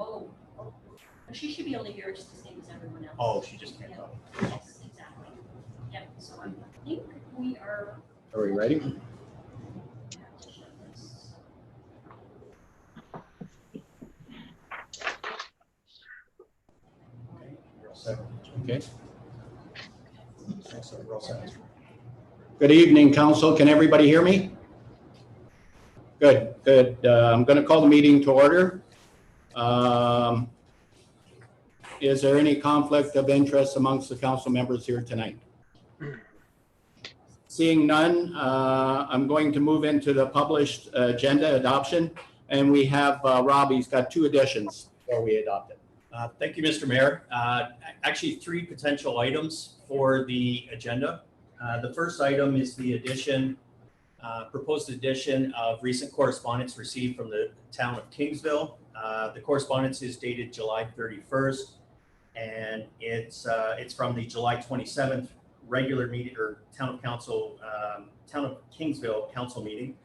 Oh, she should be able to hear just the same as everyone else. Oh, she just can't Yeah. talk. Yes, exactly. Yep, so I think we are. Are we ready? Have to shut this. Okay, you're all set. Okay. Excellent, we're all set. Good evening, council. Can everybody hear me? Good, good. I'm going to call the meeting to order. Is there any conflict of interest amongst the council members here tonight? Seeing none, I'm going to move into the published agenda adoption. And we have Robbie's got 2 additions before we adopt it. Thank you, Mr. Mayor. Actually, 3 potential items for the agenda. The first item is the proposed addition of recent correspondence received from the town of Kingsville. The correspondence is dated July 31st, and it's from the July 27th regular meeting or town of Kingsville council meeting,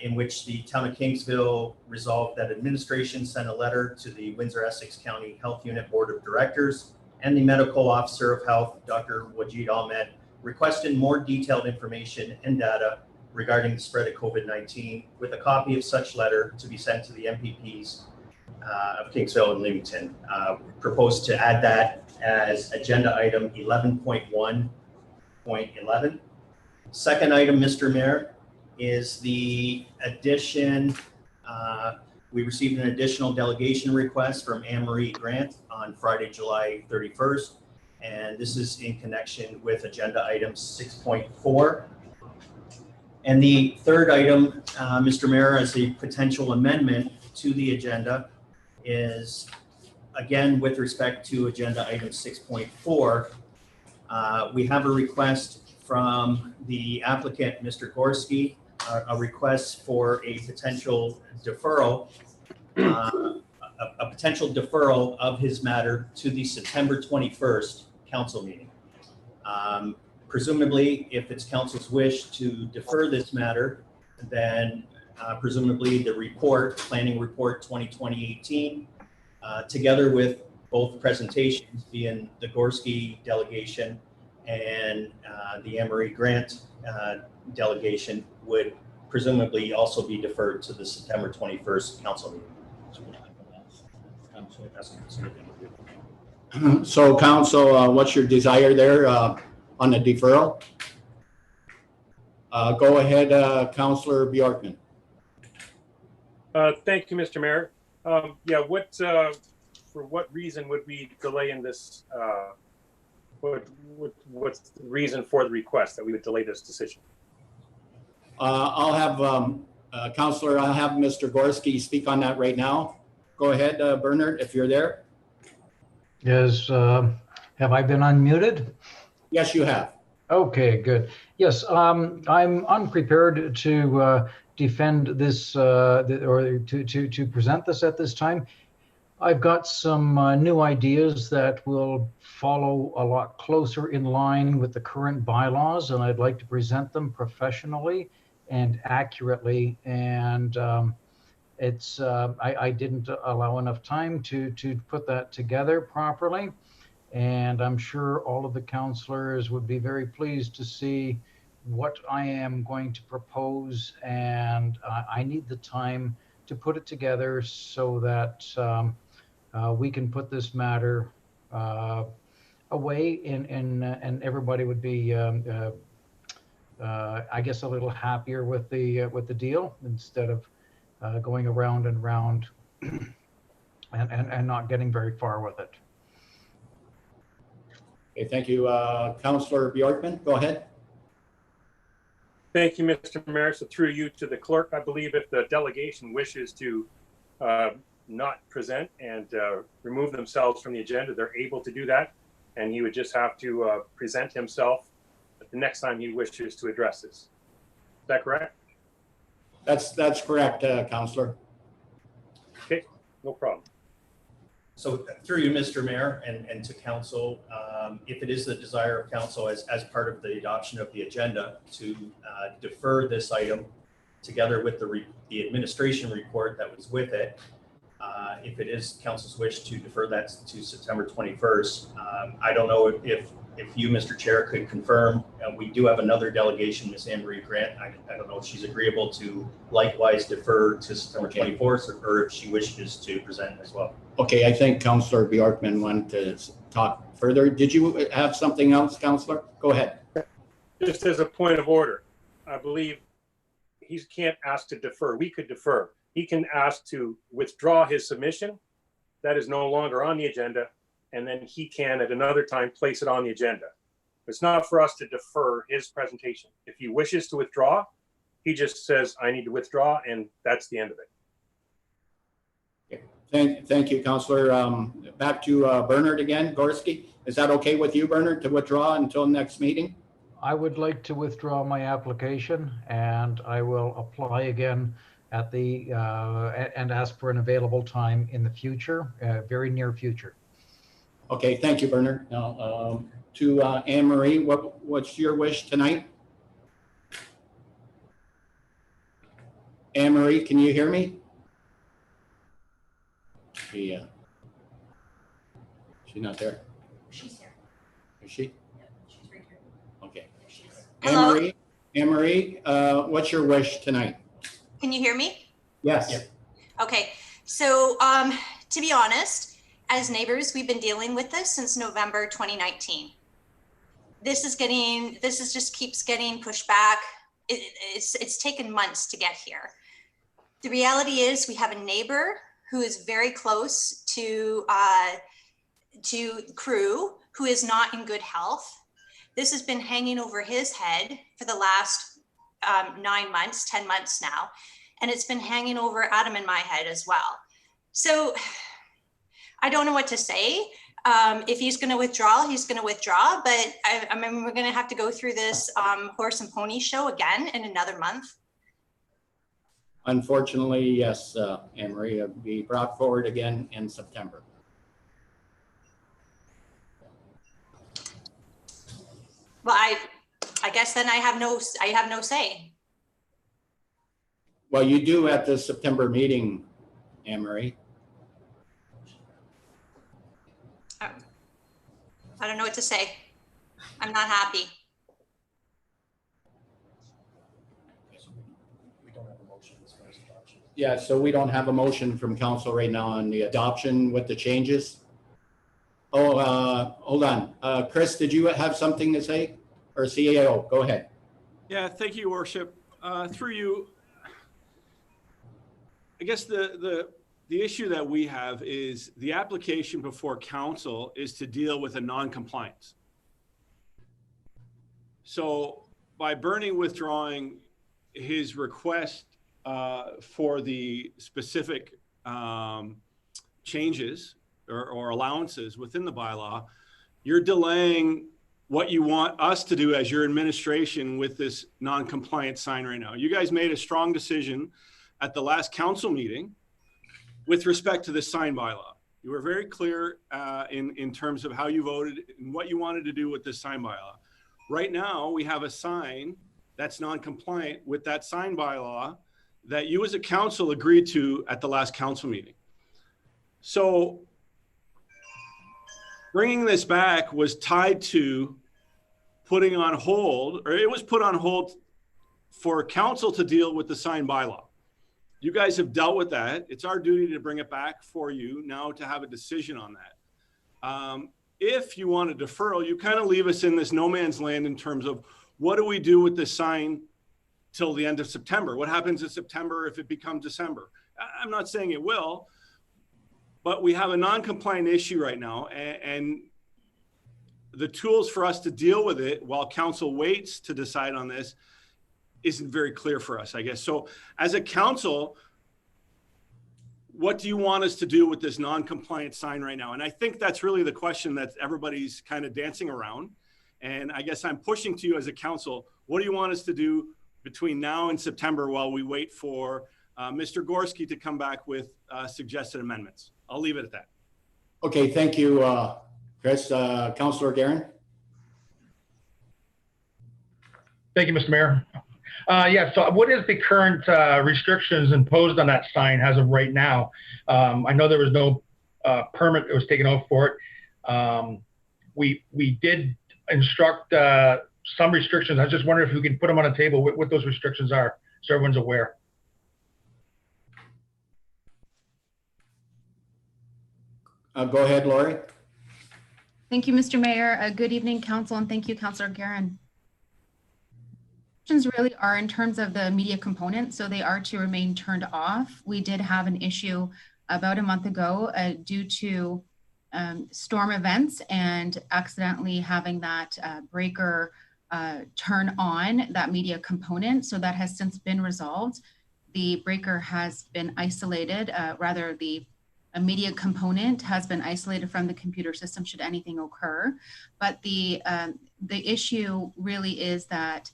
in which the town of Kingsville resolved that administration sent a letter to the Windsor-Essex County Health Unit Board of Directors and the Medical Officer of Health, Dr. Wajid Ahmed, requesting more detailed information and data regarding the spread of COVID-19, with a copy of such letter to be sent to the MPPs of Kingsville and Leamington. Proposed to add that as agenda item 11.1.11. Second item, Mr. Mayor, is the addition. We received an additional delegation request from Anne-Marie Grant on Friday, July 31st. And this is in connection with agenda item 6.4. And the third item, Mr. Mayor, as a potential amendment to the agenda is, again, with respect to agenda item 6.4, we have a request from the applicant, Mr. Gorski, a request for a potential deferral, a potential deferral of his matter to the September 21st council meeting. Presumably, if it's council's wish to defer this matter, then presumably the report, planning report 2020-18, together with both presentations being the Gorski delegation and the Anne-Marie Grant delegation, would presumably also be deferred to the September 21st council meeting. So council, what's your desire there on the deferral? Go ahead, Councillor Bjorkman. Thank you, Mr. Mayor. Yeah, for what reason would we delay in this? What's the reason for the request that we would delay this decision? I'll have Councillor, I'll have Mr. Gorski speak on that right now. Go ahead, Bernard, if you're there. Yes, have I been unmuted? Yes, you have. Okay, good. Yes, I'm unprepared to defend this or to present this at this time. I've got some new ideas that will follow a lot closer in line with the current bylaws, and I'd like to present them professionally and accurately. And I didn't allow enough time to put that together properly. And I'm sure all of the councillors would be very pleased to see what I am going to propose. And I need the time to put it together so that we can put this matter away and everybody would be, I guess, a little happier with the deal instead of going around and round and not getting very far with it. Okay, thank you. Councillor Bjorkman, go ahead. Thank you, Mr. Mayor. So through you to the clerk, I believe if the delegation wishes to not present and remove themselves from the agenda, they're able to do that. And he would just have to present himself the next time he wishes to address this. Is that correct? That's correct, Councillor. Okay, no problem. So through you, Mr. Mayor, and to council, if it is the desire of council as part of the adoption of the agenda to defer this item together with the administration report that was with it, if it is council's wish to defer that to September 21st. I don't know if you, Mr. Chair, could confirm, we do have another delegation, Ms. Anne Marie Grant. I don't know if she's agreeable to likewise defer to September 24th, or if she wishes to present as well. Okay, I think Councillor Bjorkman wanted to talk further. Did you have something else, Councillor? Go ahead. Just as a point of order, I believe he can't ask to defer. We could defer. He can ask to withdraw his submission. That is no longer on the agenda. And then he can at another time place it on the agenda. It's not for us to defer his presentation. If he wishes to withdraw, he just says, I need to withdraw, and that's the end of it. Thank you, Councillor. Back to Bernard again, Gorski. Is that okay with you, Bernard, to withdraw until next meeting? I would like to withdraw my application, and I will apply again at the and ask for an available time in the future, very near future. Okay, thank you, Bernard. Now, to Anne Marie, what's your wish tonight? Anne Marie, can you hear me? She's not there. She's here. Is she? Yeah, she's right here. Okay. There she is. Hello? Anne Marie, what's your wish tonight? Can you hear me? Yes. Yeah. Okay, so to be honest, as neighbors, we've been dealing with this since November 2019. This just keeps getting pushed back. It's taken months to get here. The reality is we have a neighbor who is very close to Crew, who is not in good health. This has been hanging over his head for the last 9 months, 10 months now. And it's been hanging over Adam and my head as well. So I don't know what to say. If he's going to withdraw, he's going to withdraw. But I mean, we're going to have to go through this horse and pony show again in another month. Unfortunately, yes, Anne Marie, it'll be brought forward again in September. Well, I guess then I have no say. Well, you do at the September meeting, Anne Marie. I don't know what to say. I'm not happy. Yeah, so we don't have a motion from council right now on the adoption with the changes. Oh, hold on. Chris, did you have something to say? Or CAO, go ahead. Yeah, thank you, Your Worship. Through you, I guess the issue that we have is the application before council is to deal with a non-compliance. So by Bernie withdrawing his request for the specific changes or allowances within the bylaw, you're delaying what you want us to do as your administration with this non-compliant sign right now. You guys made a strong decision at the last council meeting with respect to this sign bylaw. You were very clear in terms of how you voted and what you wanted to do with this sign bylaw. Right now, we have a sign that's non-compliant with that sign bylaw that you as a council agreed to at the last council meeting. So bringing this back was tied to putting on hold, or it was put on hold for council to deal with the sign bylaw. You guys have dealt with that. It's our duty to bring it back for you now to have a decision on that. If you want a deferral, you kind of leave us in this no man's land in terms of what do we do with this sign till the end of September? What happens in September if it becomes December? I'm not saying it will, but we have a non-compliant issue right now, and the tools for us to deal with it while council waits to decide on this isn't very clear for us, I guess. So as a council, what do you want us to do with this non-compliant sign right now? And I think that's really the question that everybody's kind of dancing around. And I guess I'm pushing to you as a council, what do you want us to do between now and September while we wait for Mr. Gorski to come back with suggested amendments? I'll leave it at that. Okay, thank you, Chris. Councillor Guerin. Thank you, Mr. Mayor. Yeah, so what is the current restrictions imposed on that sign as of right now? I know there was no permit that was taken out for it. We did instruct some restrictions. I was just wondering if we could put them on a table, what those restrictions are, so everyone's aware. Go ahead, Lori. Thank you, Mr. Mayor. Good evening, Council, and thank you, Councillor Guerin. Questions really are in terms of the media component, so they are to remain turned off. We did have an issue about a month ago due to storm events and accidentally having that breaker turn on that media component. So that has since been resolved. The breaker has been isolated, a media component has been isolated from the computer system should anything occur. But the issue really is that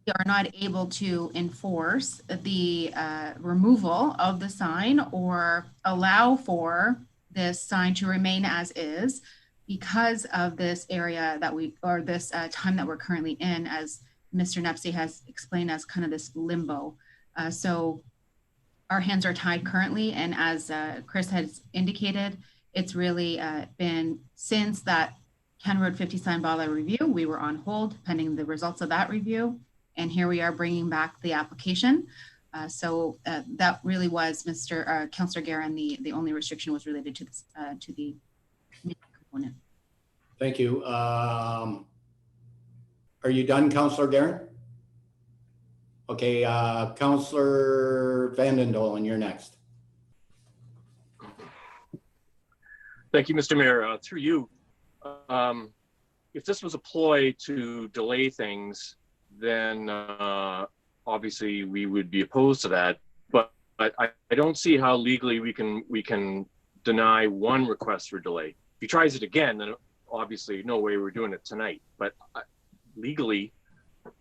we are not able to enforce the removal of the sign or allow for this sign to remain as is because of this area that this time that we're currently in, as Mr. Nepsey has explained, as kind of this limbo. So our hands are tied currently, and as Chris has indicated, it's really been since that County Road 50 sign bylaw review, we were on hold pending the results of that review, and here we are bringing back the application. So that really was, Councillor Guerin, the only restriction was related to this, to the component. Thank you. Are you done, Councillor Guerin? Okay, Councillor Vandendolen, you're next. Thank you, Mr. Mayor. Through you, if this was a ploy to delay things, then obviously we would be opposed to that. But I don't see how legally we can deny one request for delay. If he tries it again, then obviously no way we're doing it tonight. But legally,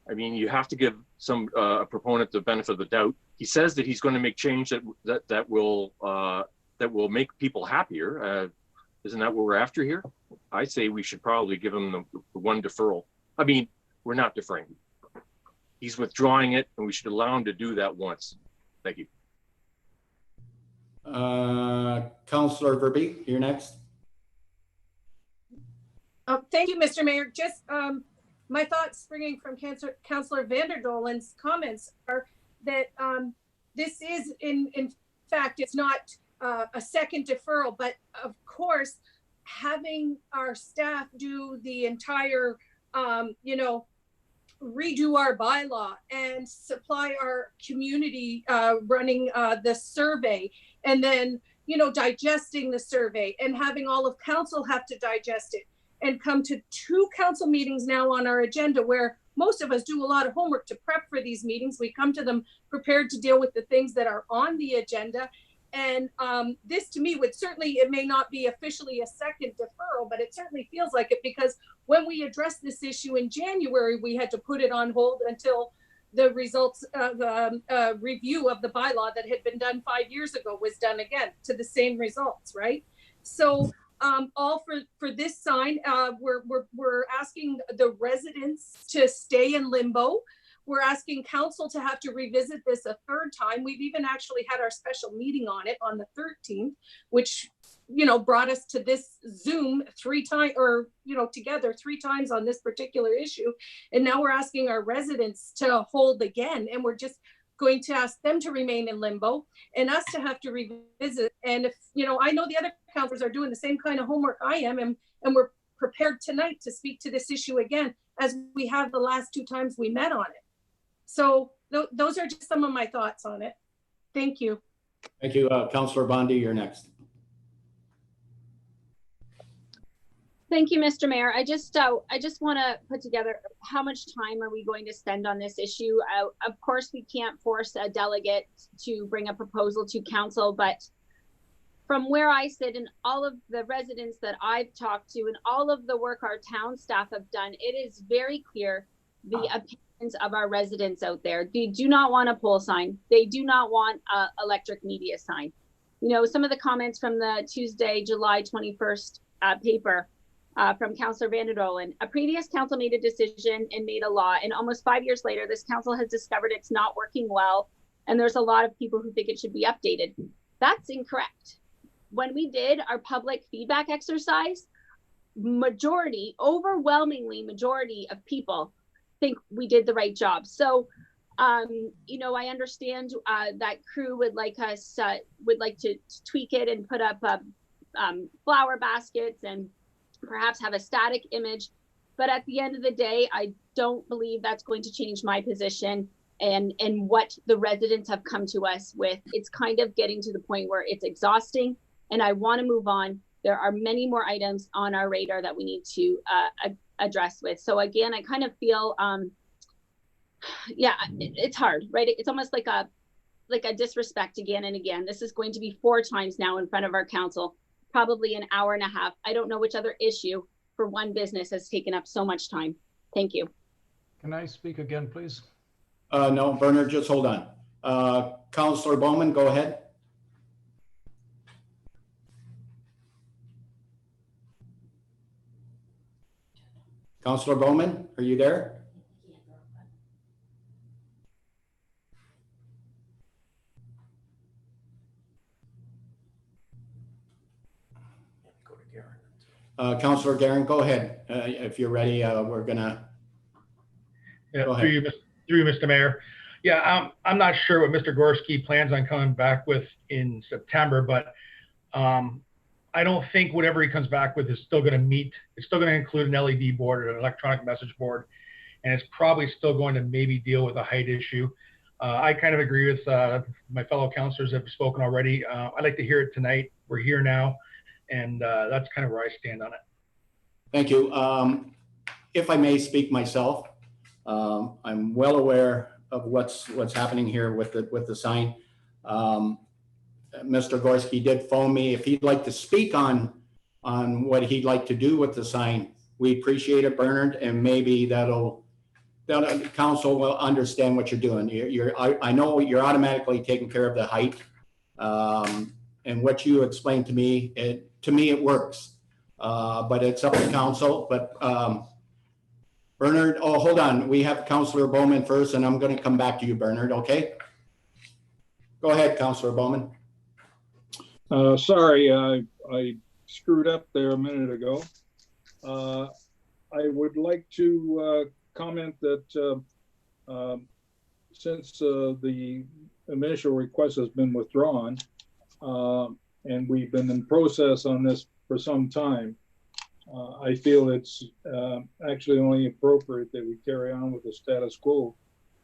I mean, you have to give some proponent the benefit of the doubt. He says that he's going to make change that will make people happier. Isn't that what we're after here? I say we should probably give him the one deferral. I mean, we're not deferring. He's withdrawing it, and we should allow him to do that once. Thank you. Councillor Verbeek, you're next. Thank you, Mr. Mayor. Just my thoughts springing from Councillor Vanderdolen's comments are that this is, in fact, it's not a second deferral, but of course, having our staff do the entire, redo our bylaw and supply our community running the survey, and then, digesting the survey and having all of council have to digest it and come to 2 council meetings now on our agenda, where most of us do a lot of homework to prep for these meetings. We come to them prepared to deal with the things that are on the agenda. And this to me would certainly, it may not be officially a second deferral, but it certainly feels like it, because when we addressed this issue in January, we had to put it on hold until the results of the review of the bylaw that had been done 5 years ago was done again to the same results, right? So all for this sign, we're asking the residents to stay in limbo. We're asking council to have to revisit this a 3rd time. We've even actually had our special meeting on it on the 13th, which, brought us to this Zoom 3 times, or, together 3 times on this particular issue. And now we're asking our residents to hold again, and we're just going to ask them to remain in limbo and us to have to revisit. And if, I know the other councilors are doing the same kind of homework I am, and we're prepared tonight to speak to this issue again, as we have the last 2 times we met on it. So those are just some of my thoughts on it. Thank you. Thank you. Councillor Bondi, you're next. Thank you, Mr. Mayor. I just want to put together, how much time are we going to spend on this issue? Of course, we can't force a delegate to bring a proposal to council, but from where I sit and all of the residents that I've talked to and all of the work our town staff have done, it is very clear the opinions of our residents out there. They do not want a pole sign. They do not want an electric media sign. Some of the comments from the Tuesday, July 21st paper, from Councillor Van der Dolen. A previous council made a decision and made a law, and almost 5 years later, this council has discovered it's not working well, and there's a lot of people who think it should be updated. That's incorrect. When we did our public feedback exercise, overwhelmingly majority of people think we did the right job. So, you know, I understand that crew would like us, would like to tweak it and put up flower baskets and perhaps have a static image. But at the end of the day, I don't believe that's going to change my position and what the residents have come to us with. It's kind of getting to the point where it's exhausting, and I want to move on. There are many more items on our radar that we need to address with. So again, I kind of feel, yeah, it's hard, right? It's almost like a disrespect again and again. This is going to be 4 times now in front of our council, probably an hour and a half. I don't know which other issue for one business has taken up so much time. Thank you. Can I speak again, please? No, Bernard, just hold on. Councillor Bowman, go ahead. Councillor Bowman, are you there? Councillor Guerin, go ahead. If you're ready, we're gonna. Yeah, Go through you, Mr. Mayor. Yeah, I'm not sure what Mr. Gorski plans on coming back with in September, but I don't think whatever he comes back with is still going to meet. It's still going to include an LED board or an electronic message board, and it's probably still going to maybe deal with a height issue. I kind of agree with my fellow councillors that have spoken already. I'd like to hear it tonight. We're here now, and that's kind of where I stand on it. Thank you. If I may speak myself, I'm well aware of what's happening here with the sign. Mr. Gorski did phone me. If he'd like to speak on what he'd like to do with the sign, we appreciate it, Bernard, and maybe that'll council will understand what you're doing. I know you're automatically taking care of the height, and what you explained to me, it works, but it's up to council. But Bernard, oh, hold on. We have Councillor Bowman first, and I'm going to come back to you, Bernard. Okay. Go ahead, Councillor Bowman. Sorry, I screwed up there a minute ago. I would like to comment that since the initial request has been withdrawn, and we've been in process on this for some time, I feel it's actually only appropriate that we carry on with the status quo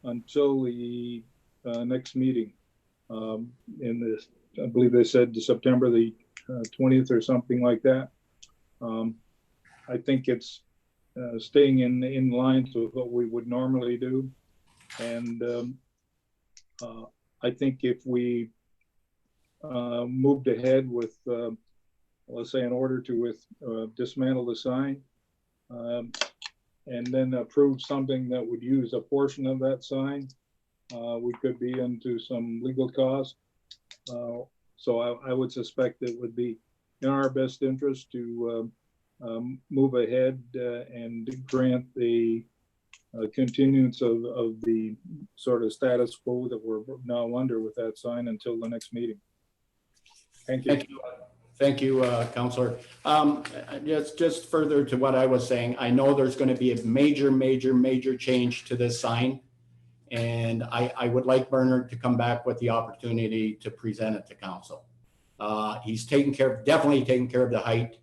until the next meeting in this. I believe they said September the 20th or something like that. I think it's staying in line with what we would normally do. And I think if we moved ahead with, let's say, an order to dismantle the sign and then approve something that would use a portion of that sign, we could be into some legal costs. So I would suspect it would be in our best interest to move ahead and grant the continuance of the sort of status quo that we're now under with that sign until the next meeting. Thank you. Thank you. Thank you, Councillor. Just further to what I was saying, I know there's going to be a major change to this sign. And I would like Bernard to come back with the opportunity to present it to council. He's definitely taking care of the height.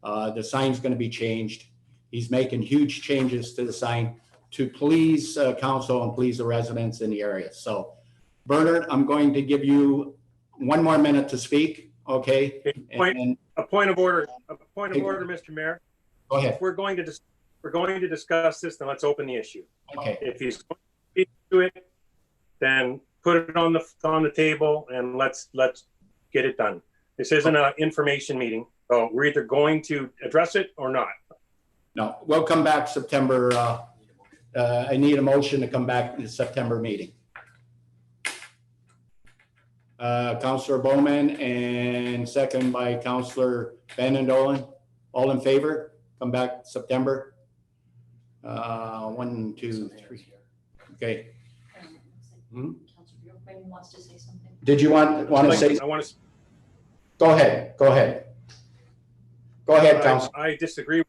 The sign's going to be changed. He's making huge changes to the sign to please council and please the residents in the area. So Bernard, I'm going to give you 1 more minute to speak. Okay. A point of order, Mr. Mayor. Go ahead. If we're going to discuss this, then let's open the issue. Okay. If he's going to speak to it, then put it on the table and let's get it done. This isn't an information meeting, so we're either going to address it or not. No, we'll come back September. I need a motion to come back in the September meeting. Councillor Bowman and second by Councillor Van den Dolen. All in favor? come back September? 1, 2, 3. Okay. Hmm? Councilor Bjorkman wants to say something. Did you want to say? I want to. Go ahead. Go ahead. Go ahead, Council. I disagree.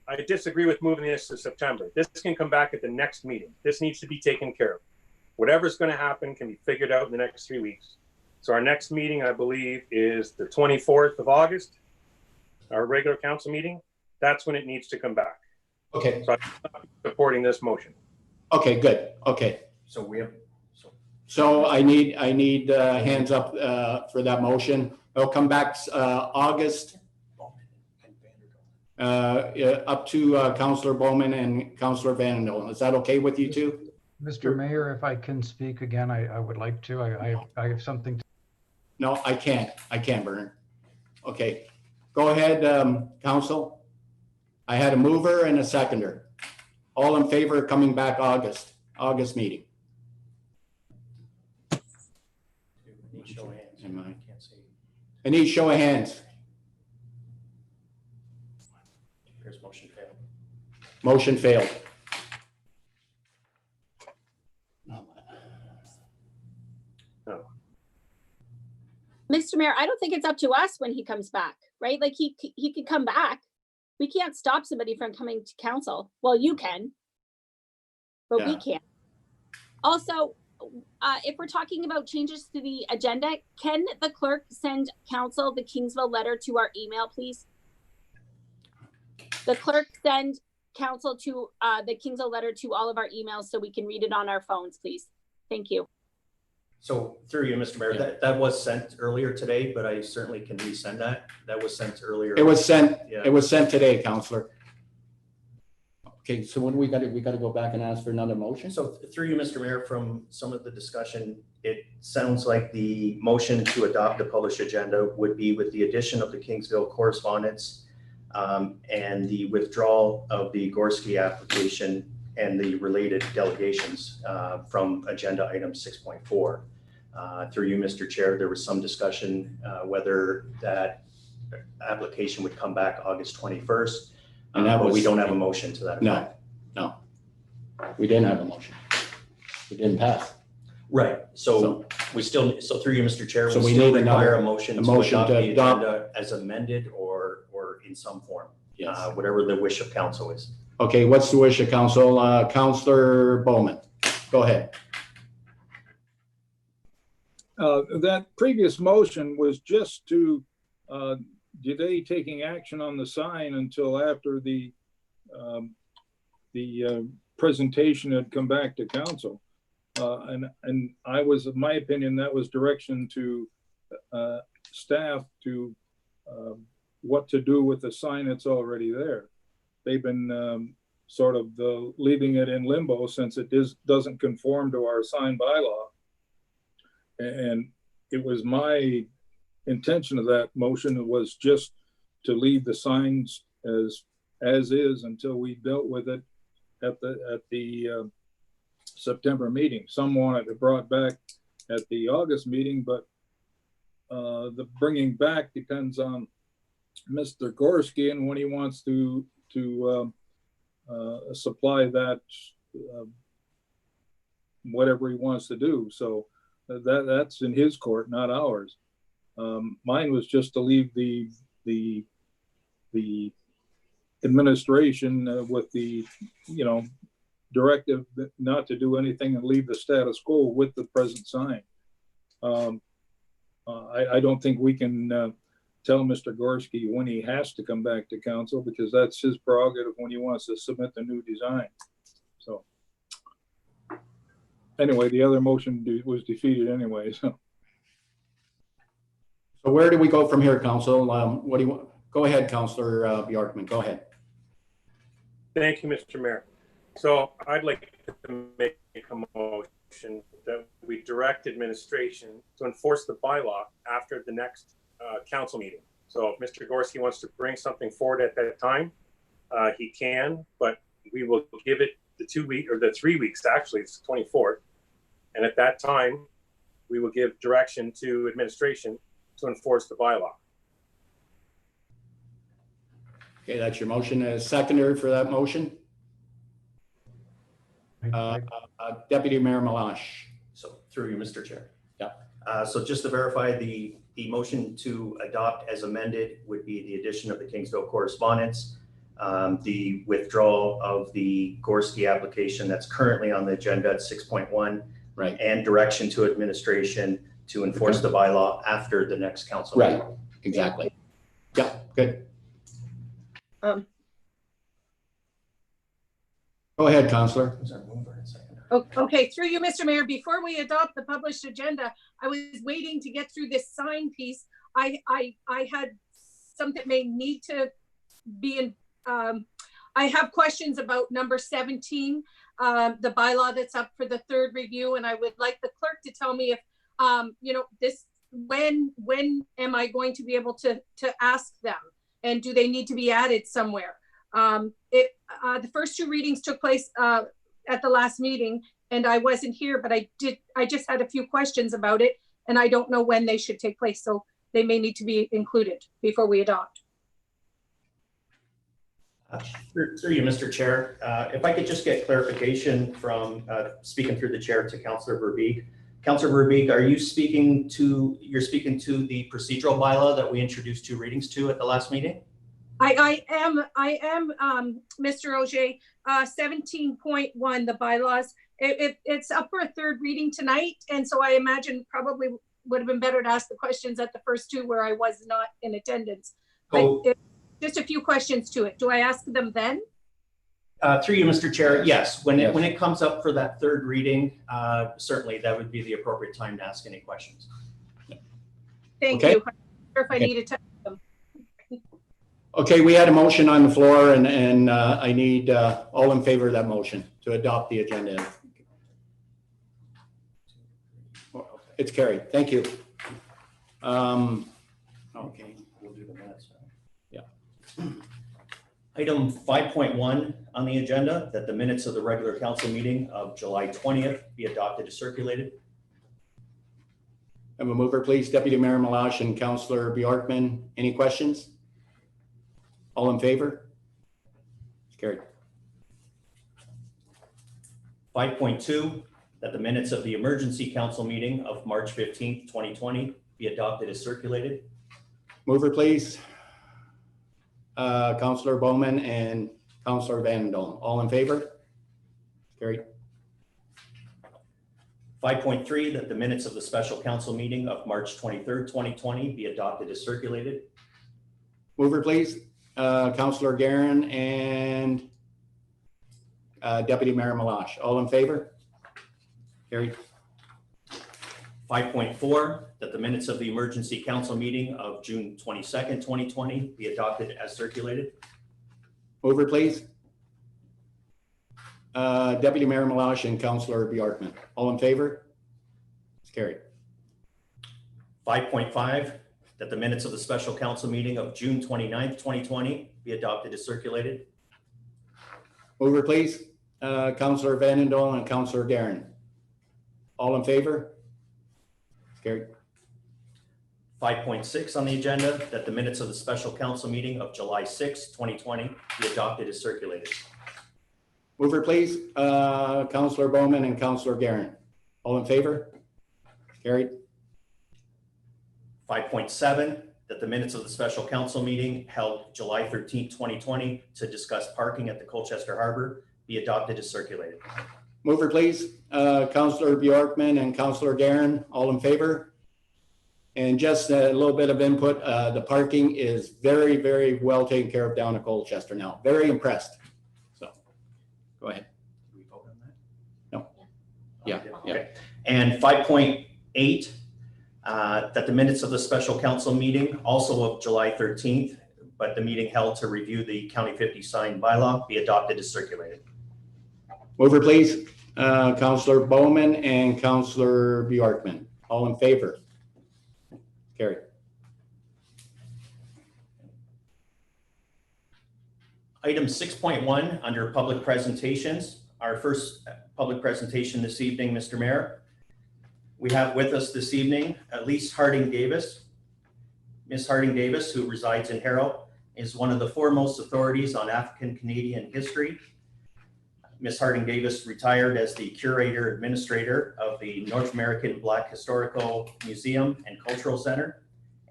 I disagree with moving this to September. This can come back at the next meeting. This needs to be taken care of. Whatever's going to happen can be figured out in the next 3 weeks. So our next meeting, I believe, is the 24th of August, our regular council meeting. That's when it needs to come back. Okay. So I'm supporting this motion. Okay, good. Okay. So we have, So I need hands up for that motion. It'll come back August up to Councillor Bowman and Councillor Vandendolen. Is that okay with you two? Mr. Mayor, if I can speak again, I would like to. I have something to. No, I can't. I can't, Bernard. Okay. Go ahead, Council. I had a mover and a seconder. All in favor of coming back August meeting? I need show of hands. Here's motion failed. Motion failed. Mr. Mayor, I don't think it's up to us when he comes back, right? Like he could come back. We can't stop somebody from coming to council. Well, you can, but we can't. Also, if we're talking about changes to the agenda, can the clerk send council the Kingsville letter to our email, please? The clerk send council to the Kingsville letter to all of our emails so we can read it on our phones, please. Thank you. So through you, Mr. Mayor, that was sent earlier today, but I certainly can resend that. That was sent earlier. It was sent. Yeah. It was sent today, Councillor. Okay, so when we got to go back and ask for another motion. So through you, Mr. Mayor, from some of the discussion, it sounds like the motion to adopt the published agenda would be with the addition of the Kingsville correspondence and the withdrawal of the Gorski application and the related delegations from agenda item 6.4. Through you, Mr. Chair, there was some discussion whether that application would come back August 21st. But we don't have a motion to that effect. No, we didn't have a motion. We didn't pass. Right. So we still, so through you, Mr. Chair, So we we still need require another- a motion a to motion adopt to the adopt- agenda as amended or in some form, Yes. whatever the wish of council is. Okay, what's the wish of council? Councillor Bowman, go ahead. That previous motion was just to delay taking action on the sign until after the presentation had come back to council. And I was of my opinion, that was direction to staff to what to do with the sign that's already there. They've been sort of leaving it in limbo since it doesn't conform to our sign bylaw. And it was my intention of that motion was just to leave the signs as is until we dealt with it at the September meeting. Some wanted it brought back at the August meeting, but the bringing back depends on Mr. Gorski and when he wants to supply that whatever he wants to do. So that's in his court, not ours. Mine was just to leave the administration with the directive not to do anything and leave the status quo with the present sign. I don't think we can tell Mr. Gorski when he has to come back to council because that's his prerogative when he wants to submit the new design. So anyway, the other motion was defeated anyway. So where do we go from here, council? What do you want? Go ahead, Councillor Bjorkman, go ahead. Thank you, Mr. Mayor. So I'd like to make a motion that we direct administration to enforce the bylaw after the next council meeting. So if Mr. Gorski wants to bring something forward at that time, he can, but we will give it the 2 week or the 3 weeks, actually it's the 24th. And at that time, we will give direction to administration to enforce the bylaw. Okay, that's your motion. A seconder for that motion? Deputy Mayor Malash. So through you, Mr. Chair. Yeah. So just to verify, the motion to adopt as amended would be the addition of the Kingsville correspondence, the withdrawal of the Gorski application that's currently on the agenda at 6.1, Right. and direction to administration to enforce the bylaw after the next council meeting. Right, exactly. Yeah, good. Um, Go ahead, Counselor. Okay, through you, Mr. Mayor, before we adopt the published agenda, I was waiting to get through this sign piece. I had something that may need to be in, I have questions about number 17, the bylaw that's up for the third review, and I would like the clerk to tell me if, you know, this, when am I going to be able to ask them? And do they need to be added somewhere? The first two readings took place at the last meeting, and I wasn't here, but I just had a few questions about it, and I don't know when they should take place, so they may need to be included before we adopt. Through you, Mr. Chair, if I could just get clarification from speaking through the chair to Councillor Verbeek. Councillor Verbeek, are you speaking to the procedural bylaw that we introduced 2 readings to at the last meeting? I am, Mr. Auger, 17.1, the bylaws. It's up for a third reading tonight, and so I imagine probably would have been better to ask the questions at the first 2 where I was not in attendance. Oh. Just a few questions to it. Do I ask them then? Through you, Mr. Chair, yes. When it comes up for that third reading, certainly that would be the appropriate time to ask any questions. Thank Okay. you. I'm not sure if I needed to ask them. Okay, we had a motion on the floor, and I need all in favor of that motion to adopt the agenda. It's carried. Thank you. Okay. We'll do the minutes. Yeah. Item 5.1 on the agenda, that the minutes of the regular council meeting of July 20th be adopted as circulated. Have a mover, please. Deputy Mayor Malash and Councillor Bjorkman. Any questions? All in favor? It's carried. 5.2, that the minutes of the emergency council meeting of March 15th, 2020 be adopted as circulated. Mover, please. Councillor Bowman and Councillor Van Dolen. All in favor? Carried. 5.3, that the minutes of the special council meeting of March 23rd, 2020 be adopted as circulated. Mover, please. Councillor Guerin and Deputy Mayor Malash. All in favor? Carried. 5.4, that the minutes of the emergency council meeting of June 22nd, 2020 be adopted as circulated. Mover, please. Deputy Mayor Malash and Councillor Bjorkman. All in favor? It's carried. 5.5, that the minutes of the special council meeting of June 29th, 2020 be adopted as circulated. Mover, please. Councillor Van Dolen and Councillor Guerin. All in favor? It's carried. 5.6 on the agenda, that the minutes of the special council meeting of July 6th, 2020 be adopted as circulated. Mover, please. Councillor Bowman and Councillor Guerin. All in favor? Carried. 5.7, that the minutes of the special council meeting held July 13th, 2020 to discuss parking at the Colchester Harbor be adopted as circulated. Mover, please. Councillor Bjorkman and Councillor Guerin. All in favor? And just a little bit of input. The parking is very, very well taken care of down at Colchester now. Very impressed. So go ahead. Did we vote on that? No. Yeah. Yeah. Okay. And 5.8, that the minutes of the special council meeting, also of July 13th, but the meeting held to review the County 50 sign bylaw, be adopted as circulated. Mover, please. Councillor Bowman and Councillor Bjorkman. All in favor? Carried. Item 6.1 under public presentations. Our first public presentation this evening, Mr. Mayor. We have with us this evening Elise Harding Davis. Ms. Harding Davis, who resides in Harrow, is one of the foremost authorities on African Canadian history. Ms. Harding Davis retired as the curator administrator of the North American Black Historical Museum and Cultural Center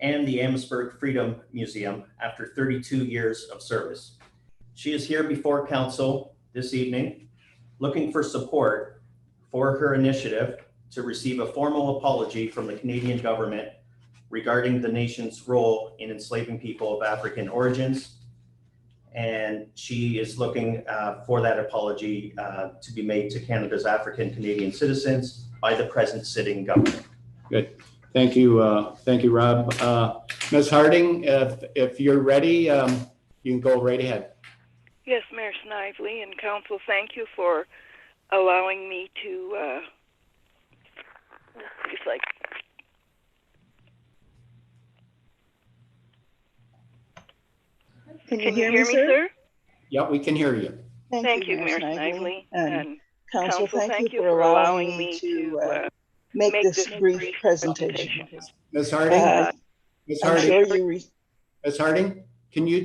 and the Amherstburg Freedom Museum after 32 years of service. She is here before council this evening looking for support for her initiative to receive a formal apology from the Canadian government regarding the nation's role in enslaving people of African origins. And she is looking for that apology to be made to Canada's African Canadian citizens by the present sitting government. Good. Thank you, Rob. Ms. Harding, if you're ready, you can go right ahead. Yes, Mayor Snively and Council, thank you for allowing me to, it's like, Can you hear me, sir? Yeah, we can hear you. Thank you, you, Mayor Snively. Snively. And Council, thank you for allowing me to make this brief presentation. Ms. Harding, Ms. Harding, Ms. Harding, can you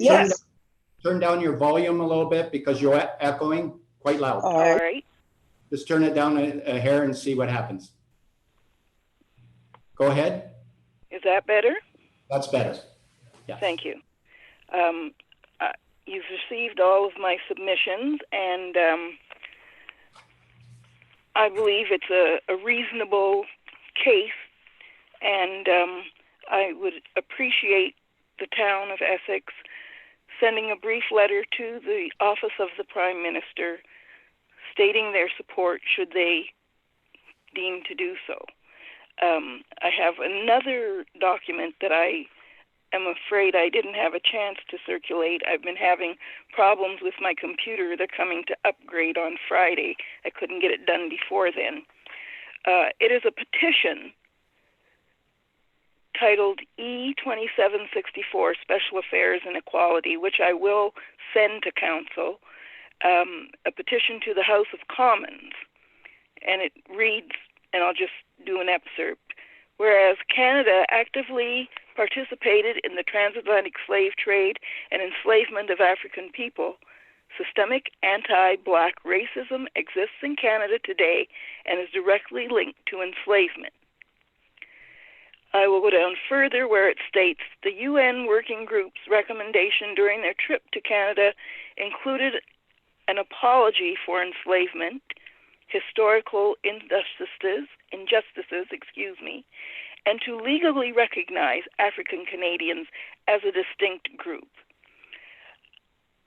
turn down your volume a little bit because you're echoing quite loud. All right. Just turn it down a hair and see what happens. Go ahead. Is that better? That's better. Yeah. Thank you. You've received all of my submissions, and I believe it's a reasonable case, and I would appreciate the town of Essex sending a brief letter to the office of the Prime Minister stating their support should they deem to do so. I have another document that I am afraid I didn't have a chance to circulate. I've been having problems with my computer. They're coming to upgrade on Friday. I couldn't get it done before then. It is a petition titled E2764 Special Affairs and Equality, which I will send to Council, a petition to the House of Commons. And it reads, and I'll just do an excerpt, whereas Canada actively participated in the transatlantic slave trade and enslavement of African people, systemic anti-Black racism exists in Canada today and is directly linked to enslavement. I will go down further where it states the UN Working Group's recommendation during their trip to Canada included an apology for enslavement, historical injustices, and to legally recognize African Canadians as a distinct group.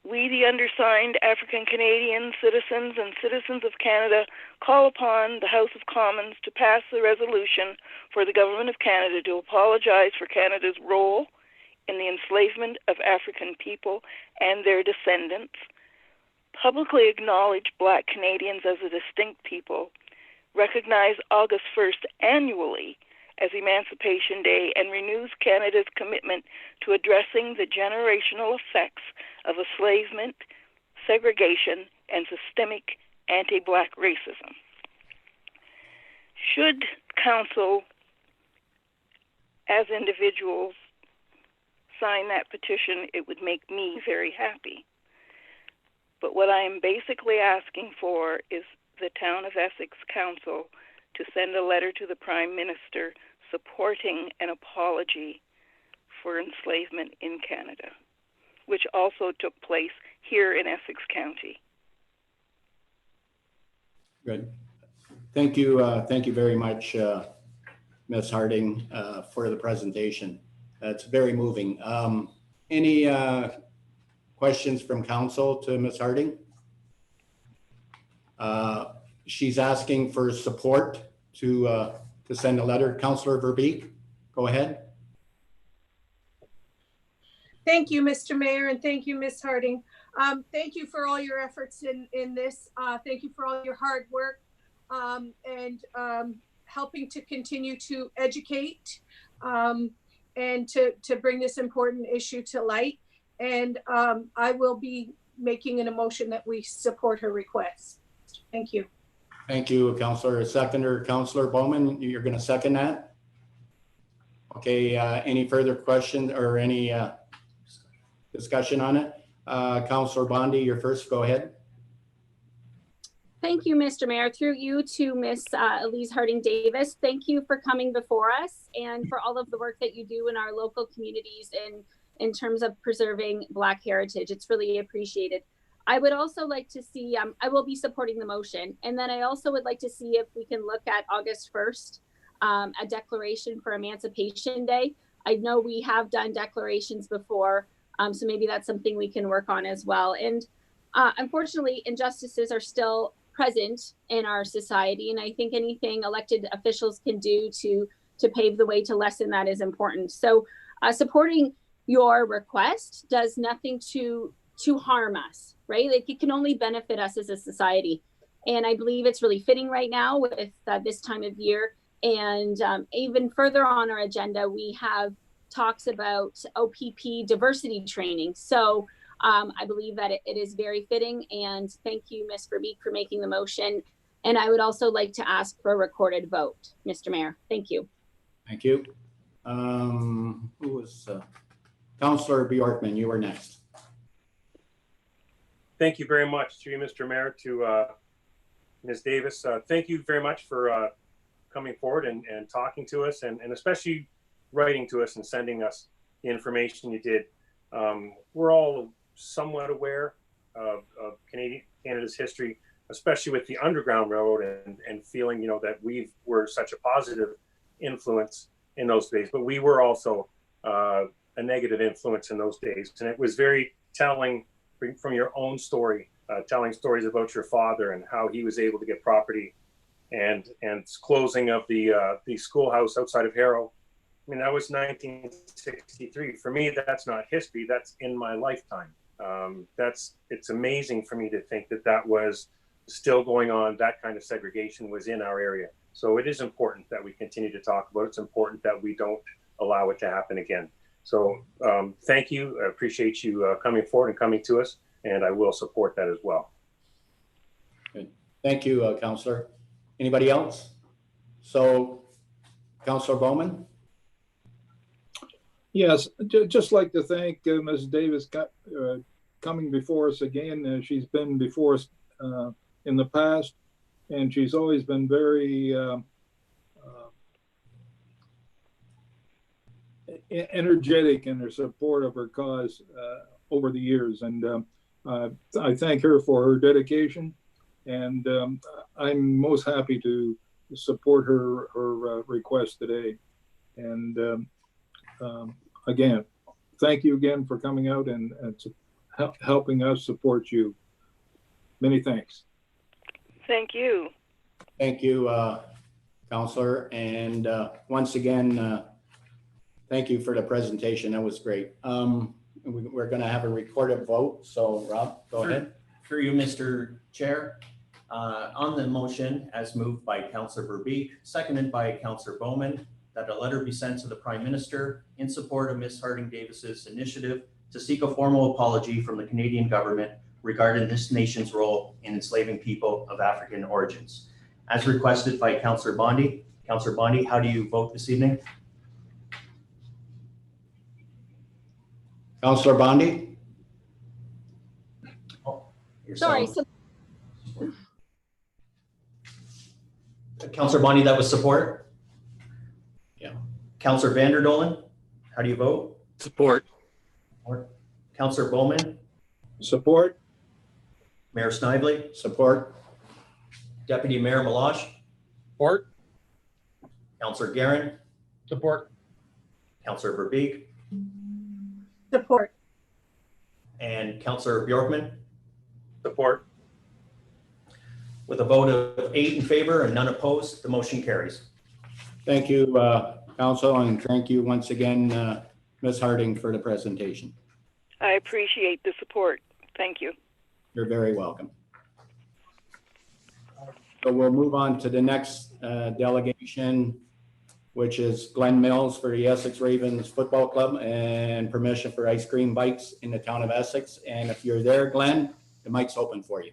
We, the undersigned African Canadian citizens and citizens of Canada, call upon the House of Commons to pass a resolution for the Government of Canada to apologize for Canada's role in the enslavement of African people and their descendants, publicly acknowledge Black Canadians as a distinct people, recognize August 1st annually as Emancipation Day, and renews Canada's commitment to addressing the generational effects of enslavement, segregation, and systemic anti-Black racism. Should Council, as individuals, sign that petition, it would make me very happy. But what I am basically asking for is the Town of Essex Council to send a letter to the Prime Minister supporting an apology for enslavement in Canada, which also took place here in Essex County. Good. Thank you very much, Ms. Harding, for the presentation. That's very moving. Any questions from council to Ms. Harding? She's asking for support to send a letter. Councillor Verbeek, go ahead. Thank you, Mr. Mayor, and thank you, Ms. Harding. Thank you for all your efforts in this. Thank you for all your hard work and helping to continue to educate and to bring this important issue to light. And I will be making an motion that we support her request. Thank you. Thank you, Councillor. Seconder, Councillor Bowman, you're going to second that? Okay, any further questions or any discussion on it. Councillor Bondi, you're first. Go ahead. Thank you, Mr. Mayor. Through you to Miss Elise Harding Davis. Thank you for coming before us and for all of the work that you do in our local communities in terms of preserving Black heritage. It's really appreciated. I would also like to see, I will be supporting the motion. And then I also would like to see if we can look at August 1st, a declaration for Emancipation Day. I know we have done declarations before, so maybe that's something we can work on as well. And unfortunately, injustices are still present in our society. And I think anything elected officials can do to pave the way to lessen that is important. So supporting your request does nothing to harm us, right? Like, it can only benefit us as a society. And I believe it's really fitting right now with this time of year. And even further on our agenda, we have talks about OPP diversity training. So I believe that it is very fitting. And thank you, Ms. Verbeek, for making the motion. And I would also like to ask for a recorded vote, Mr. Mayor. Thank you. Thank you. Who was Councillor Bjorkman? You were next. Thank you very much to you, Mr. Mayor, to Ms. Davis. Thank you very much for coming forward and talking to us, and especially writing to us and sending us the information you did. We're all somewhat aware of Canada's history, especially with the Underground Railroad, and feeling, you know, that we were such a positive influence in those days, but we were also a negative influence in those days. And it was very telling from your own story, telling stories about your father and how he was able to get property, and closing of the schoolhouse outside of Harrow. I mean, that was 1963. For me, that's not history. That's in my lifetime. It's amazing for me to think that was still going on. That kind of segregation was in our area. So it is important that we continue to talk about it. It's important that we don't allow it to happen again. So thank you. I appreciate you coming forward and coming to us, and I will support that as well. Good. Thank you, Councillor. Anybody else? So, Councillor Bowman? Yes, just like to thank Ms. Davis coming before us again. She's been before us in the past, and she's always been very energetic in her support of her cause over the years. And I thank her for her dedication, and I'm most happy to support her request today. And again, thank you again for coming out and helping us support you. Many thanks. Thank you. Thank you, Councillor. And once again, thank you for the presentation. That was great. We're going to have a recorded vote. So, Rob, go ahead. Through you, Mr. Chair. On the motion, as moved by Councillor Verbeek, seconded by Councillor Bowman, that a letter be sent to the Prime Minister in support of Ms. Harding Davis's initiative to seek a formal apology from the Canadian government regarding this nation's role in enslaving people of African origins. As requested by Councillor Bondi. Councillor Bondi, how do you vote this evening? Councillor Bondi? Oh, Sorry. Councillor Bondi, that was support? Yeah. Councillor Vanderdolen, how do you vote? Support. Councillor Bowman? Support. Mayor Snively? Support. Deputy Mayor Meloche? Support. Councillor Guerin? Support. Councillor Verbeek? Support. And Councillor Bjorkman? Support. With a vote of 8 in favor and none opposed, the motion carries. Thank you, Council, and thank you once again, Ms. Harding, for the presentation. I appreciate the support. Thank you. You're very welcome. So we'll move on to the next delegation, which is Glen Mills for the Essex Ravens Football Club, and permission for ice cream bikes in the town of Essex. And if you're there, Glenn, the mic's open for you.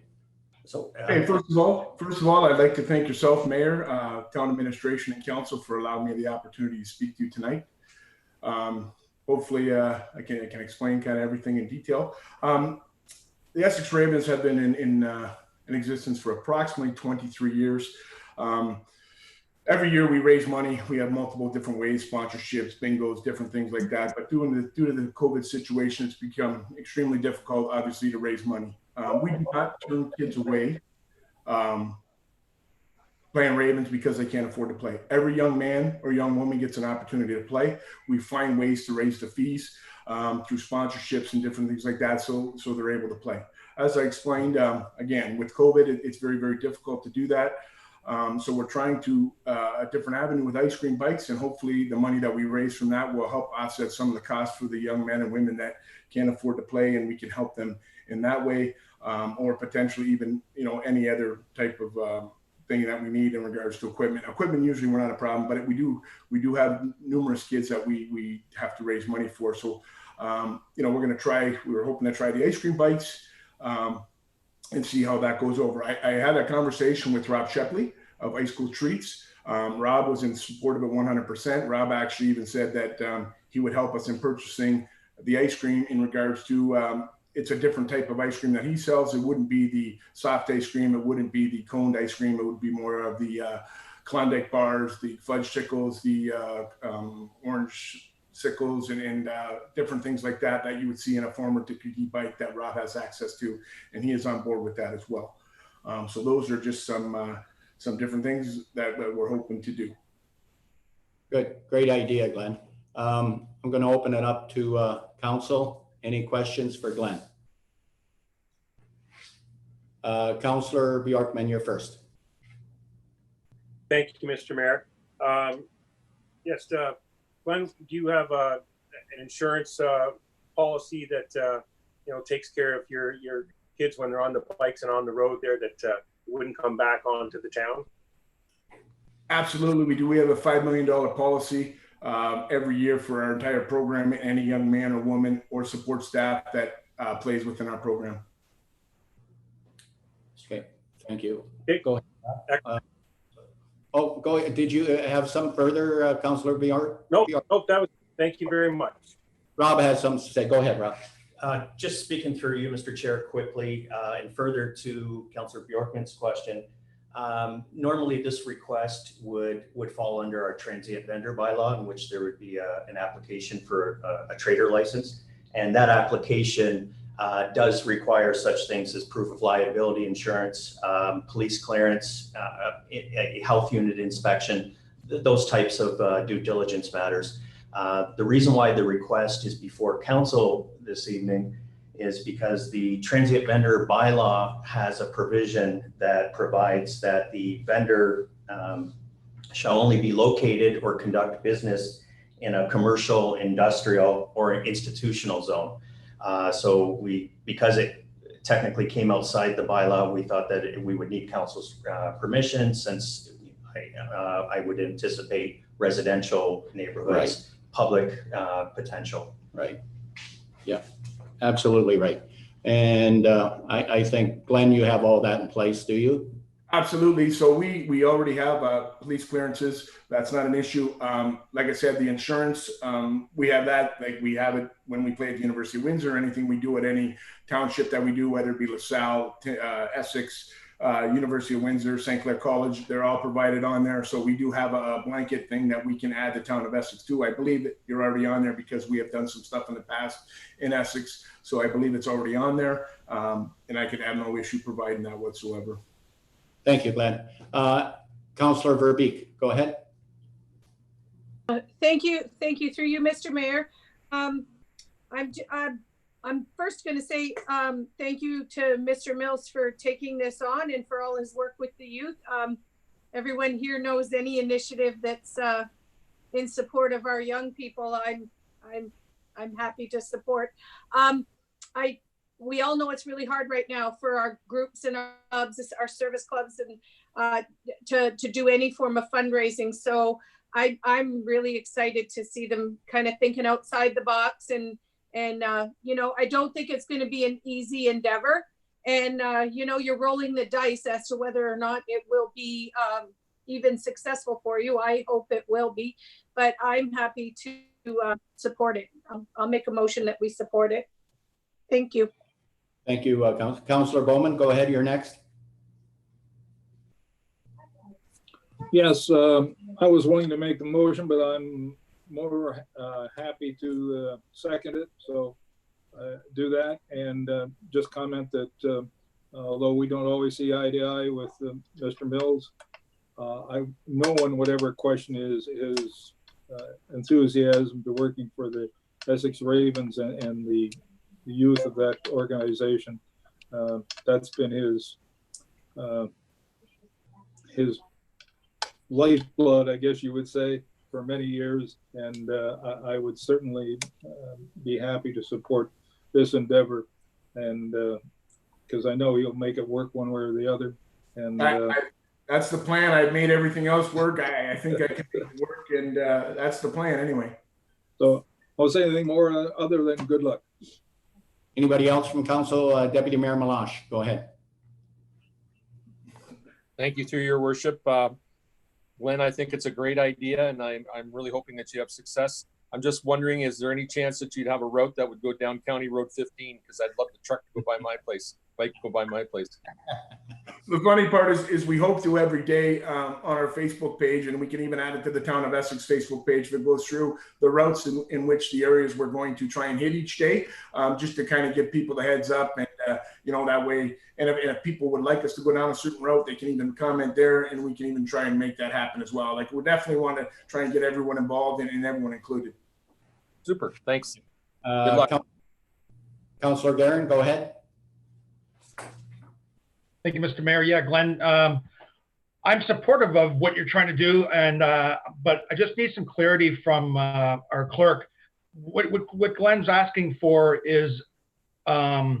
So, first of all, I'd like to thank yourself, Mayor, town administration, and council for allowing me the opportunity to speak to you tonight. hopefully I can explain kind of everything in detail. The Essex Ravens have been in existence for approximately 23 years. Every year we raise money. We have multiple different ways, sponsorships, bingos, different things like that. But due to the COVID situation, it's become extremely difficult, obviously, to raise money. We do not turn kids away playing Ravens because they can't afford to play. Every young man or young woman gets an opportunity to play. We find ways to raise the fees through sponsorships and different things like that, so they're able to play. As I explained, again, with COVID, it's very, very difficult to do that. So we're trying to a different avenue with ice cream bikes, and hopefully the money that we raise from that will help offset some of the costs for the young men and women that can't afford to play, and we can help them in that way, or potentially even, any other type of thing that we need in regards to equipment. Equipment usually we're not a problem, but we do have numerous kids that we have to raise money for. So we're going to try. We were hoping to try the ice cream bikes. And see how that goes over. I had a conversation with Rob Shepley of Ice School Treats. Rob was in support of it 100%. Rob actually even said that he would help us in purchasing the ice cream in regards to, it's a different type of ice cream that he sells. It wouldn't be the soft ice cream. It wouldn't be the coned ice cream. It would be more of the Klondike bars, the fudge sickles, the orange sickles, and different things like that you would see in a former DPD bike that Rob has access to, and he is on board with that as well. So those are just some different things that we're hoping to do. Good, great idea, Glenn. I'm going to open it up to council. Any questions for Glenn? Councillor Bjorkman, you're first. Thank you, Mr. Mayor. Yes, Glenn, do you have an insurance policy that takes care of your kids when they're on the bikes and on the road there, that wouldn't come back onto the town? Absolutely, we do. We have a $5 million policy every year for our entire program. Any young man or woman or support staff that plays within our program. Okay, thank you. Okay. Go ahead. Go ahead. Did you have some further, Councillor Bjork? Nope, that was, thank you very much. Rob has something to say. Go ahead, Rob. Just speaking through you, Mr. Chair, quickly, and further to Councillor Bjorkman's question, normally this request would fall under our transient vendor bylaw, in which there would be an application for a trader license. And that application does require such things as proof of liability insurance, police clearance, a health unit inspection, those types of due diligence matters. The reason why the request is before council this evening is because the transient vendor bylaw has a provision that provides that the vendor shall only be located or conduct business in a commercial, industrial, or institutional zone. So because it technically came outside the bylaw, we thought that we would need council's permission, since I would anticipate residential neighborhoods, right. Public potential. Right. Yeah, absolutely right. And I think, Glenn, you have all that in place, do you? Absolutely. So we already have police clearances. That's not an issue. Like I said, the insurance, we have that. Like we have it when we play at the University of Windsor, anything we do at any township that we do, whether it be LaSalle, Essex, University of Windsor, St. Clair College, they're all provided on there. So we do have a blanket thing that we can add the town of Essex to. I believe that you're already on there because we have done some stuff in the past in Essex. So I believe it's already on there. And I could have no issue providing that whatsoever. Thank you, Glenn. Councillor Verbeek, go ahead. Thank you through you, Mr. Mayor. I'm first going to say thank you to Mr. Mills for taking this on and for all his work with the youth. Everyone here knows any initiative that's in support of our young people, I'm happy to support. We all know it's really hard right now for our groups and our clubs, our service clubs, and to do any form of fundraising. So I'm really excited to see them kind of thinking outside the box, and I don't think it's going to be an easy endeavor. And you're rolling the dice as to whether or not it will be even successful for you. I hope it will be, but I'm happy support it. I'll make a motion that we support it. Thank you. Thank you, Councillor Bowman. Go ahead, you're next. Yes, I was willing to make the motion, but I'm more happy to second it. So do that, and just comment that although we don't always see eye to eye with Mr. Mills, no one would ever question his enthusiasm to working for the Essex Ravens and the youth of that organization. That's been his lifeblood, I guess you would say, for many years, and I would certainly be happy to support this endeavor, and because I know he'll make it work one way or the other. And that's the plan. I've made everything else work. I think I can make it work, and that's the plan anyway. So I'll say anything more other than good luck. Anybody else from council? Deputy Mayor Melange, go ahead. Thank you, through your worship. Glenn, I think it's a great idea, and I'm really hoping that you have success. I'm just wondering, is there any chance that you'd have a route that would go down County Road 15? Because I'd love the truck to go by my place, bike to go by my place. The funny part is we hope to every day on our Facebook page, and we can even add it to the Town of Essex Facebook page that goes through the routes in which the areas we're going to try and hit each day, just to kind of give people the heads up, and you know, that way. And if people would like us to go down a certain route, they can even comment there, and we can even try and make that happen as well. Like, we definitely want to try and get everyone involved and everyone included. Super, thanks. Good luck. Councillor Guerin, go ahead. Thank you, Mr. Mayor. Yeah, Glenn, I'm supportive of what you're trying to do, and but I just need some clarity from our clerk. What Glenn's asking for is a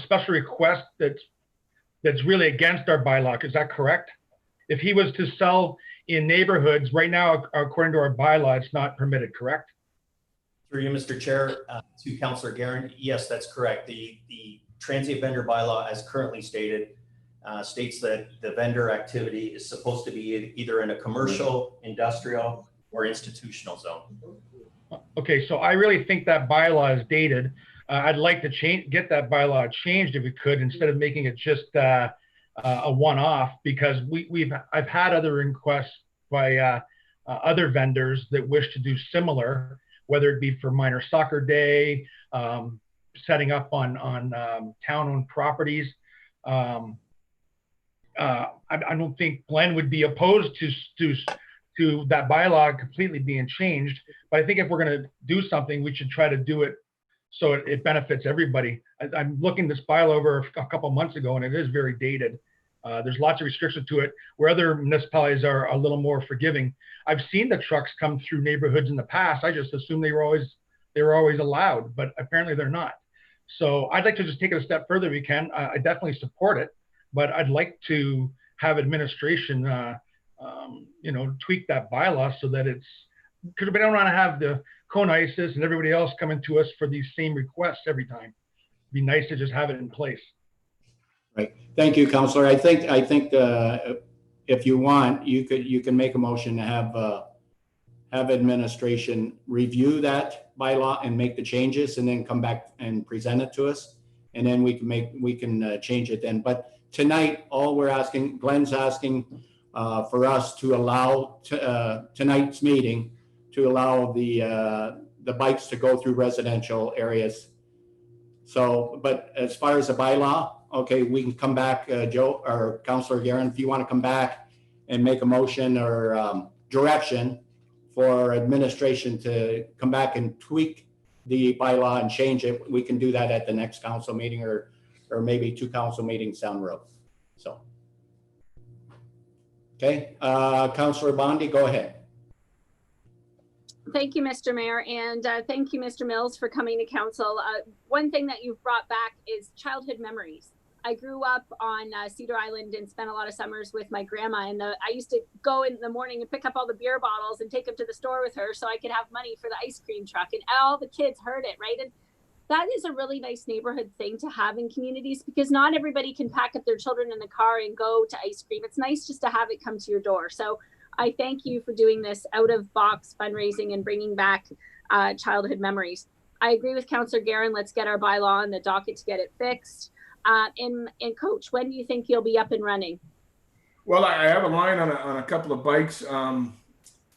special request that's really against our bylaw. Is that correct? If he was to sell in neighborhoods right now, according to our bylaw, it's not permitted, correct? Through you, Mr. Chair, to Councillor Guerin, yes, that's correct. The transient vendor bylaw, as currently stated, states that the vendor activity is supposed to be either in a commercial, industrial, or institutional zone. Okay, so I really think that bylaw is dated. I'd like to get that bylaw changed if we could, instead of making it just a one-off, because I've had other requests by other vendors that wish to do similar, whether it be for minor soccer day, setting up on town-owned properties. I don't think Glenn would be opposed to that bylaw completely being changed, but I think if we're going to do something, we should try to do it so it benefits everybody. I'm looking this bylaw over a couple months ago, and it is very dated. There's lots of restrictions to it, where other municipalities are a little more forgiving. I've seen the trucks come through neighborhoods in the past. I just assumed they were always allowed, but apparently they're not. So I'd like to just take it a step further if we can. I definitely support it, but I'd like to have administration, tweak that bylaw so that it's, because we don't want to have the CONICES and everybody else coming to us for these same requests every time. It'd be nice to just have it in place. Right. Thank you, Councillor. I think if you want, you can make a motion to have administration review that bylaw and make the changes, and then come back and present it to us, and then we can change it then. But tonight, all we're asking, Glenn's asking for us to allow tonight's meeting to allow the bikes to go through residential areas. So, but as far as the bylaw, okay, we can come back, Joe or Councillor Guerin, if you want to come back and make a motion or direction for administration to come back and tweak the bylaw and change it, we can do that at the next council meeting or maybe 2 council meetings down the road. So, okay, Councillor Bondi, go ahead. Thank you, Mr. Mayor, and thank you, Mr. Mills, for coming to council. One thing that you've brought back is childhood memories. I grew up on Cedar Island and spent a lot of summers with my grandma, and I used to go in the morning and pick up all the beer bottles and take them to the store with her so I could have money for the ice cream truck, and all the kids heard it, right? And that is a really nice neighborhood thing to have in communities, because not everybody can pack up their children in the car and go to ice cream. It's nice just to have it come to your door. So I thank you for doing this out of box fundraising and bringing back childhood memories. I agree with Councillor Guerin. Let's get our bylaw on the docket to get it fixed. And Coach, when do you think you'll be up and running? Well, I have a line on a couple of bikes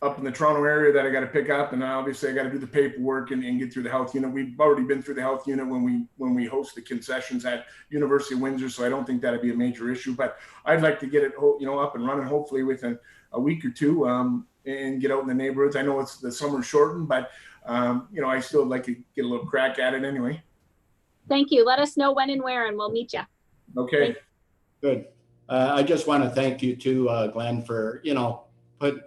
up in the Toronto area that I got to pick up, and obviously I got to do the paperwork and get through the health unit. We've already been through the health unit when we host the concessions at University of Windsor, so I don't think that'd be a major issue. But I'd like to get it, up and running, hopefully within a week or two, and get out in the neighborhoods. I know it's the summer shortened, but I still like to get a little crack at it anyway. Thank you. Let us know when and where, and we'll meet you. Okay. Good. I just want to thank you too, Glenn, for,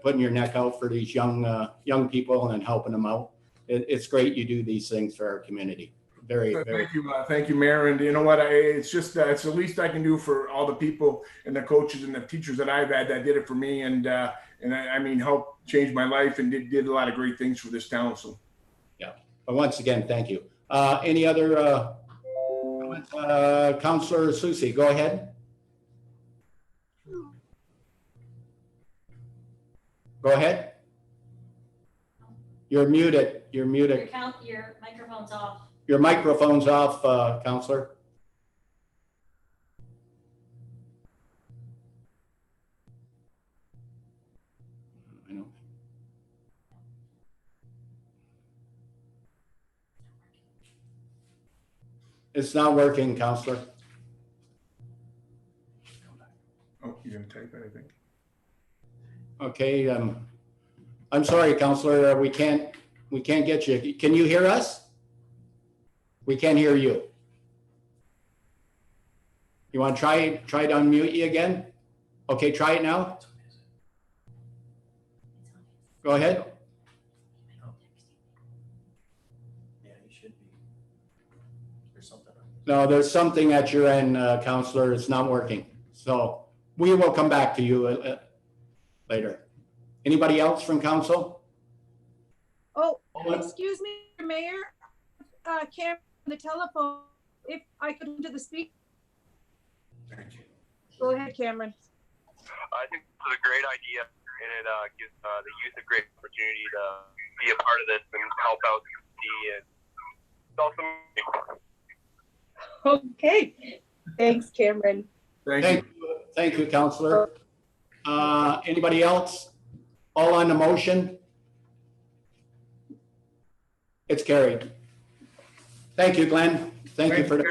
putting your neck out for these young people and helping them out. It's great you do these things for our community. Very. Thank you, Mayor. And you know what? It's just it's the least I can do for all the people and the coaches and the teachers that I've had that did it for me, and I mean helped change my life and did a lot of great things for this town. So yeah. But once again, thank you. Any other Councillor Susie, go ahead. Go ahead. You're muted. You're muted. Your microphone's off. Your microphone's off, Councillor. I know. It's not working, Councillor. Oh, you didn't type anything. Okay, I'm sorry, Councillor, we can't get you. Can you hear us? We can't hear you. You want to try to unmute you again? Okay, try it now. Go ahead. Yeah, you should be. There's something. No, there's something at your end, Councillor. It's not working. So we will come back to you later. Anybody else from council? Oh, excuse me, Mayor. Cameron, the telephone, if I could into the speak. Thank you. Go ahead, Cameron. I think it's a great idea, and it gives the youth a great opportunity to be a part of this and help out the community. And it's awesome. Okay. Thanks, Cameron. Thank you, Councillor. Anybody else? All on the motion? It's carried. Thank you, Glenn. Thank you for the.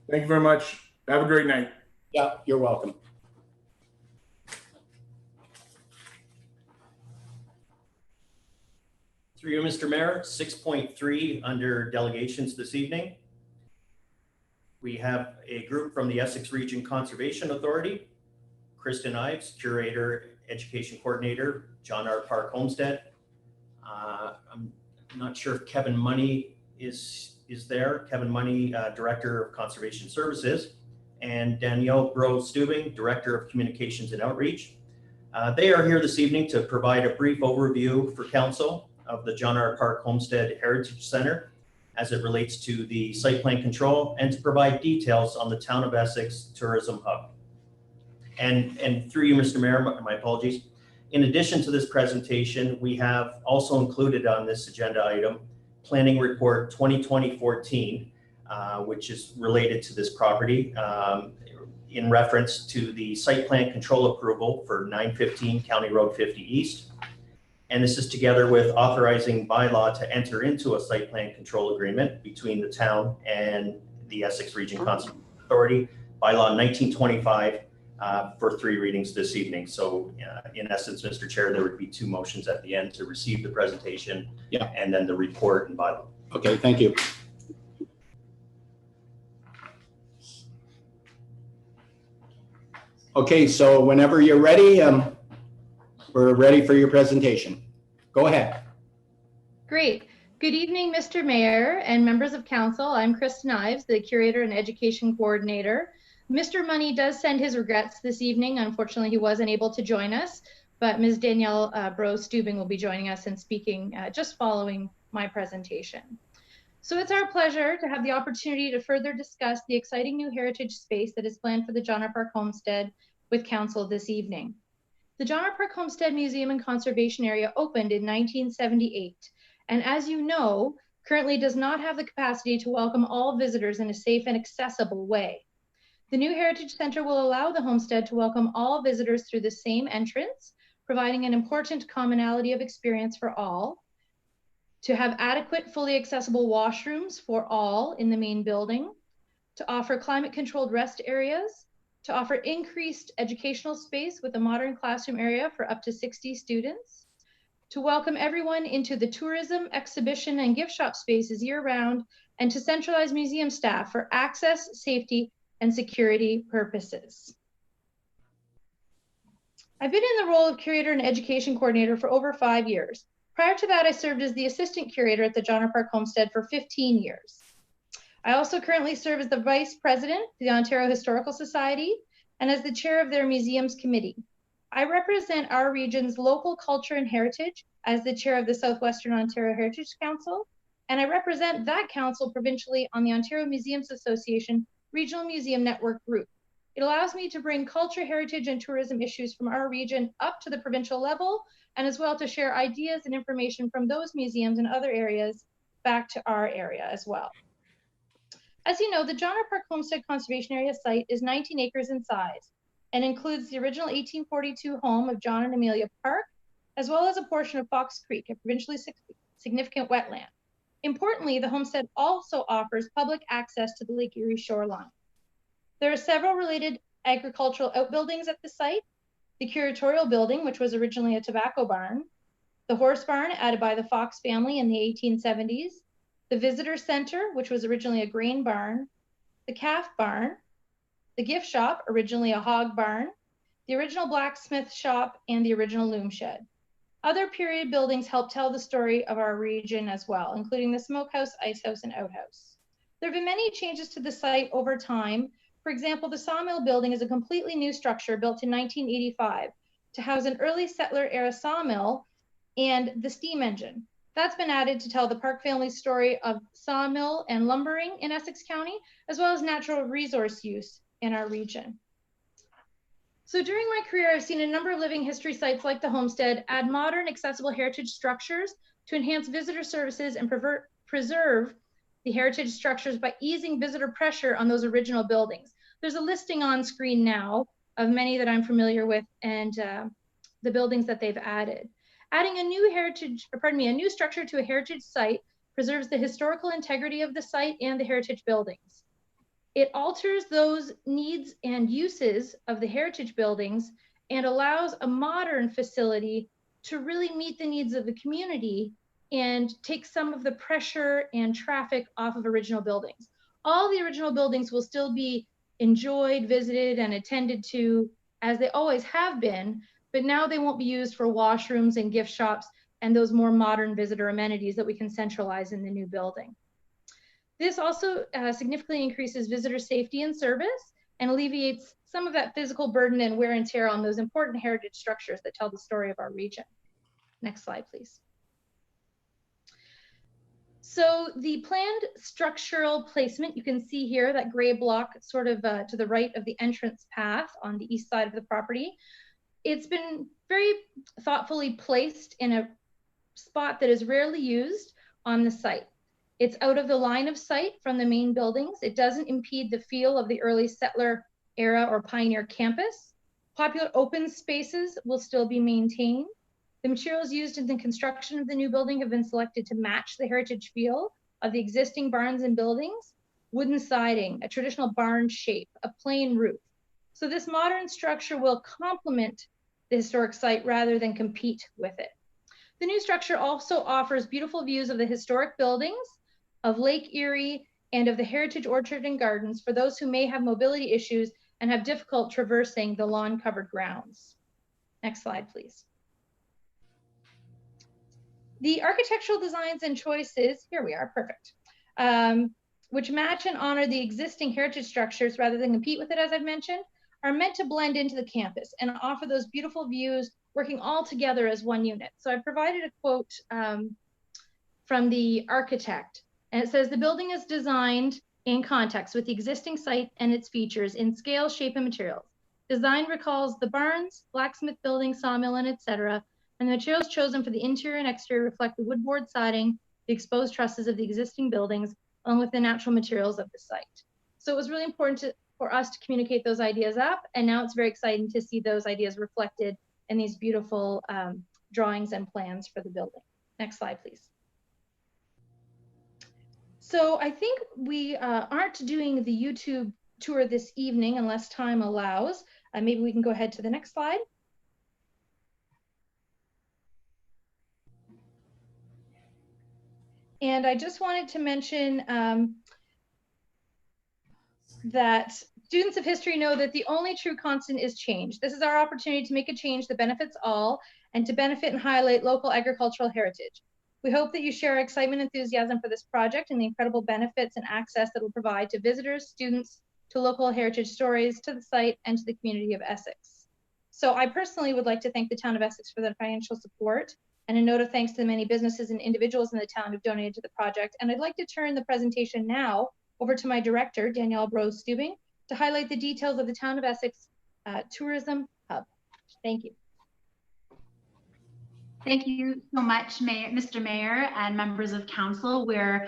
Thank you very much. Have a great night. Yeah, you're welcome. Through you, Mr. Mayor, 6.3 under delegations this evening. We have a group from the Essex Region Conservation Authority, Kristen Ives, Curator, Education Coordinator, John R. Park Homestead. I'm not sure if Kevin Money is there. Kevin Money, Director of Conservation Services, and Danielle Bro-Stubing, Director of Communications and Outreach. They are here this evening to provide a brief overview for Council of the John R. Park Homestead Heritage Center as it relates to the site plan control and to provide details on the Town of Essex Tourism Hub. And through you, Mr. Mayor, my apologies. In addition to this presentation, we have also included on this agenda item, Planning Report 2020-14, which is related to this property in reference to the site plan control approval for 915 County Road 50 East. And this is together with authorizing bylaw to enter into a site plan control agreement between the town and the Essex Region Conservation Authority, bylaw 1925, for 3 readings this evening. So in essence, Mr. Chair, there would be 2 motions at the end to receive the presentation, and then the report and bylaw. Okay, thank you. Okay, so whenever you're ready, we're ready for your presentation. Go ahead. Great. Good evening, Mr. Mayor and members of council. I'm Kristen Ives, the Curator and Education Coordinator. Mr. Money does send his regrets this evening. Unfortunately, he wasn't able to join us, but Ms. Danielle Bro-Stubing will be joining us and speaking just following my presentation. So it's our pleasure to have the opportunity to further discuss the exciting new heritage space that is planned for the John R. Park Homestead with council this evening. The John R. Park Homestead Museum and Conservation Area opened in 1978, and as you know, currently does not have the capacity to welcome all visitors in a safe and accessible way. The new Heritage Center will allow the homestead to welcome all visitors through the same entrance, providing an important commonality of experience for all, to have adequate, fully accessible washrooms for all in the main building, to offer climate-controlled rest areas, to offer increased educational space with a modern classroom area for up to 60 students, to welcome everyone into the tourism, exhibition, and gift shop spaces year-round, and to centralize museum staff for access, safety, and security purposes. I've been in the role of curator and education coordinator for over 5 years. Prior to that, I served as the assistant curator at the John R. Park Homestead for 15 years. I also currently serve as the vice president of the Ontario Historical Society and as the chair of their museums committee. I represent our region's local culture and heritage as the chair of the Southwestern Ontario Heritage Council, and I represent that council provincially on the Ontario Museums Association Regional Museum Network Group. It allows me to bring culture, heritage, and tourism issues from our region up to the provincial level, and as well to share ideas and information from those museums and other areas back to our area as well. As you know, the John R. Park Homestead Conservation Area site is 19 acres in size and includes the original 1842 home of John and Amelia Park, as well as a portion of Fox Creek, a provincially significant wetland. Importantly, the homestead also offers public access to the Lake Erie shoreline. There are several related agricultural outbuildings at the site: the curatorial building, which was originally a tobacco barn, the horse barn added by the Fox family in the 1870s, the visitor center, which was originally a grain barn, the calf barn, the gift shop, originally a hog barn, the original blacksmith shop, and the original loom shed. Other period buildings help tell the story of our region as well, including the smokehouse, ice house, and outhouse. There have been many changes to the site over time. For example, the sawmill building is a completely new structure built in 1985 to house an early settler era sawmill and the steam engine. That's been added to tell the Park family's story of sawmill and lumbering in Essex County, as well as natural resource use in our region. So during my career, I've seen a number of living history sites like the Homestead add modern, accessible heritage structures to enhance visitor services and preserve the heritage structures by easing visitor pressure on those original buildings. There's a listing on screen now of many that I'm familiar with and the buildings that they've added. Adding a new structure to a heritage site preserves the historical integrity of the site and the heritage buildings. It alters those needs and uses of the heritage buildings and allows a modern facility to really meet the needs of the community and take some of the pressure and traffic off of original buildings. All the original buildings will still be enjoyed, visited, and attended to as they always have been, but now they won't be used for washrooms and gift shops and those more modern visitor amenities that we can centralize in the new building. This also significantly increases visitor safety and service and alleviates some of that physical burden and wear and tear on those important heritage structures that tell the story of our region. Next slide, please. So the planned structural placement, you can see here that gray block sort of to the right of the entrance path on the east side of the property. It's been very thoughtfully placed in a spot that is rarely used on the site. It's out of the line of sight from the main buildings. It doesn't impede the feel of the early settler era or pioneer campus. Popular open spaces will still be maintained. The materials used in the construction of the new building have been selected to match the heritage feel of the existing barns and buildings: wooden siding, a traditional barn shape, a plain roof. So this modern structure will complement the historic site rather than compete with it. The new structure also offers beautiful views of the historic buildings, of Lake Erie, and of the Heritage Orchard and Gardens for those who may have mobility issues and have difficult traversing the lawn-covered grounds. Next slide, please. The architectural designs and choices, here we are, perfect, which match and honor the existing heritage structures rather than compete with it, as I've mentioned, are meant to blend into the campus and offer those beautiful views working all together as one unit. So I provided a quote from the architect, and it says, "The building is designed in context with the existing site and its features in scale, shape, and materials. Design recalls the barns, blacksmith building, sawmill, and etc. And the materials chosen for the interior and exterior reflect the wood board siding, the exposed trusses of the existing buildings, along with the natural materials of the site. So it was really important for us to communicate those ideas up, and now it's very exciting to see those ideas reflected in these beautiful drawings and plans for the building. Next slide, please. So I think we aren't doing the YouTube tour this evening unless time allows. Maybe we can go ahead to the next slide. And I just wanted to mention that students of history know that the only true constant is change. This is our opportunity to make a change that benefits all and to benefit and highlight local agricultural heritage. We hope that you share our excitement and enthusiasm for this project and the incredible benefits and access that it will provide to visitors, students, to local heritage stories, to the site, and to the community of Essex. So I personally would like to thank the town of Essex for their financial support, and a note of thanks to the many businesses and individuals in the town who've donated to the project. And I'd like to turn the presentation now over to my director, Danielle Brose-Stubing, to highlight the details of the town of Essex Tourism Hub. Thank you. Thank you so much, Mr. Mayor and members of council. We're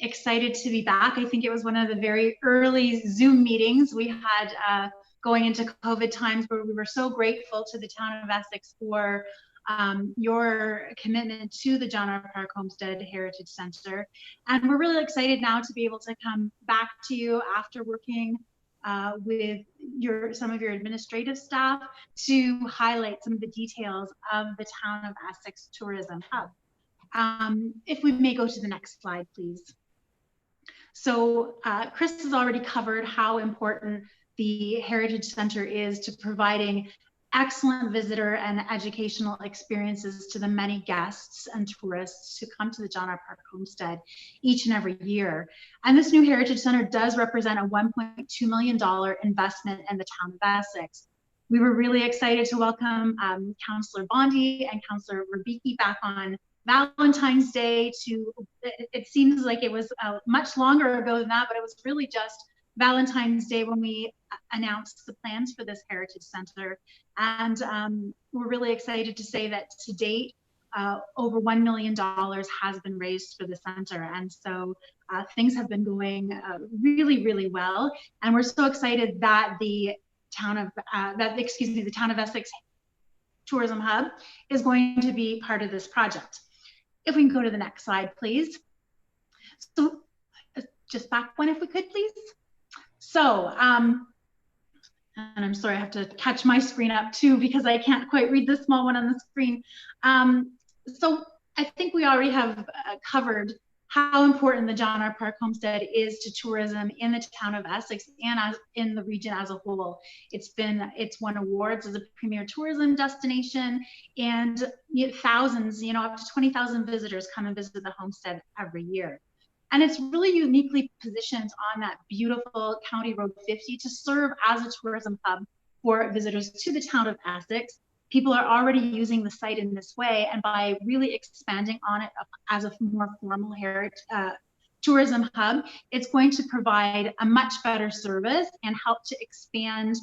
excited to be back. I think it was one of the very early Zoom meetings we had going into COVID times, where we were so grateful to the town of Essex for your commitment to the John R. Park Homestead Heritage Center. And we're really excited now to be able to come back to you after working with some of your administrative staff to highlight some of the details of the town of Essex Tourism Hub. If we may go to the next slide, please. So Chris has already covered how important the Heritage Center is to providing excellent visitor and educational experiences to the many guests and tourists who come to the John R. Park Homestead each and every year. And this new Heritage Center does represent a $1.2 million investment in the town of Essex. We were really excited to welcome Councillor Bondi and Councillor Rubicki back on Valentine's Day it seems like it was much longer ago than that, but it was really just Valentine's Day when we announced the plans for this Heritage Center. And we're really excited to say that to date, over $1 million has been raised for the center. And so things have been going really, really well. And we're so excited that the town of Essex Tourism Hub is going to be part of this project. If we can go to the next slide, please. So just back one, if we could, please. So, and I'm sorry, I have to catch my screen up too, because I can't quite read the small one on the screen. So I think we already have covered how important the John R. Park Homestead is to tourism in the town of Essex and in the region as a whole. It's won awards as a premier tourism destination, and thousands, up to 20,000 visitors come and visit the homestead every year. And it's really uniquely positioned on that beautiful County Road 50 to serve as a tourism hub for visitors to the town of Essex. People are already using the site in this way, and by really expanding on it as a more formal tourism hub, it's going to provide a much better service and help to expand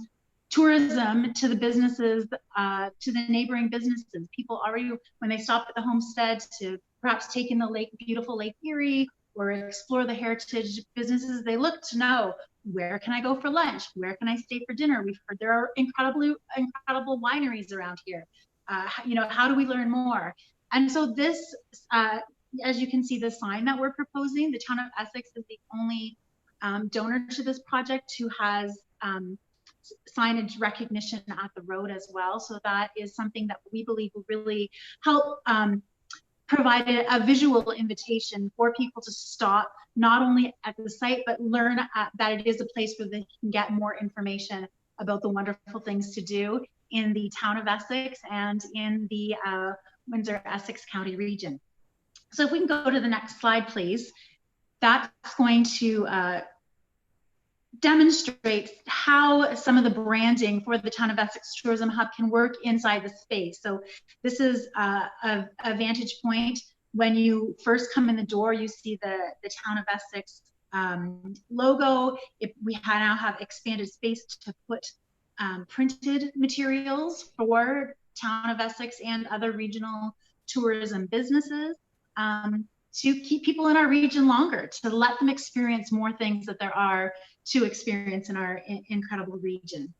tourism to the businesses, to the neighboring businesses. People already, when they stop at the homestead to perhaps take in the beautiful Lake Erie, or explore the heritage businesses, they look to know, where can I go for lunch? Where can I stay for dinner? We've heard there are incredible wineries around here. How do we learn more? And so this, as you can see, the sign that we're proposing, the town of Essex is the only donor to this project who has signage recognition at the road as well. So that is something that we believe will really help provide a visual invitation for people to stop not only at the site, but learn that it is a place where they can get more information about the wonderful things to do in the town of Essex and in the Windsor-Essex County region. So if we can go to the next slide, please. That's going to demonstrate how some of the branding for the town of Essex Tourism Hub can work inside the space. So this is a vantage point. When you first come in the door, you see the town of Essex logo. We now have expanded space to put printed materials for Town of Essex and other regional tourism businesses, to keep people in our region longer, to let them experience more things that there are to experience in our incredible region.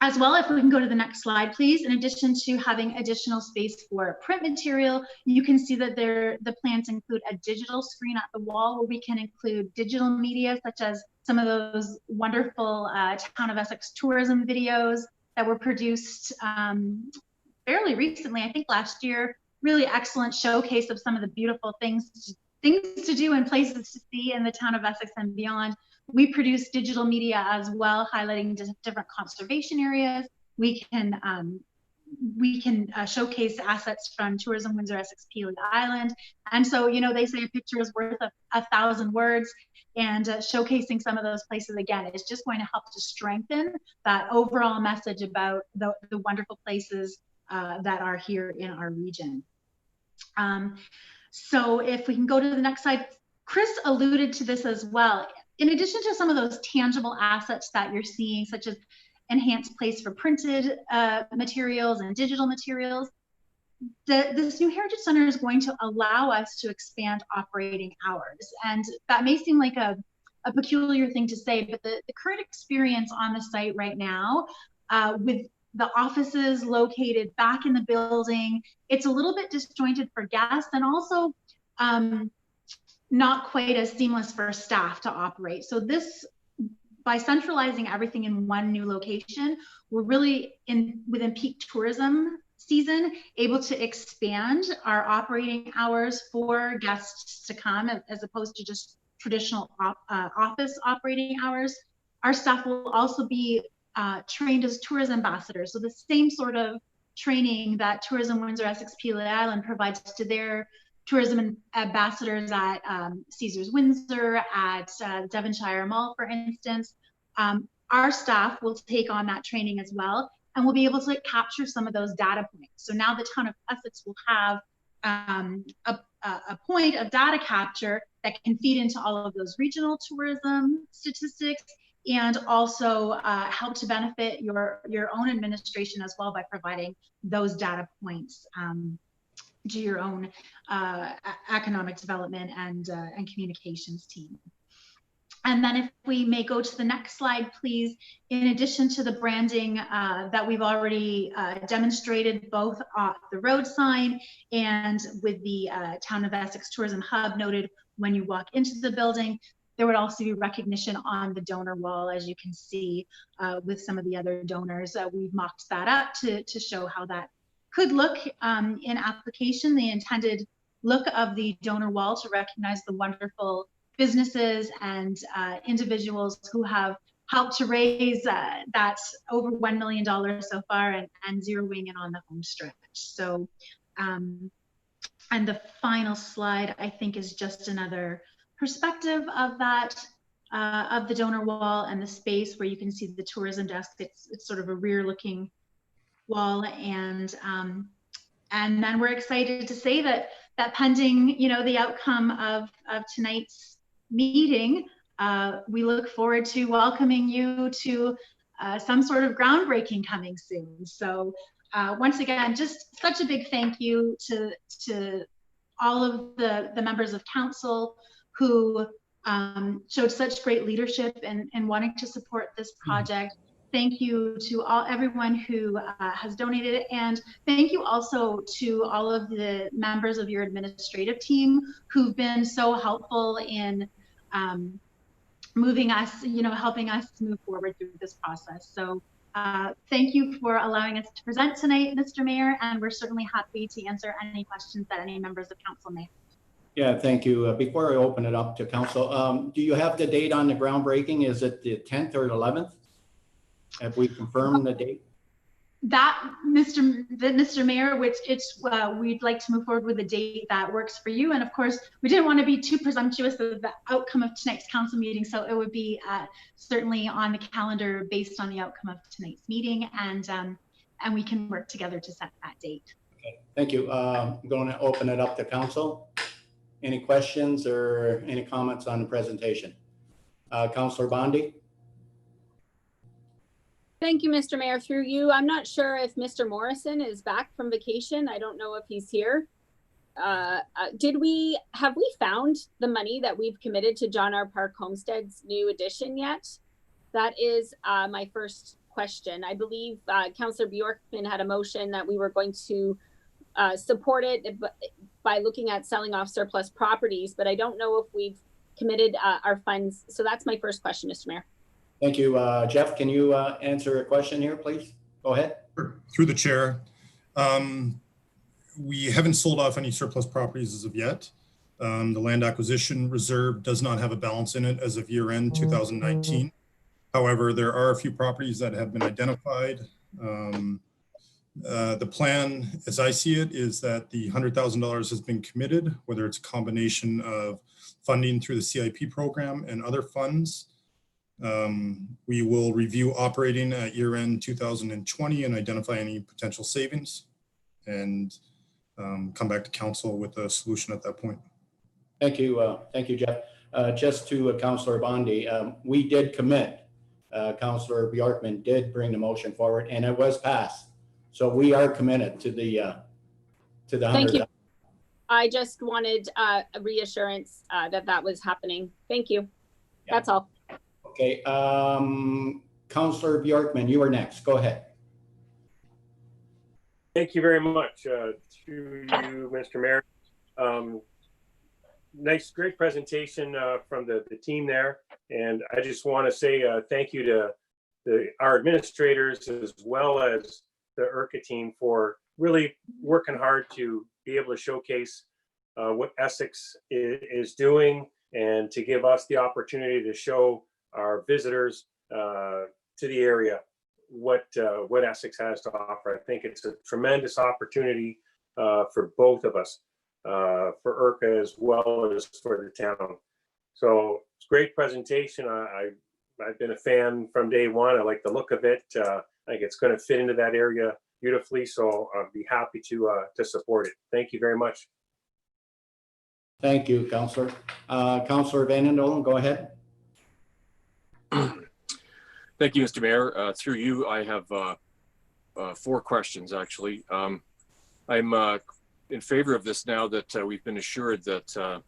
As well, if we can go to the next slide, please. In addition to having additional space for print material, you can see that the plans include a digital screen at the wall where we can include digital media, such as some of those wonderful Town of Essex tourism videos that were produced fairly recently, I think last year. Really excellent showcase of some of the beautiful things to do and places to see in the Town of Essex and beyond. We produce digital media as well, highlighting different conservation areas. We can showcase assets from Tourism Windsor Essex Peely Island. And so, you know, they say a picture is worth 1,000 words, and showcasing some of those places again is just going to help to strengthen that overall message about the wonderful places that are here in our region. So if we can go to the next slide, Chris alluded to this as well. In addition to some of those tangible assets that you're seeing, such as enhanced place for printed materials and digital materials, this new Heritage Center is going to allow us to expand operating hours. And that may seem like a peculiar thing to say, but the current experience on the site right now with the offices located back in the building, it's a little bit disjointed for guests, and also not quite as seamless for staff to operate. So this, by centralizing everything in one new location, we're really within peak tourism season able to expand our operating hours for guests to come, as opposed to just traditional office operating hours. Our staff will also be trained as tourism ambassadors. So the same sort of training that Tourism Windsor Essex Peely Island provides to their tourism ambassadors at Caesars Windsor, at Devonshire Mall, for instance. Our staff will take on that training as well, and we'll be able to capture some of those data points. So now the Town of Essex will have a point of data capture that can feed into all of those regional tourism statistics, and also help to benefit your own administration as well by providing those data points to your own economic development and communications team. And then if we may go to the next slide, please. In addition to the branding that we've already demonstrated, both the road sign and with the Town of Essex Tourism Hub noted when you walk into the building, there would also be recognition on the donor wall, as you can see with some of the other donors. We've mocked that up to show how that could look in application. The intended look of the donor wall to recognize the wonderful businesses and individuals who have helped to raise that over $1 million so far, and zeroing in on the home stretch. So, and the final slide, I think, is just another perspective of that, of the donor wall and the space where you can see the tourism desk. It's sort of a rear looking wall, and then we're excited to say that pending, you know, the outcome of tonight's meeting, we look forward to welcoming you to some sort of groundbreaking coming soon. So once again, just such a big thank you to all of the members of council who showed such great leadership in wanting to support this project. Thank you to everyone who has donated, and thank you also to all of the members of your administrative team who've been so helpful in moving us, you know, helping us move forward through this process. So thank you for allowing us to present tonight, Mr. Mayor, and we're certainly happy to answer any questions that any members of council may have. Yeah, thank you. Before I open it up to council, do you have the date on the groundbreaking? Is it the 10th or 11th? Have we confirmed the date? That, Mr. Mayor, which we'd like to move forward with a date that works for you. And of course, we didn't want to be too presumptuous of the outcome of tonight's council meeting. So it would be certainly on the calendar based on the outcome of tonight's meeting, and we can work together to set that date. Okay, thank you. I'm going to open it up to council. Any questions or any comments on the presentation? Councillor Bondi? Thank you, Mr. Mayor. Through you, I'm not sure if Mr. Morrison is back from vacation. I don't know if he's here. Have we found the money that we've committed to John R. Park Homestead's new addition yet? That is my first question. I believe Councillor Bjorkman had a motion that we were going to support it by looking at selling off surplus properties, but I don't know if we've committed our funds. So that's my first question, Mr. Mayor. Thank you. Jeff, can you answer a question here, please? Go ahead. Through the chair. We haven't sold off any surplus properties as of yet. The land acquisition reserve does not have a balance in it as of year end 2019. However, there are a few properties that have been identified. The plan, as I see it, is that the $100,000 has been committed, whether it's a combination of funding through the CIP program and other funds. We will review operating at year end 2020 and identify any potential savings and come back to council with a solution at that point. Thank you. Thank you, Jeff. Just to Councillor Bondi, we did commit. Councillor Bjorkman did bring the motion forward and it was passed. So we are committed to the Thank you. I just wanted a reassurance that that was happening. Thank you. Yeah. That's all. Okay. Councillor Bjorkman, you are next. Go ahead. Thank you very much to you, Mr. Mayor. Nice, great presentation from the team there. And I just want to say thank you to our administrators as well as the IRCA team for really working hard to be able to showcase what Essex is doing and to give us the opportunity to show our visitors to the area what Essex has to offer. I think it's a tremendous opportunity for both of us, for IRCA as well as for the town. So it's a great presentation. I've been a fan from day one. I like the look of it. I think it's going to fit into that area beautifully. So I'll be happy to support it. Thank you very much. Thank you, Councillor. Councillor Van Dolen, go ahead. Thank you, Mr. Mayor. Through you, I have 4 questions, actually. I'm in favor of this now that we've been assured that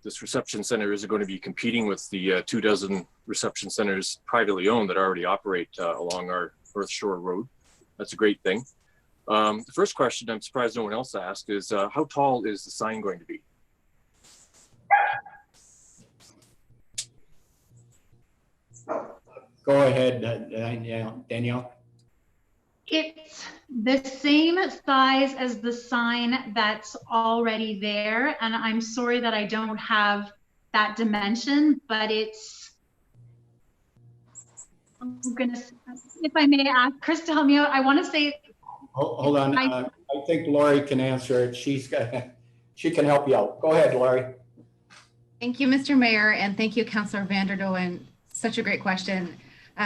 this reception center isn't going to be competing with the 24 reception centers privately owned that already operate along our North Shore Road. That's a great thing. The first question, I'm surprised no one else asked, is how tall is the sign going to be? Go ahead, Danielle. It's the same size as the sign that's already there. And I'm sorry that I don't have that dimension, but it's, I'm gonna, if I may ask Chris to help me out, I want to say. Hold on, I think Lori can answer it. She can help you out. Go ahead, Lori. Thank you, Mr. Mayor, and thank you, Councillor Van Dolen. Such a great question,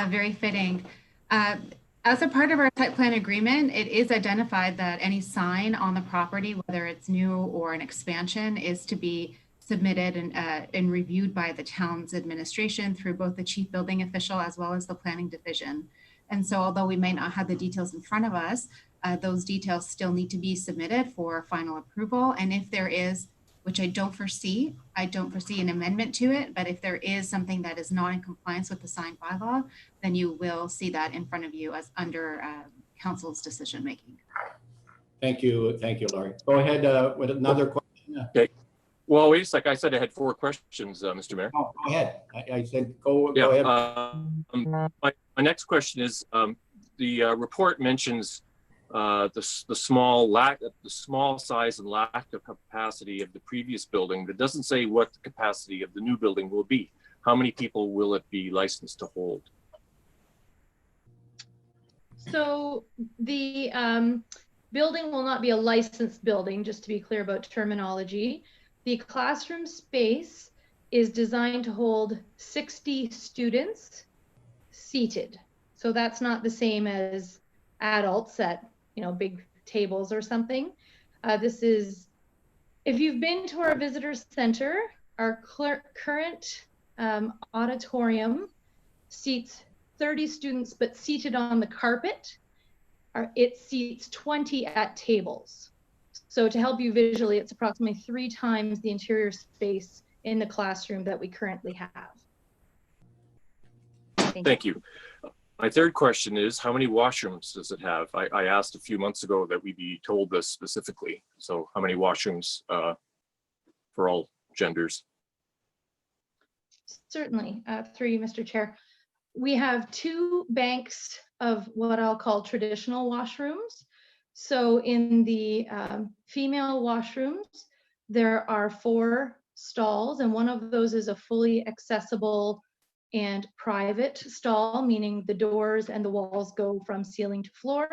very fitting. As a part of our site plan agreement, it is identified that any sign on the property, whether it's new or an expansion, is to be submitted and reviewed by the town's administration through both the chief building official as well as the planning division. And so although we may not have the details in front of us, those details still need to be submitted for final approval. And if there is, which I don't foresee an amendment to it, but if there is something that is not in compliance with the sign bylaw, then you will see that in front of you as under council's decision making. Thank you, Lori. Go ahead with another question. Okay. Well, wait a sec. I said I had 4 questions, Mr. Mayor. Oh, go ahead. I said go ahead. My next question is the report mentions the small size and lack of capacity of the previous building. That doesn't say what the capacity of the new building will be. How many people will it be licensed to hold? So the building will not be a licensed building, just to be clear about terminology. The classroom space is designed to hold 60 students seated. So that's not the same as adults at, big tables or something. This is, if you've been to our visitor center, our current auditorium seats 30 students, but seated on the carpet, it seats 20 at tables. So to help you visually, it's approximately 3 times the interior space in the classroom that we currently have. Thank you. My third question is, how many washrooms does it have? I asked a few months ago that we be told this specifically. So how many washrooms for all genders? Certainly, through you, Mr. Chair. We have 2 banks of what I'll call traditional washrooms. So in the female washrooms, there are 4 stalls, and one of those is a fully accessible and private stall, meaning the doors and the walls go from ceiling to floor.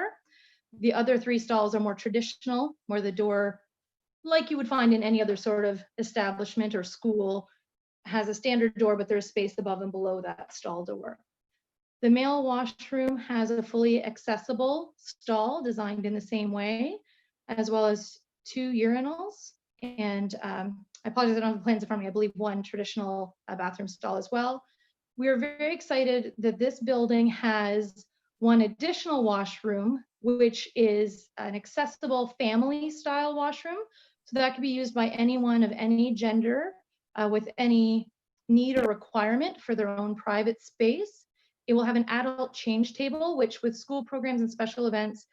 The other 3 stalls are more traditional, where the door, like you would find in any other sort of establishment or school, has a standard door, but there's space above and below that stall door. The male washroom has a fully accessible stall designed in the same way, as well as 2 urinals. And I apologize, I don't have the plans in front of me. I believe 1 traditional bathroom stall as well. We are very excited that this building has 1 additional washroom, which is an accessible family style washroom. So that could be used by anyone of any gender with any need or requirement for their own private space. It will have an adult change table, which with school programs and special events,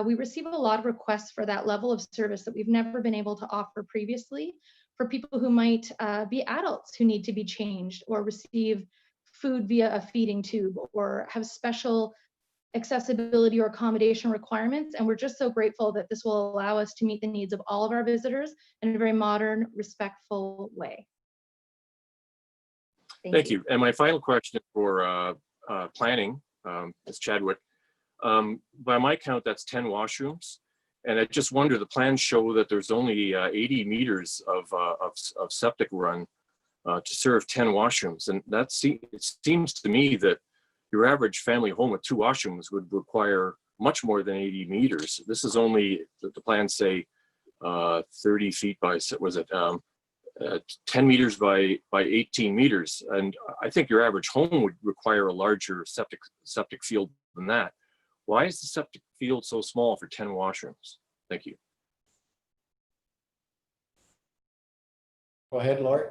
we receive a lot of requests for that level of service that we've never been able to offer previously for people who might be adults who need to be changed or receive food via a feeding tube or have special accessibility or accommodation requirements. And we're just so grateful that this will allow us to meet the needs of all of our visitors in a very modern, respectful way. Thank you. And my final question for planning, Ms. Chadwick. By my count, that's 10 washrooms. And I just wonder, the plans show that there's only 80 meters of septic run to serve 10 washrooms. And it seems to me that your average family home with 2 washrooms would require much more than 80 meters. This is only, the plans say 30 feet by, was it 10 meters by 18 meters. And I think your average home would require a larger septic field than that. Why is the septic field so small for 10 washrooms? Thank you. Go ahead, Laura.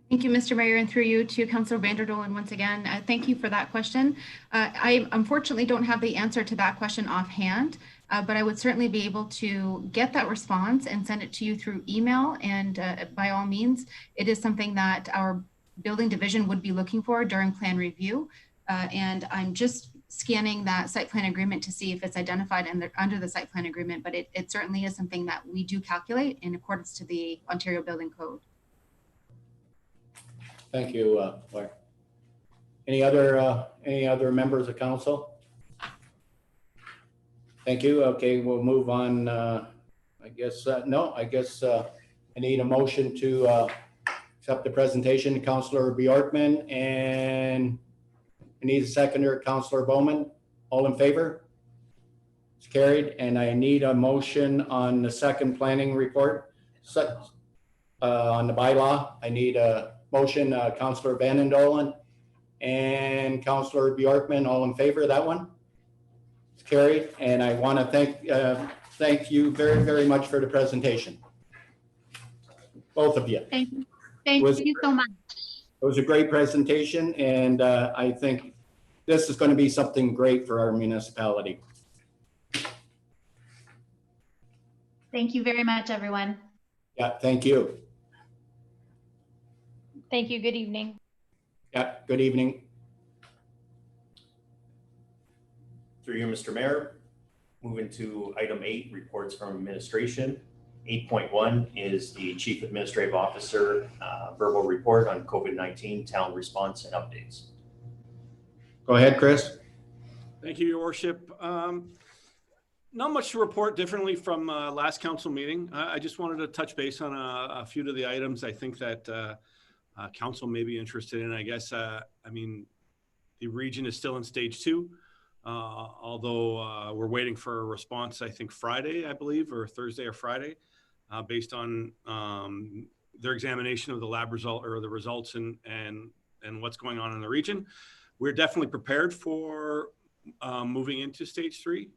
Thank you, Mr. Mayor, and through you to Councillor Vanderdolen once again. Thank you for that question. I unfortunately don't have the answer to that question offhand, but I would certainly be able to get that response and send it to you through email. And by all means, it is something that our building division would be looking for during plan review. And I'm just scanning that site plan agreement to see if it's identified under the site plan agreement, but it certainly is something that we do calculate in accordance to the Ontario Building Code. Thank you, Laura. Any other members of council? Thank you. Okay, we'll move on. I guess I need a motion to accept the presentation. Councillor Bjorkman, and I need a seconder, Councillor Bowman. All in favor? It's carried. And I need a motion on the second planning report. On the bylaw, I need a motion, Councillor Vandendolen and Councillor Bjorkman, all in favor of that one? It's carried. And I want to thank you very, very much for the presentation. Both of you. Thank you. Thank you so much. It was a great presentation, and I think this is going to be something great for our municipality. Thank you very much, everyone. Yeah, thank you. Thank you. Good evening. Yeah, good evening. Through you, Mr. Mayor. Moving to item 8, reports from administration. 8.1 is the Chief Administrative Officer verbal report on COVID-19 town response and updates. Go ahead, Chris. Thank you, Your Worship. Not much to report differently from last council meeting. I just wanted to touch base on a few of the items I think that council may be interested in. I guess, I mean, the region is still in stage 2, although we're waiting for a response, I think Friday, I believe, or Thursday or Friday, based on their examination of the lab result or the results and what's going on in the region. we're definitely prepared for moving into stage 3.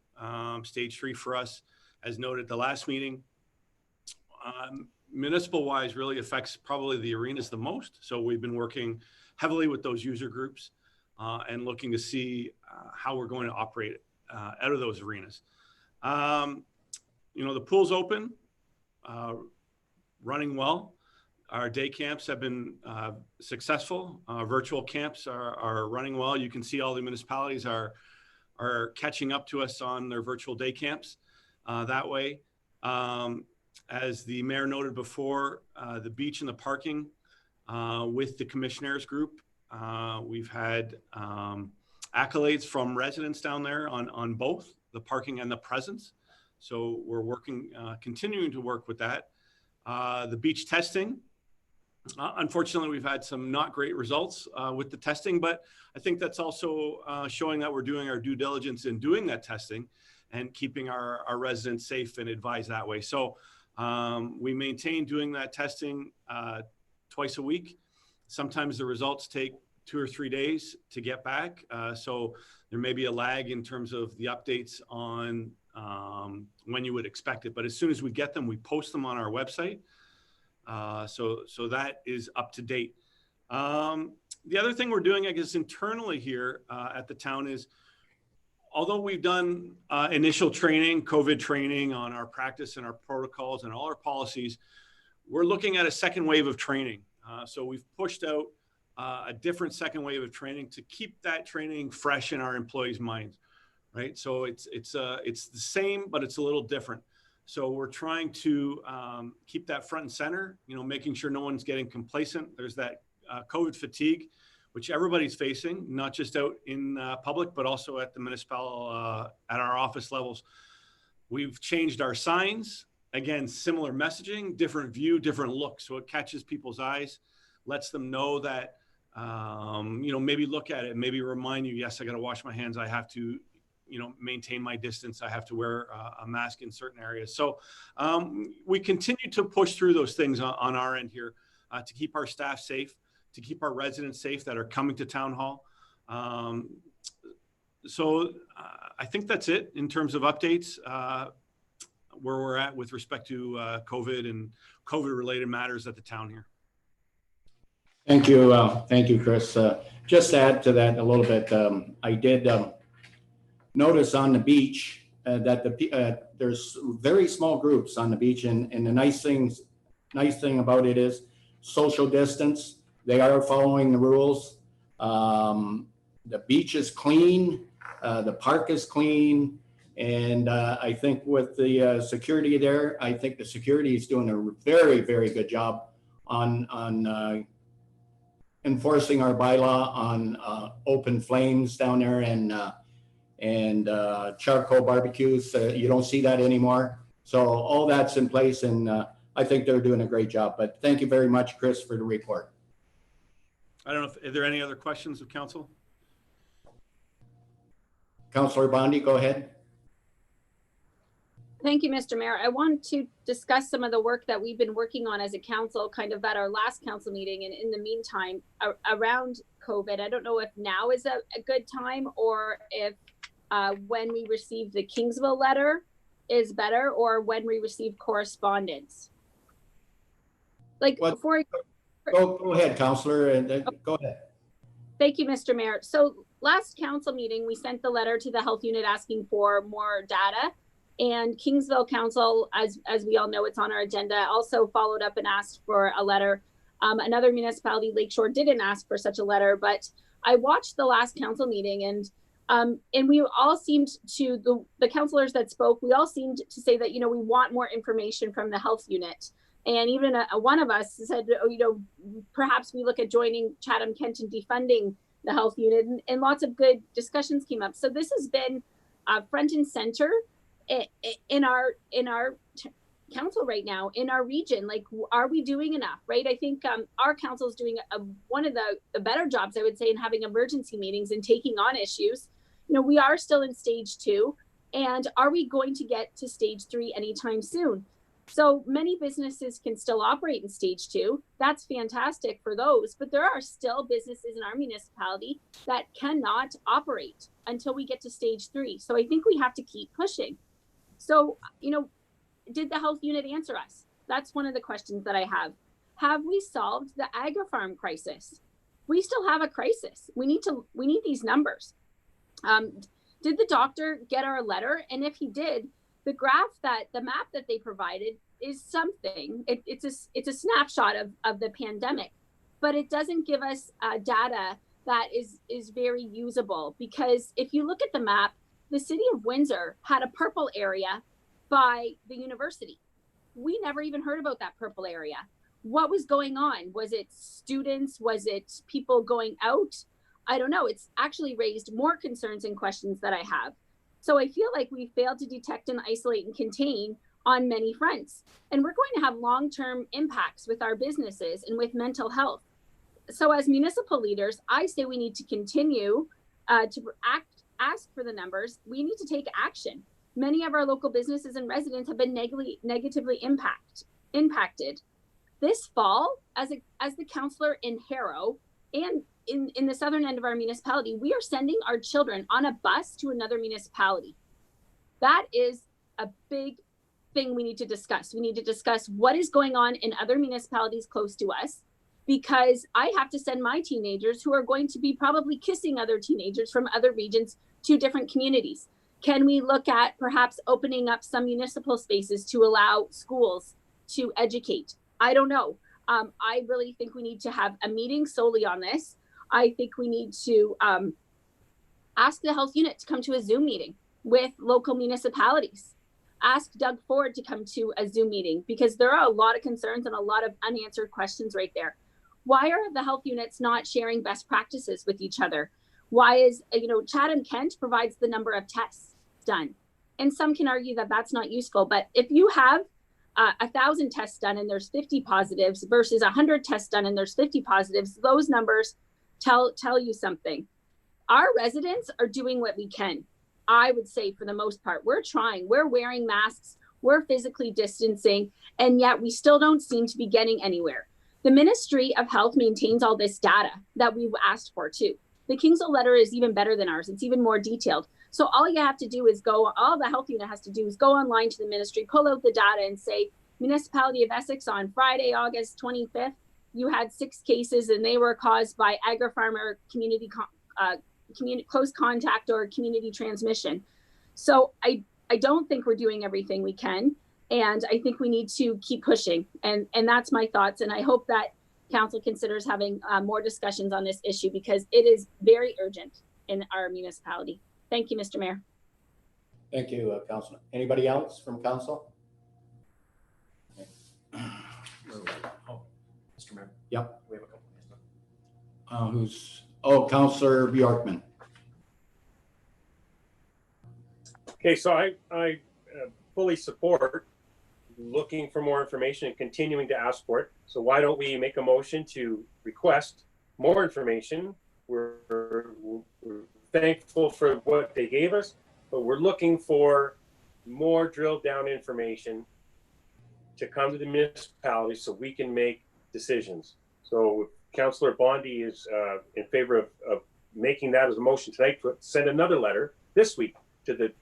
Stage 3 for us, as noted the last meeting, municipal wise really affects probably the arenas the most. So we've been working heavily with those user groups and looking to see how we're going to operate out of those arenas. You know, the pool's open, running well. Our day camps have been successful. Virtual camps are running well. You can see all the municipalities are catching up to us on their virtual day camps that way. As the mayor noted before, the beach and the parking with the commissioners group, we've had accolades from residents down there on both the parking and the presence. So we're working, continuing to work with that. The beach testing, unfortunately, we've had some not great results with the testing, but I think that's also showing that we're doing our due diligence in doing that testing and keeping our residents safe and advised that way. So we maintain doing that testing twice a week. Sometimes the results take 2 or 3 days to get back. So there may be a lag in terms of the updates on when you would expect it. But as soon as we get them, we post them on our website. So that is up to date. The other thing we're doing, I guess, internally here at the town is, although we've done initial training, COVID training on our practice and our protocols and all our policies, we're looking at a second wave of training. So we've pushed out a different second wave of training to keep that training fresh in our employees' minds, right? So it's the same, but it's a little different. So we're trying to keep that front and center, you know, making sure no one's getting complacent. There's that COVID fatigue, which everybody's facing, not just out in public, but also at the municipal, at our office levels. We've changed our signs. Again, similar messaging, different view, different look. So it catches people's eyes, lets them know that, you know, maybe look at it, maybe remind you, yes, I got to wash my hands. I have to, you know, maintain my distance. I have to wear a mask in certain areas. So we continue to push through those things on our end here to keep our staff safe, to keep our residents safe that are coming to town hall. So I think that's it in terms of updates where we're at with respect to COVID and COVID related matters at the town here. Thank you, Chris. Just to add to that a little bit, I did notice on the beach that there's very small groups on the beach, and the nice thing about it is social distance. They are following the rules. The beach is clean. The park is clean. And I think with the security there, I think the security is doing a very, very good job on enforcing our bylaw on open flames down there and charcoal barbecues. You don't see that anymore. So all that's in place, and I think they're doing a great job. But thank you very much, Chris, for the report. I don't know if, are there any other questions of council? Councillor Bondi, go ahead. Thank you, Mr. Mayor. I want to discuss some of the work that we've been working on as a council, kind of at our last council meeting. And in the meantime, around COVID, I don't know if now is a good time, or if when we receive the Kingsville letter is better, or when we receive correspondence. Like, Go ahead, Councillor, and go ahead. Thank you, Mr. Mayor. So last council meeting, we sent the letter to the health unit asking for more data. And Kingsville Council, as we all know, it's on our agenda, also followed up and asked for a letter. Another municipality, Lakeshore, didn't ask for such a letter, but I watched the last council meeting, and we all seemed to, the councilors that spoke, we all seemed to say that, you know, we want more information from the health unit. And even one of us said, oh, you know, perhaps we look at joining Chatham-Kent and defunding the health unit, and lots of good discussions came up. So this has been front and center in our council right now, in our region. Like, are we doing enough, right? I think our council is doing one of the better jobs, I would say, in having emergency meetings and taking on issues. You know, we are still in stage 2, and are we going to get to stage 3 anytime soon? So many businesses can still operate in stage 2. That's fantastic for those, but there are still businesses in our municipality that cannot operate until we get to stage 3. So I think we have to keep pushing. So, you know, did the health unit answer us? That's one of the questions that I have. Have we solved the AgriFarm crisis? We still have a crisis. We need these numbers. Did the doctor get our letter? And if he did, the map that they provided is something. It's a snapshot of the pandemic, but it doesn't give us data that is very usable, because if you look at the map, the city of Windsor had a purple area by the university. We never even heard about that purple area. What was going on? Was it students? Was it people going out? I don't know. It's actually raised more concerns and questions that I have. So I feel like we failed to detect and isolate and contain on many fronts. And we're going to have long-term impacts with our businesses and with mental health. So as municipal leaders, I say we need to continue to ask for the numbers. We need to take action. Many of our local businesses and residents have been negatively impacted. This fall, as the counselor in Harrow and in the southern end of our municipality, we are sending our children on a bus to another municipality. That is a big thing we need to discuss. We need to discuss what is going on in other municipalities close to us, because I have to send my teenagers, who are going to be probably kissing other teenagers from other regions, to different communities. Can we look at perhaps opening up some municipal spaces to allow schools to educate? I don't know. I really think we need to have a meeting solely on this. I think we need to ask the health unit to come to a Zoom meeting with local municipalities. Ask Doug Ford to come to a Zoom meeting, because there are a lot of concerns and a lot of unanswered questions right there. Why are the health units not sharing best practices with each other? Why is, Chatham-Kent provides the number of tests done. And some can argue that that's not useful, but if you have 1,000 tests done and there's 50 positives versus 100 tests done and there's 50 positives, those numbers tell you something. Our residents are doing what we can. I would say for the most part, we're trying, we're wearing masks, we're physically distancing, and yet we still don't seem to be getting anywhere. The Ministry of Health maintains all this data that we've asked for too. The Kingsville letter is even better than ours. It's even more detailed. So all you have to do is all the health unit has to do is go online to the ministry, pull out the data and say, Municipality of Essex on Friday, August 25th, you had 6 cases and they were caused by AgriFarmer community close contact or community transmission. So I don't think we're doing everything we can. And I think we need to keep pushing. And that's my thoughts. And I hope that council considers having more discussions on this issue, because it is very urgent in our municipality. Thank you, Mr. Mayor. Thank you, Councilor. Anybody else from council? Mr. Mayor. Yep. We have a couple. Councilor Bjorkman. Okay, so I fully support looking for more information and continuing to ask for it. So why don't we make a motion to request more information? We're thankful for what they gave us, but we're looking for more drilled down information to come to the municipality so we can make decisions. So Councillor Bondi is in favor of making that as a motion tonight, to send another letter this week to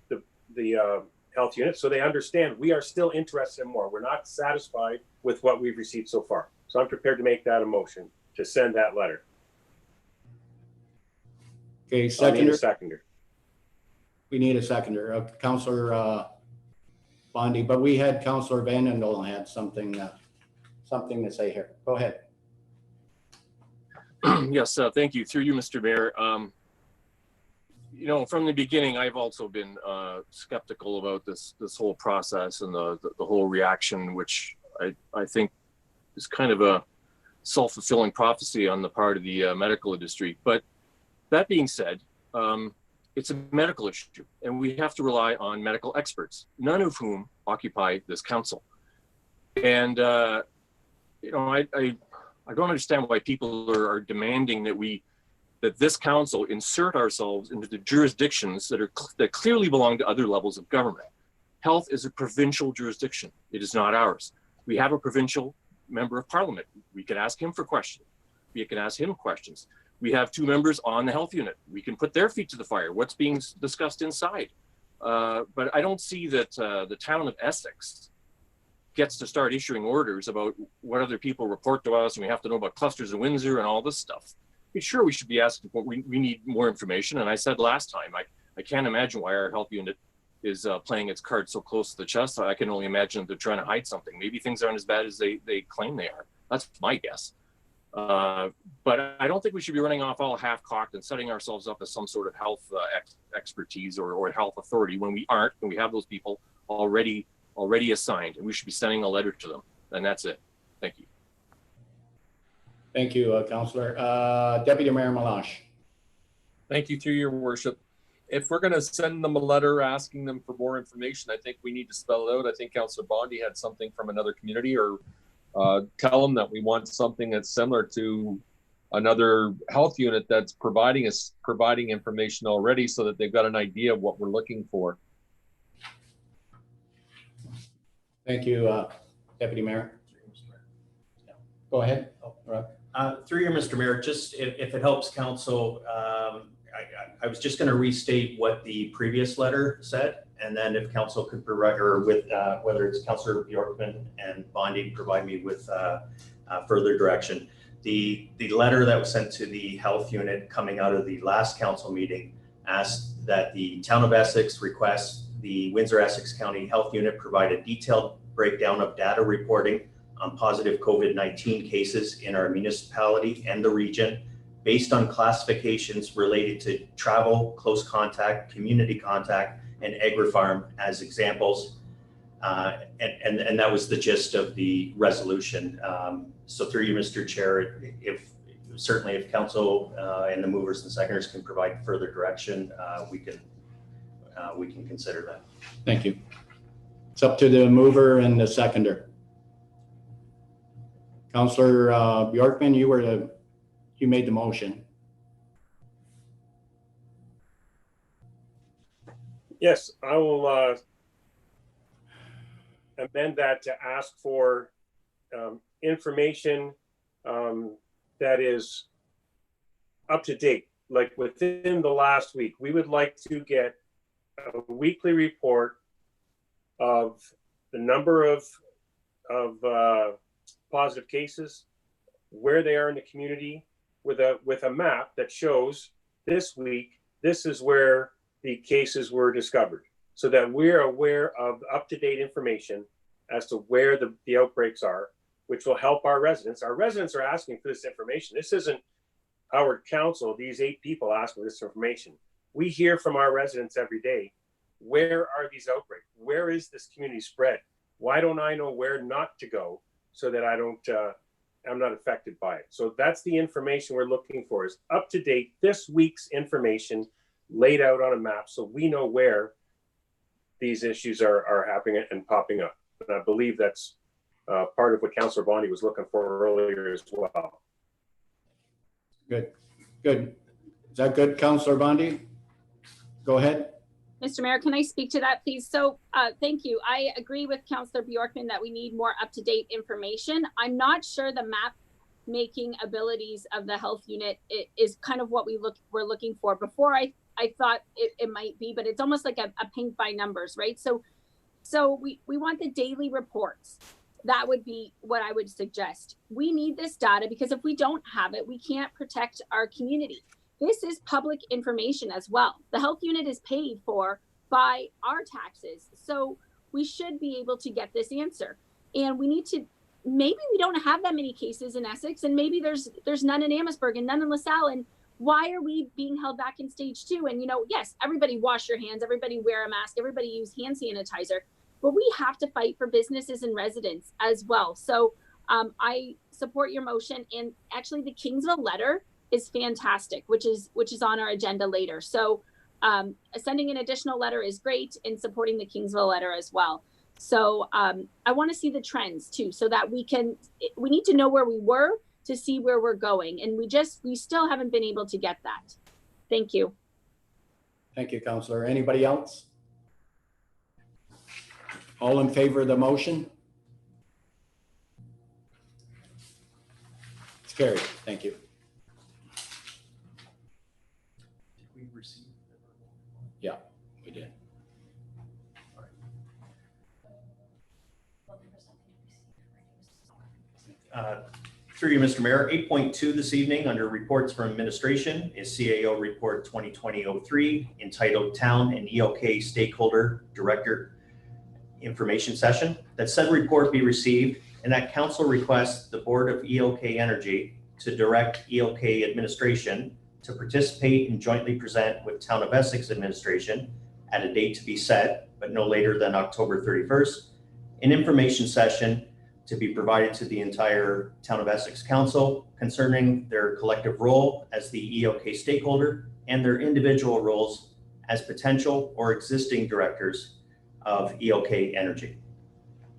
the health unit, so they understand we are still interested in more. We're not satisfied with what we've received so far. So I'm prepared to make that a motion to send that letter. Okay, seconder. We need a seconder. We need a seconder. Councillor Bondi, but we had Councillor Van Andel had something to say here. Go ahead. Yes, thank you. Through you, Mr. Mayor. From the beginning, I've also been skeptical about this whole process and the whole reaction, which I think is kind of a self-fulfilling prophecy on the part of the medical industry. But that being said, it's a medical issue, and we have to rely on medical experts, none of whom occupy this council. And I don't understand why people are demanding that this council insert ourselves into the jurisdictions that clearly belong to other levels of government. Health is a provincial jurisdiction. It is not ours. We have a provincial member of parliament. We can ask him for questions. We can ask him questions. We have 2 members on the health unit. We can put their feet to the fire. What's being discussed inside? But I don't see that the town of Essex gets to start issuing orders about what other people report to us, and we have to know about clusters in Windsor and all this stuff. Sure, we should be asking for, we need more information. And I said last time, I can't imagine why our health unit is playing its cards so close to the chest. I can only imagine that they're trying to hide something. Maybe things aren't as bad as they claim they are. That's my guess. But I don't think we should be running off all half-cocked and setting ourselves up as some sort of health expertise or health authority when we aren't, and we have those people already assigned, and we should be sending a letter to them. And that's it. Thank you. Thank you, Councillor. Deputy Mayor Melange. Thank you, through your worship. If we're going to send them a letter asking them for more information, I think we need to spell it out. I think Councillor Bondi had something from another community, or tell them that we want something that's similar to another health unit that's providing information already, so that they've got an idea of what we're looking for. Thank you, Deputy Mayor. Go ahead. Oh, Rob. Through you, Mr. Mayor, just if it helps council, I was just going to restate what the previous letter said, and then if council could provide, or with whether it's Councillor Bjorkman and Bondi, provide me with further direction. The letter that was sent to the health unit coming out of the last council meeting asked that the town of Essex request the Windsor-Essex County Health Unit provide a detailed breakdown of data reporting on positive COVID-19 cases in our municipality and the region, based on classifications related to travel, close contact, community contact, and agri-farm as examples. And that was the gist of the resolution. So through you, Mr. Chair, certainly if council and the movers and seconders can provide further direction, we can consider that. Thank you. It's up to the mover and the seconder. Councillor Bjorkman, you made the motion. Yes, I will amend that to ask for information that is up to date, like within the last week. We would like to get a weekly report of the number of positive cases, where they are in the community, with a map that shows this week, this is where the cases were discovered, so that we're aware of up-to-date information as to where the outbreaks are, which will help our residents. Our residents are asking for this information. This isn't our council, these 8 people asking for this information. We hear from our residents every day. Where are these outbreaks? Where is this community spread? Why don't I know where not to go so that I'm not affected by it? So that's the information we're looking for, is up to date, this week's information laid out on a map, so we know where these issues are happening and popping up. And I believe that's part of what Councillor Bondi was looking for earlier as well. Good. Is that good, Councillor Bondi? Go ahead. Mr. Mayor, can I speak to that, please? So thank you. I agree with Councillor Bjorkman that we need more up-to-date information. I'm not sure the map making abilities of the health unit is kind of what we're looking for. Before I thought it might be, but it's almost like a paint by numbers, right? So we want the daily reports. That would be what I would suggest. We need this data, because if we don't have it, we can't protect our community. This is public information as well. The health unit is paid for by our taxes. So we should be able to get this answer. And we need to, maybe we don't have that many cases in Essex, and maybe there's none in Amherstburg and none in LaSalle. And why are we being held back in stage 2? And, yes, everybody wash your hands, everybody wear a mask, everybody use hand sanitizer, but we have to fight for businesses and residents as well. So I support your motion. And actually the Kingsville letter is fantastic, which is on our agenda later. So sending an additional letter is great, and supporting the Kingsville letter as well. So I want to see the trends too, so that we need to know where we were to see where we're going. And we still haven't been able to get that. Thank you. Thank you, Councillor. Anybody else? All in favor of the motion? It's carried. Thank you. Yeah, we did. Through you, Mr. Mayor, 8.2 this evening under reports from administration is CAO report 2020-03 entitled Town and EOK Stakeholder Director Information Session. That said report be received and that council requests the Board of EOK Energy to direct EOK administration to participate and jointly present with Town of Essex administration at a date to be set, but no later than October 31st, an information session to be provided to the entire Town of Essex Council concerning their collective role as the EOK stakeholder and their individual roles as potential or existing directors of EOK Energy.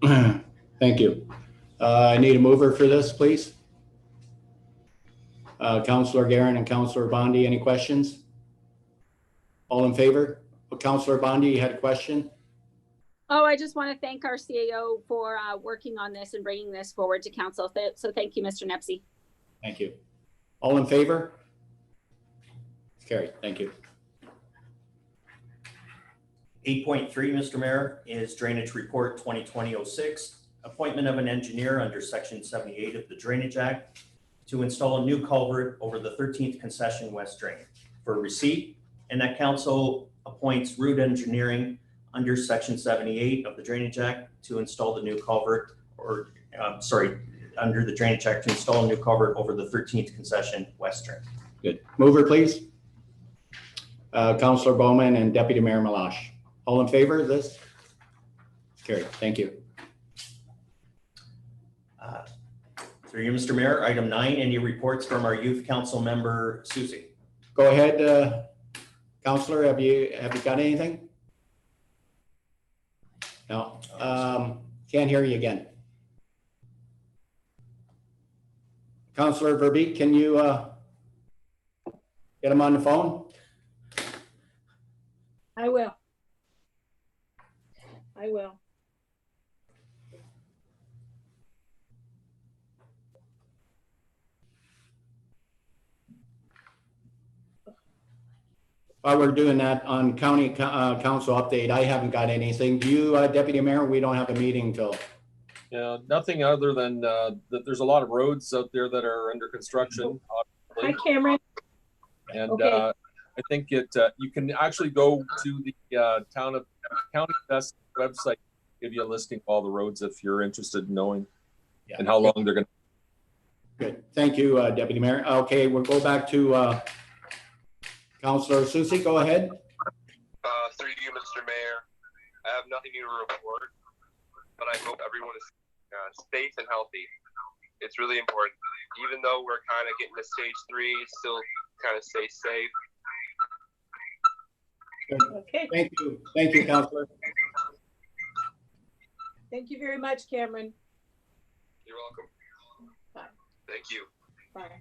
Thank you. I need a mover for this, please. Councillor Guerin and Councillor Bondi, any questions? All in favor? Councillor Bondi, you had a question? Oh, I just want to thank our CAO for working on this and bringing this forward to council. So thank you, Mr. Nepsy. Thank you. All in favor? It's carried. Thank you. 8.3, Mr. Mayor, is Drainage Report 2020-06, appointment of an engineer under Section 78 of the Drainage Act to install a new culvert over the 13th concession west drain for receipt, and that council appoints Root Engineering under Section 78 of the Drainage Act to install the new culvert, or under the Drainage Act to install a new culvert over the 13th concession west drain. Good. Mover, please. Councillor Bowman and Deputy Mayor Malash. All in favor of this? Carried. Thank you. Through you, Mr. Mayor, item 9, any reports from our youth council member, Susie? Go ahead, Councillor. Have you got anything? No. Can't hear you again. Councillor Verbeek, can you get him on the phone? I will. While we're doing that on county council update, I haven't got anything. Do you, Deputy Mayor? We don't have a meeting till. Yeah, nothing other than that there's a lot of roads out there that are under construction. Hi, Cameron. And Okay. I think you can actually go to the County Best website, give you a listing of all the roads if you're interested in knowing and how long they're going to. Good. Thank you, Deputy Mayor. Okay, we'll go back to Councillor Susie. Go ahead. Through you, Mr. Mayor, I have nothing new to report, but I hope everyone is safe and healthy. It's really important. Even though we're kind of getting to stage 3, still kind of stay safe. Okay. Thank you. Thank you, Councillor. Thank you very much, Cameron. You're welcome. Bye. Thank you. Bye.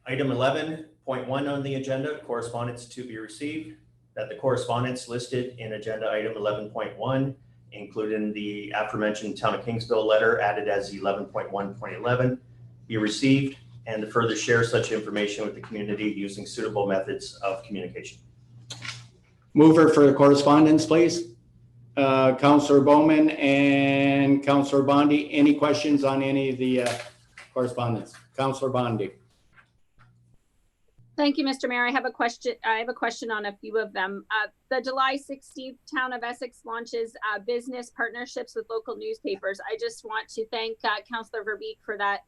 Item 11.1 on the agenda, correspondence to be received, that the correspondence listed in agenda item 11.1, including the aforementioned Town of Kingsville letter added as 11.1.11, be received and to further share such information with the community using suitable methods of communication. Mover for the correspondence, please. Councillor Bowman and Councillor Bondi. Any questions on any of the correspondence? Councillor Bondi. Thank you, Mr. Mayor. I have a question on a few of them. The July 16th Town of Essex launches business partnerships with local newspapers. I just want to thank Councillor Verbeek for that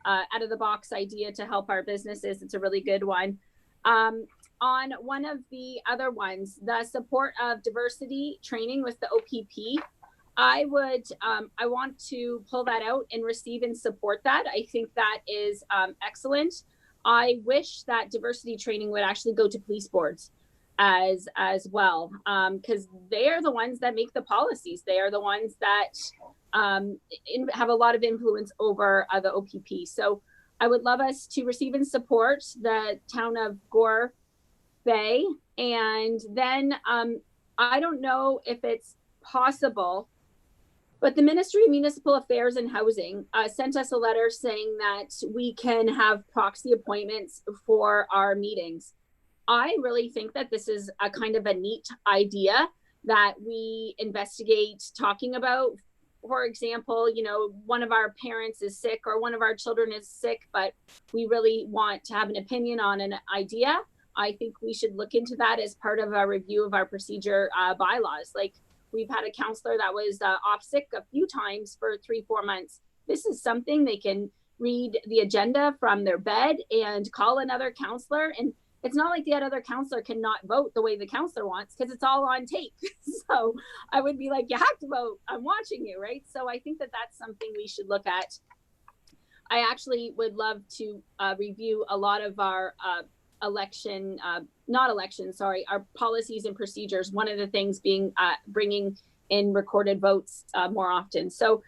out of the box idea to help our businesses. It's a really good one. On one of the other ones, the support of diversity training with the OPP, I want to pull that out and receive and support that. I think that is excellent. I wish that diversity training would actually go to police boards as well, because they are the ones that make the policies. They are the ones that have a lot of influence over the OPP. So I would love us to receive and support the Town of Gore Bay. And then I don't know if it's possible, but the Ministry of Municipal Affairs and Housing sent us a letter saying that we can have proxy appointments for our meetings. I really think that this is a kind of a neat idea that we investigate talking about. For example, you know, one of our parents is sick or one of our children is sick, but we really want to have an opinion on an idea. I think we should look into that as part of our review of our procedure bylaws. Like, we've had a counselor that was off sick a few times for 3-4 months. This is something they can read the agenda from their bed and call another counselor. And it's not like the other counselor cannot vote the way the counselor wants, because it's all on tape. So I would be like, you have to vote. I'm watching you, right? So I think that that's something we should look at. I actually would love to review a lot of our our policies and procedures. One of the things being bringing in recorded votes more often. So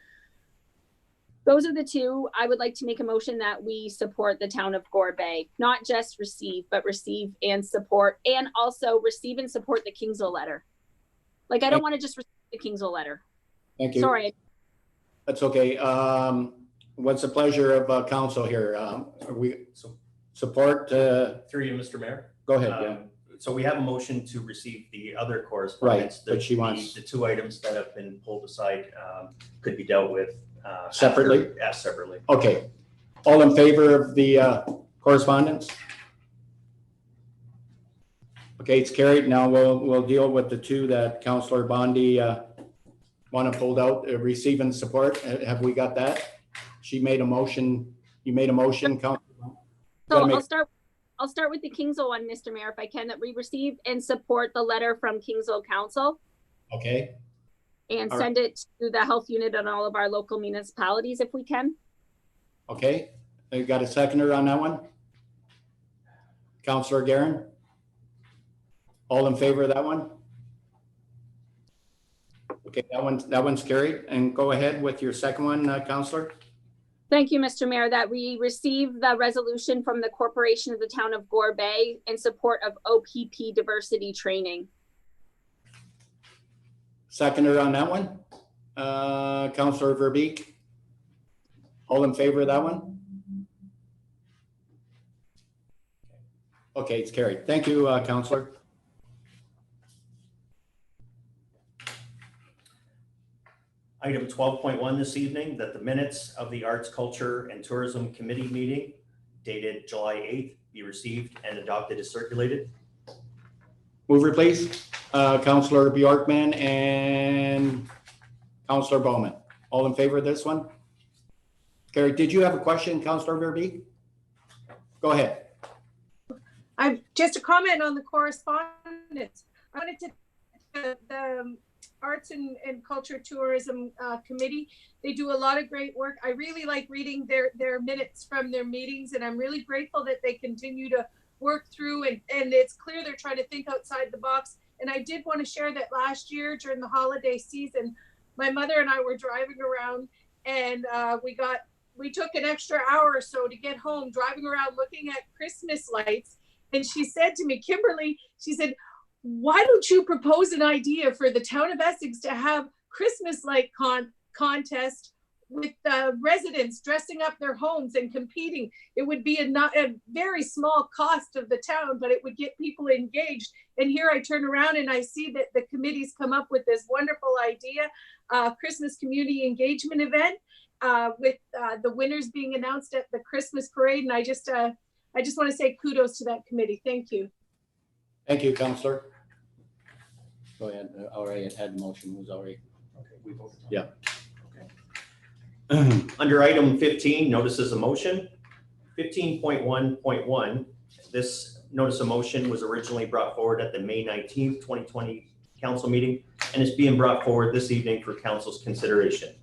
those are the two. I would like to make a motion that we support the town of Gore Bay, not just receive, but receive and support, and also receive and support the Kingsville letter. Like, I don't want to just receive the Kingsville letter. Thank you. Sorry. That's okay. What's the pleasure of council here? Are we support? Through you, Mr. Mayor. Go ahead. Yeah. So we have a motion to receive the other correspondence. Right, but she wants the 2 items that have been pulled aside could be dealt with separately. Separately. Okay. All in favor of the correspondence? Okay, it's carried. Now we'll deal with the 2 that Councillor Bondi want to pulled out. Receive and support. Have we got that? She made a motion. You made a motion, Councillor. So I'll start with the Kingsville one, Mr. Mayor, if I can, that we receive and support the letter from Kingsville Council. Okay. And send it to the health unit and all of our local municipalities if we can. Okay. You got a seconder on that one? Councillor Guerin? All in favor of that one? Okay, that one's carried. And go ahead with your second one, Councillor. Thank you, Mr. Mayor, that we receive the resolution from the Corporation of the Town of Gore Bay in support of OPP diversity training. Seconder on that one, Councillor Verbeek. All in favor of that one? Okay, it's carried. Thank you, Councillor. Item 12.1 this evening, that the minutes of the Arts, Culture, and Tourism Committee meeting dated July 8th be received and adopted as circulated. Mover, please. Councillor Bjorkman and Councillor Bowman. All in favor of this one? Carrie, did you have a question, Councillor Verbeek? Go ahead. I've just a comment on the correspondence. I wanted to the Arts and Culture Tourism Committee. They do a lot of great work. I really like reading their minutes from their meetings, and I'm really grateful that they continue to work through, and it's clear they're trying to think outside the box. And I did want to share that last year during the holiday season, my mother and I were driving around, and we took an extra hour or so to get home, driving around looking at Christmas lights. And she said to me, Kimberly, she said, why don't you propose an idea for the town of Essex to have Christmas light contest with residents dressing up their homes and competing? It would be a very small cost of the town, but it would get people engaged. And here I turn around and I see that the committee's come up with this wonderful idea, Christmas community engagement event with the winners being announced at the Christmas parade. And I just want to say kudos to that committee. Thank you. Thank you, Councillor. Go ahead. Already had the motion. Was already. Okay, we voted. Yeah. Okay. Under item 15, notices of motion. 15.1.1. This notice of motion was originally brought forward at the May 19th, 2020 council meeting, and is being brought forward this evening for council's consideration.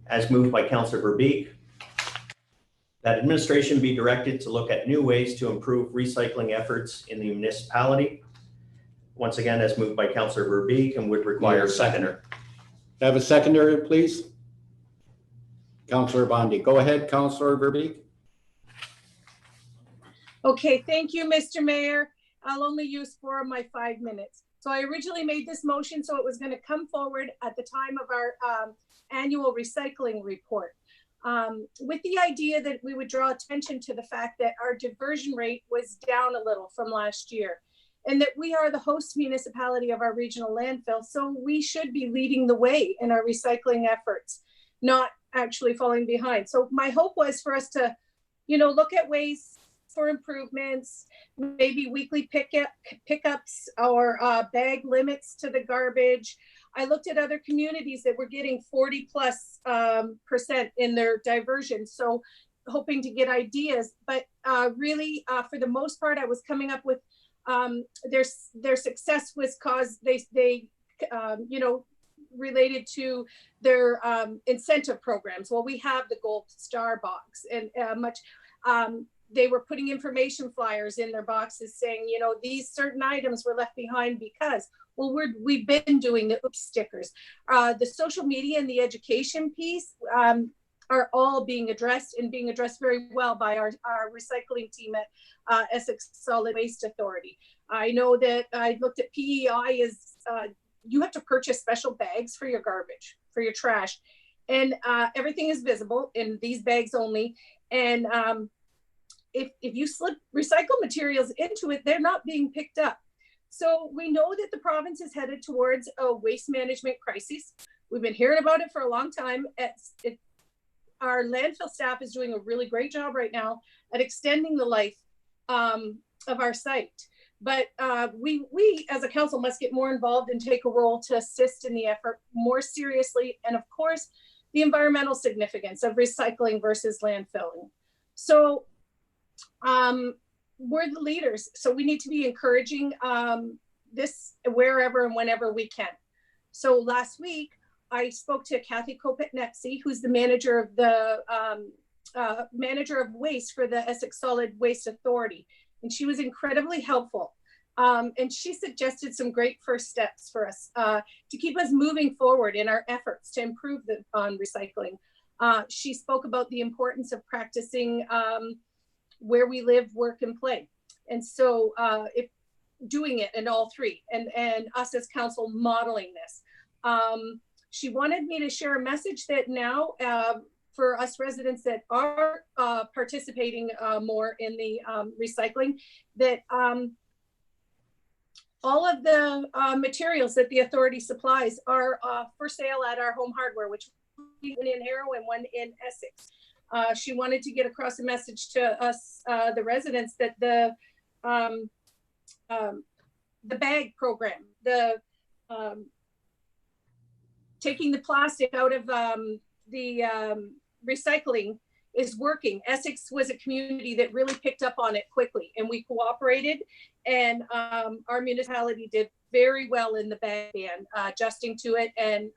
As moved by Councillor Verbeek, that administration be directed to look at new ways to improve recycling efforts in the municipality. Once again, as moved by Councillor Verbeek and would require a seconder. Have a seconder, please. Councillor Bondi. Go ahead, Councillor Verbeek. Okay, thank you, Mr. Mayor. I'll only use 4 of my 5 minutes. So I originally made this motion so it was going to come forward at the time of our annual recycling report, with the idea that we would draw attention to the fact that our diversion rate was down a little from last year, and that we are the host municipality of our regional landfill. So we should be leading the way in our recycling efforts, not actually falling behind. So my hope was for us to, look at ways for improvements, maybe weekly pickups or bag limits to the garbage. I looked at other communities that were getting 40+% in their diversion. So hoping to get ideas, but really for the most part, I was coming up with their success was caused, they related to their incentive programs. Well, we have the Gold Star box and they were putting information flyers in their boxes saying, these certain items were left behind because, well, we've been doing the oops stickers. The social media and the education piece are all being addressed and being addressed very well by our recycling team at Essex Solid Waste Authority. I know that I looked at PEI is you have to purchase special bags for your garbage, for your trash, and everything is visible in these bags only. And if you slip recycled materials into it, they're not being picked up. So we know that the province is headed towards a waste management crisis. We've been hearing about it for a long time. Our landfill staff is doing a really great job right now at extending the life of our site. But we as a council must get more involved and take a role to assist in the effort more seriously. And of course, the environmental significance of recycling versus landfilling. So we're the leaders. So we need to be encouraging this wherever and whenever we can. So last week, I spoke to Kathy Kopetnetsi, who's the manager of the manager of waste for the Essex Solid Waste Authority. And she was incredibly helpful. And she suggested some great first steps for us to keep us moving forward in our efforts to improve on recycling. She spoke about the importance of practicing where we live, work, and play. And so if doing it in all three, and us as council modeling this. She wanted me to share a message that now for us residents that are participating more in the recycling, that all of the materials that the authority supplies are for sale at our Home Hardware, which one in Harrow and one in Essex. She wanted to get across a message to us, the residents, that the bag program, the taking the plastic out of the recycling is working. Essex was a community that really picked up on it quickly, and we cooperated, and our municipality did very well in the bag ban, adjusting to it and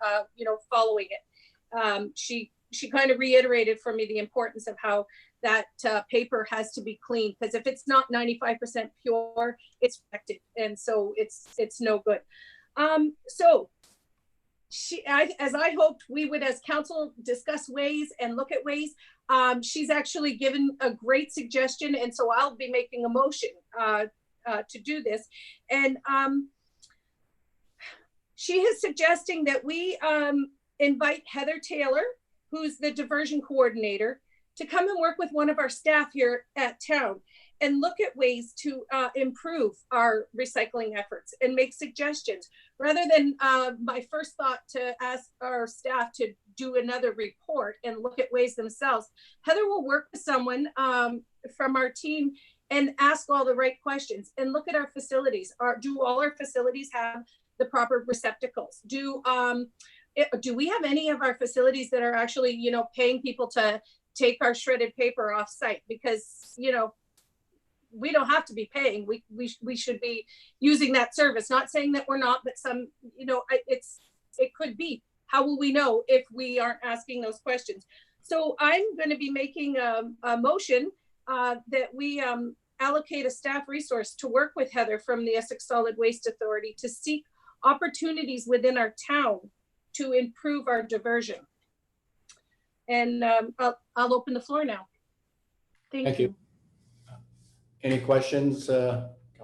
following it. She kind of reiterated for me the importance of how that paper has to be clean, because if it's not 95% pure, it's affected, and so it's no good. So as I hoped we would, as council, discuss ways and look at ways. She's actually given a great suggestion, and so I'll be making a motion to do this. And she is suggesting that we invite Heather Taylor, who's the diversion coordinator, to come and work with one of our staff here at town and look at ways to improve our recycling efforts and make suggestions. Rather than my first thought to ask our staff to do another report and look at ways themselves, Heather will work with someone from our team and ask all the right questions and look at our facilities. Do all our facilities have the proper receptacles? Do we have any of our facilities that are actually, paying people to take our shredded paper off site? Because, we don't have to be paying. We should be using that service. Not saying that we're not, but some, it could be. How will we know if we aren't asking those questions? So I'm going to be making a motion that we allocate a staff resource to work with Heather from the Essex Solid Waste Authority to seek opportunities within our town to improve our diversion. And I'll open the floor now. Thank you. Any questions,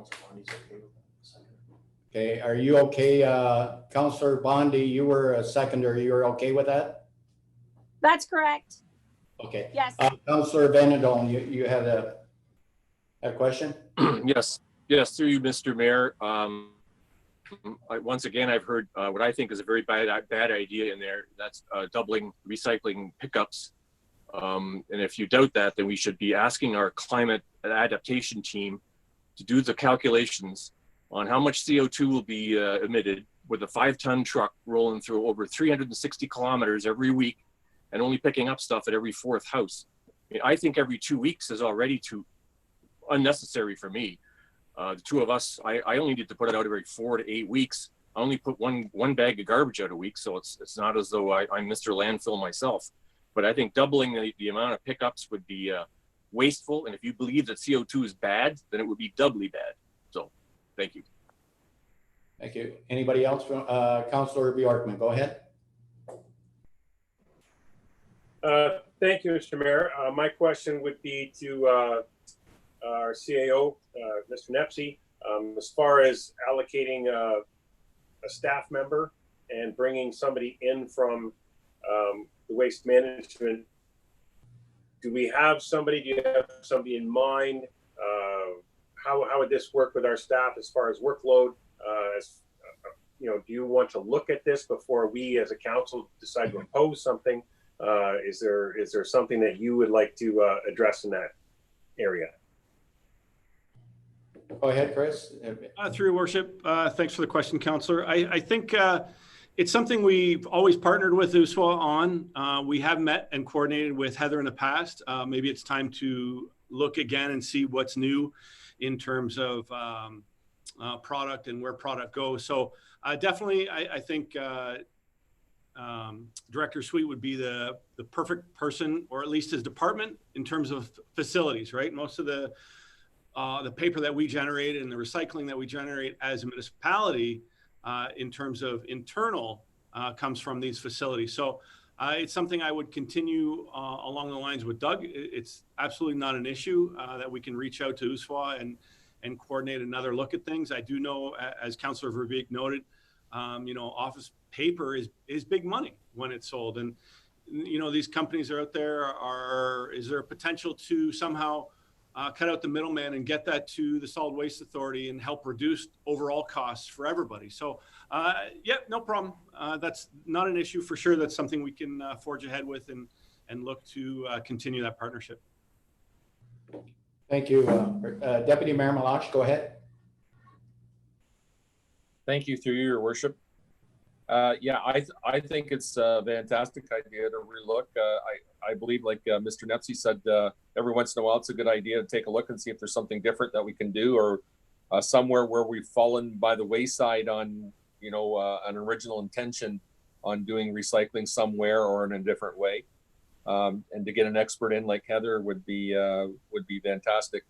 Councilor Bondi's okay with that. Okay, are you okay, Councilor Bondi? You were a seconder. You're okay with that? That's correct. Okay. Yes. Councilor Vanadon, you had a question? Yes, through you, Mr. Mayor. Once again, I've heard what I think is a very bad idea in there. That's doubling recycling pickups. And if you doubt that, then we should be asking our climate adaptation team to do the calculations on how much CO2 will be emitted with a 5-ton truck rolling through over 360 kilometers every week and only picking up stuff at every 4th house. I think every 2 weeks is already too unnecessary for me. The two of us, I only need to put it out every 4 to 8 weeks. I only put one bag of garbage out a week, so it's not as though I'm Mr. Landfill myself. But I think doubling the amount of pickups would be wasteful, and if you believe that CO2 is bad, then it would be doubly bad. So, thank you. Thank you. Anybody else? Councilor Bjorkman, go ahead. Thank you, Mr. Mayor. My question would be to our CAO, Mr. Nepsy, as far as allocating a staff member and bringing somebody in from the waste management. Do we have somebody? Do you have somebody in mind? How would this work with our staff as far as workload? Do you want to look at this before we as a council decide to impose something? Is there something that you would like to address in that area? Go ahead, Chris. Through your worship, thanks for the question, Councillor. I think it's something we've always partnered with USWA on. We have met and coordinated with Heather in the past. Maybe it's time to look again and see what's new in terms of product and where product goes. So definitely, I think Director Sweet would be the perfect person, or at least his department, in terms of facilities, right? Most of the paper that we generate and the recycling that we generate as a municipality in terms of internal comes from these facilities. So it's something I would continue along the lines with Doug. It's absolutely not an issue that we can reach out to USWA and coordinate another look at things. I do know, as Councillor Verbeek noted, office paper is big money when it's sold. And, these companies are out there. Is there a potential to somehow cut out the middleman and get that to the Solid Waste Authority and help reduce overall costs for everybody? So, yeah, no problem. That's not an issue for sure. That's something we can forge ahead with and look to continue that partnership. Thank you. Deputy Mayor Malash, go ahead. Thank you, through your worship. Yeah, I think it's a fantastic idea to relook. I believe, like Mr. Nepsy said, every once in a while it's a good idea to take a look and see if there's something different that we can do, or somewhere where we've fallen by the wayside on, an original intention on doing recycling somewhere or in a different way. And to get an expert in like Heather would be fantastic.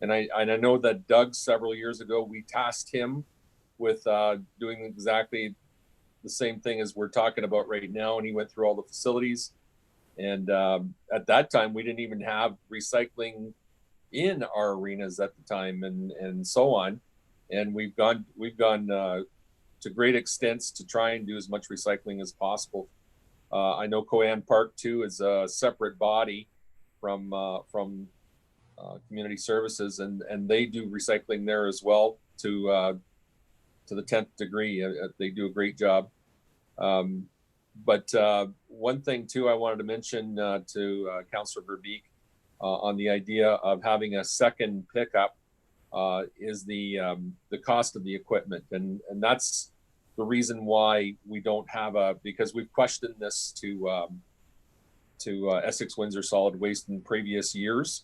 And I know that Doug, several years ago, we tasked him with doing exactly the same thing as we're talking about right now, and he went through all the facilities. And at that time, we didn't even have recycling in our arenas at the time, and so on. And we've gone to great extents to try and do as much recycling as possible. I know Coan Park too is a separate body from community services, and they do recycling there as well to the 10th degree. They do a great job. But one thing too I wanted to mention to Councillor Verbeek on the idea of having a second pickup is the cost of the equipment, and that's the reason why we don't have because we've questioned this to Essex Windsor Solid Waste in previous years.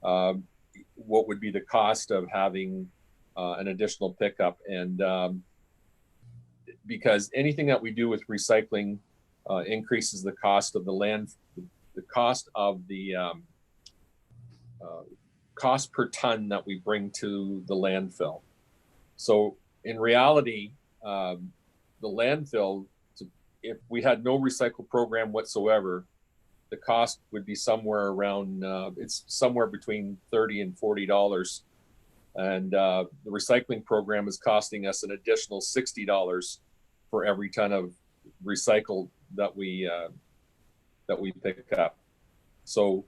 What would be the cost of having an additional pickup? And because anything that we do with recycling increases the cost of the cost per ton that we bring to the landfill. So in reality, the landfill, if we had no recycle program whatsoever, the cost would be somewhere around, it's somewhere between $30 and $40 And the recycling program is costing us an additional $60 for every ton of recycled that we pick up. So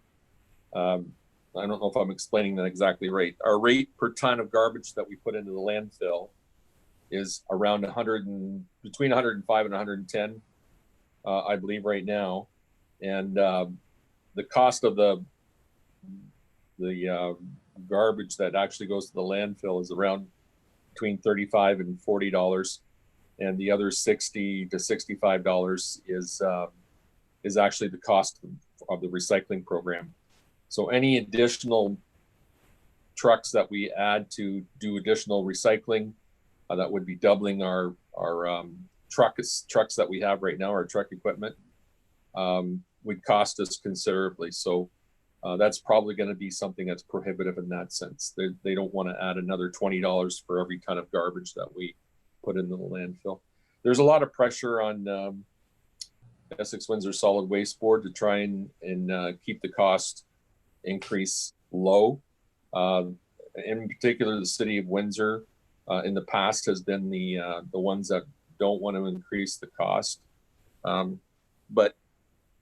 I don't know if I'm explaining that exactly right. Our rate per ton of garbage that we put into the landfill is around between 105 and 110, I believe, right now. And the cost of the garbage that actually goes to the landfill is around between $35 and $40, and the other $60 to $65 is actually the cost of the recycling program. So any additional trucks that we add to do additional recycling, that would be doubling our trucks that we have right now, our truck equipment, would cost us considerably. So that's probably going to be something that's prohibitive in that sense. They don't want to add another $20 for every ton of garbage that we put into the landfill. There's a lot of pressure on Essex Windsor Solid Waste Board to try and keep the cost increase low. In particular, the city of Windsor in the past has been the ones that don't want to increase the cost. But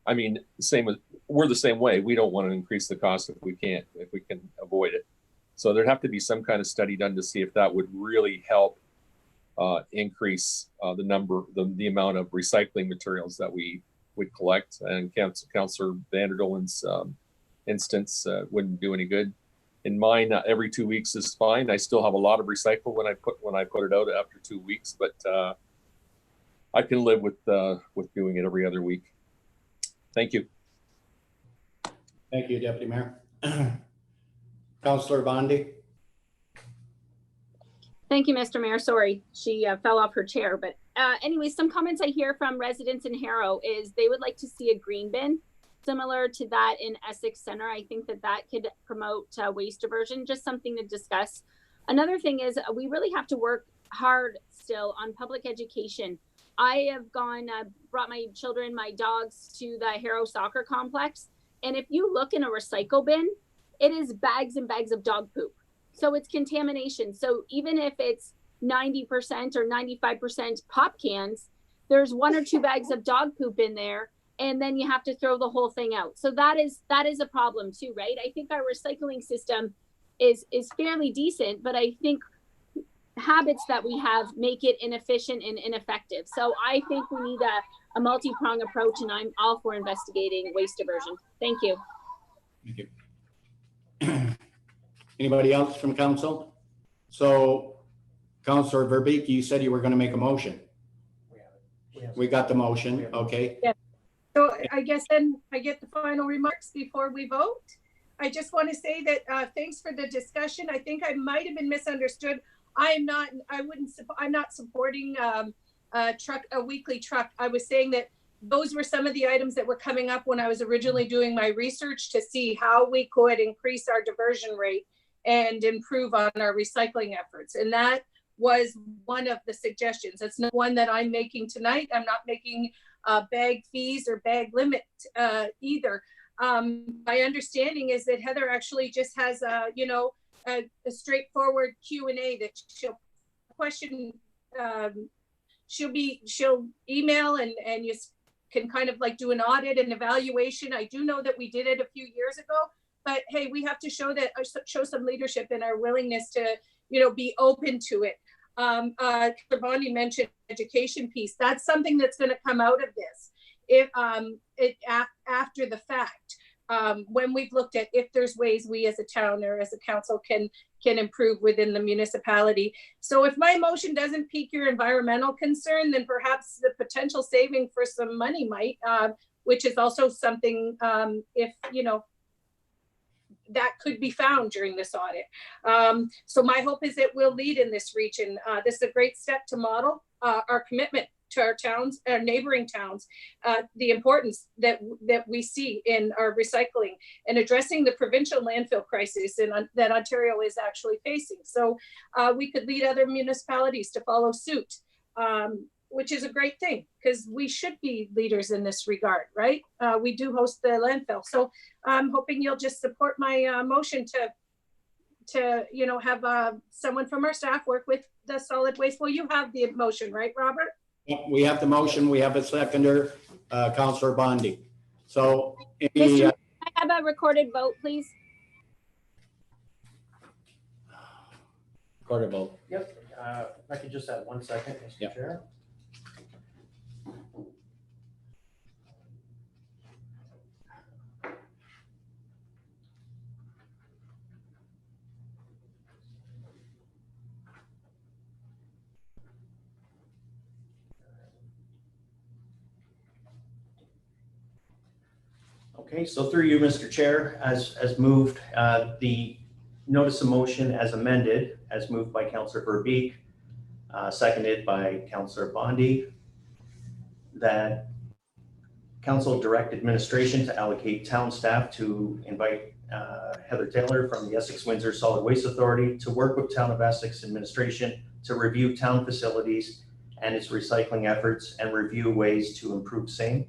I mean, we're the same way. We don't want to increase the cost if we can avoid it. So there'd have to be some kind of study done to see if that would really help increase the amount of recycling materials that we would collect. And Councillor Vanderdolen's instance wouldn't do any good. In mine, every 2 weeks is fine. I still have a lot of recycle when I put it out after 2 weeks, but I can live with doing it every other week. Thank you. Thank you, Deputy Mayor. Councillor Bondi. Thank you, Mr. Mayor. Sorry, she fell off her chair. But anyway, some comments I hear from residents in Harrow is they would like to see a green bin similar to that in Essex Center. I think that could promote waste diversion, just something to discuss. Another thing is we really have to work hard still on public education. I have brought my children, my dogs to the Harrow Soccer Complex. And if you look in a recycle bin, it is bags and bags of dog poop. So it's contamination. So even if it's 90% or 95% pop cans, there's 1 or 2 bags of dog poop in there. And then you have to throw the whole thing out. So that is a problem too, right? I think our recycling system is fairly decent, but I think habits that we have make it inefficient and ineffective. So I think we need a multi-prong approach, and I'm all for investigating waste diversion. Thank you. Thank you. Anybody else from council? So Councillor Verbeek, you said you were going to make a motion. We got the motion. Okay. Yeah. So I guess then I get the final remarks before we vote. I just want to say that thanks for the discussion. I think I might have been misunderstood. I'm not supporting a weekly truck. I was saying that those were some of the items that were coming up when I was originally doing my research to see how we could increase our diversion rate and improve on our recycling efforts. And that was one of the suggestions. It's not one that I'm making tonight. I'm not making bag fees or bag limit either. My understanding is that Heather actually just has a straightforward Q&A that she'll question. She'll email and you can kind of like do an audit and evaluation. I do know that we did it a few years ago, but hey, we have to show some leadership in our willingness to, be open to it. Bondi mentioned education piece. That's something that's going to come out of this after the fact. When we've looked at if there's ways we as a town or as a council can improve within the municipality. So if my motion doesn't pique your environmental concern, then perhaps the potential saving for some money might, which is also something that could be found during this audit. So my hope is it will lead in this region. This is a great step to model our commitment to our towns, our neighboring towns, the importance that we see in our recycling and addressing the provincial landfill crisis that Ontario is actually facing. So we could lead other municipalities to follow suit, which is a great thing because we should be leaders in this regard, right? We do host the landfill. So I'm hoping you'll just support my motion to to, you know, have someone from our staff work with the solid waste. Well, you have the motion, right, Robert? We have the motion, we have a seconder, Councillor Bondi. So, any, Mr. I have a recorded vote, please. recorded vote. Yep, if I could just have 1 second, Mr. Yep. Chair. Okay, so through you, Mr. Chair, as moved, the notice of motion as amended, as moved by Councillor Verbeek, seconded by Councillor Bondi, that council direct administration to allocate town staff to invite Heather Taylor from the Essex Windsor Solid Waste Authority to work with Town of Essex administration to review town facilities and its recycling efforts and review ways to improve same.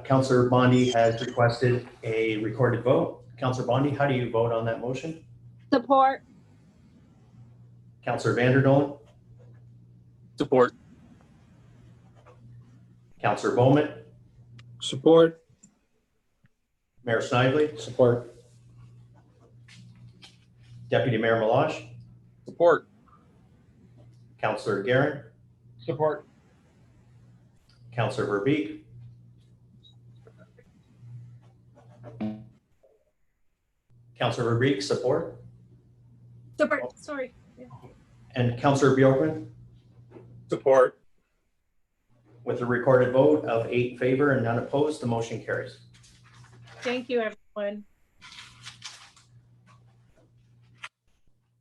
Councillor Bondi has requested a recorded vote. Councillor Bondi, how do you vote on that motion? Support. Councillor Vanderdolen? Support. Councillor Bowman? Support. Mayor Snively? Support. Deputy Mayor Meloche? Support. Councillor Guerin? Support. Councillor Verbeek? Councillor Verbeek, support. Support, sorry. Yeah. And Councillor Bjorkman? Support. With a recorded vote of 8 in favor and none opposed, the motion carries. Thank you, everyone.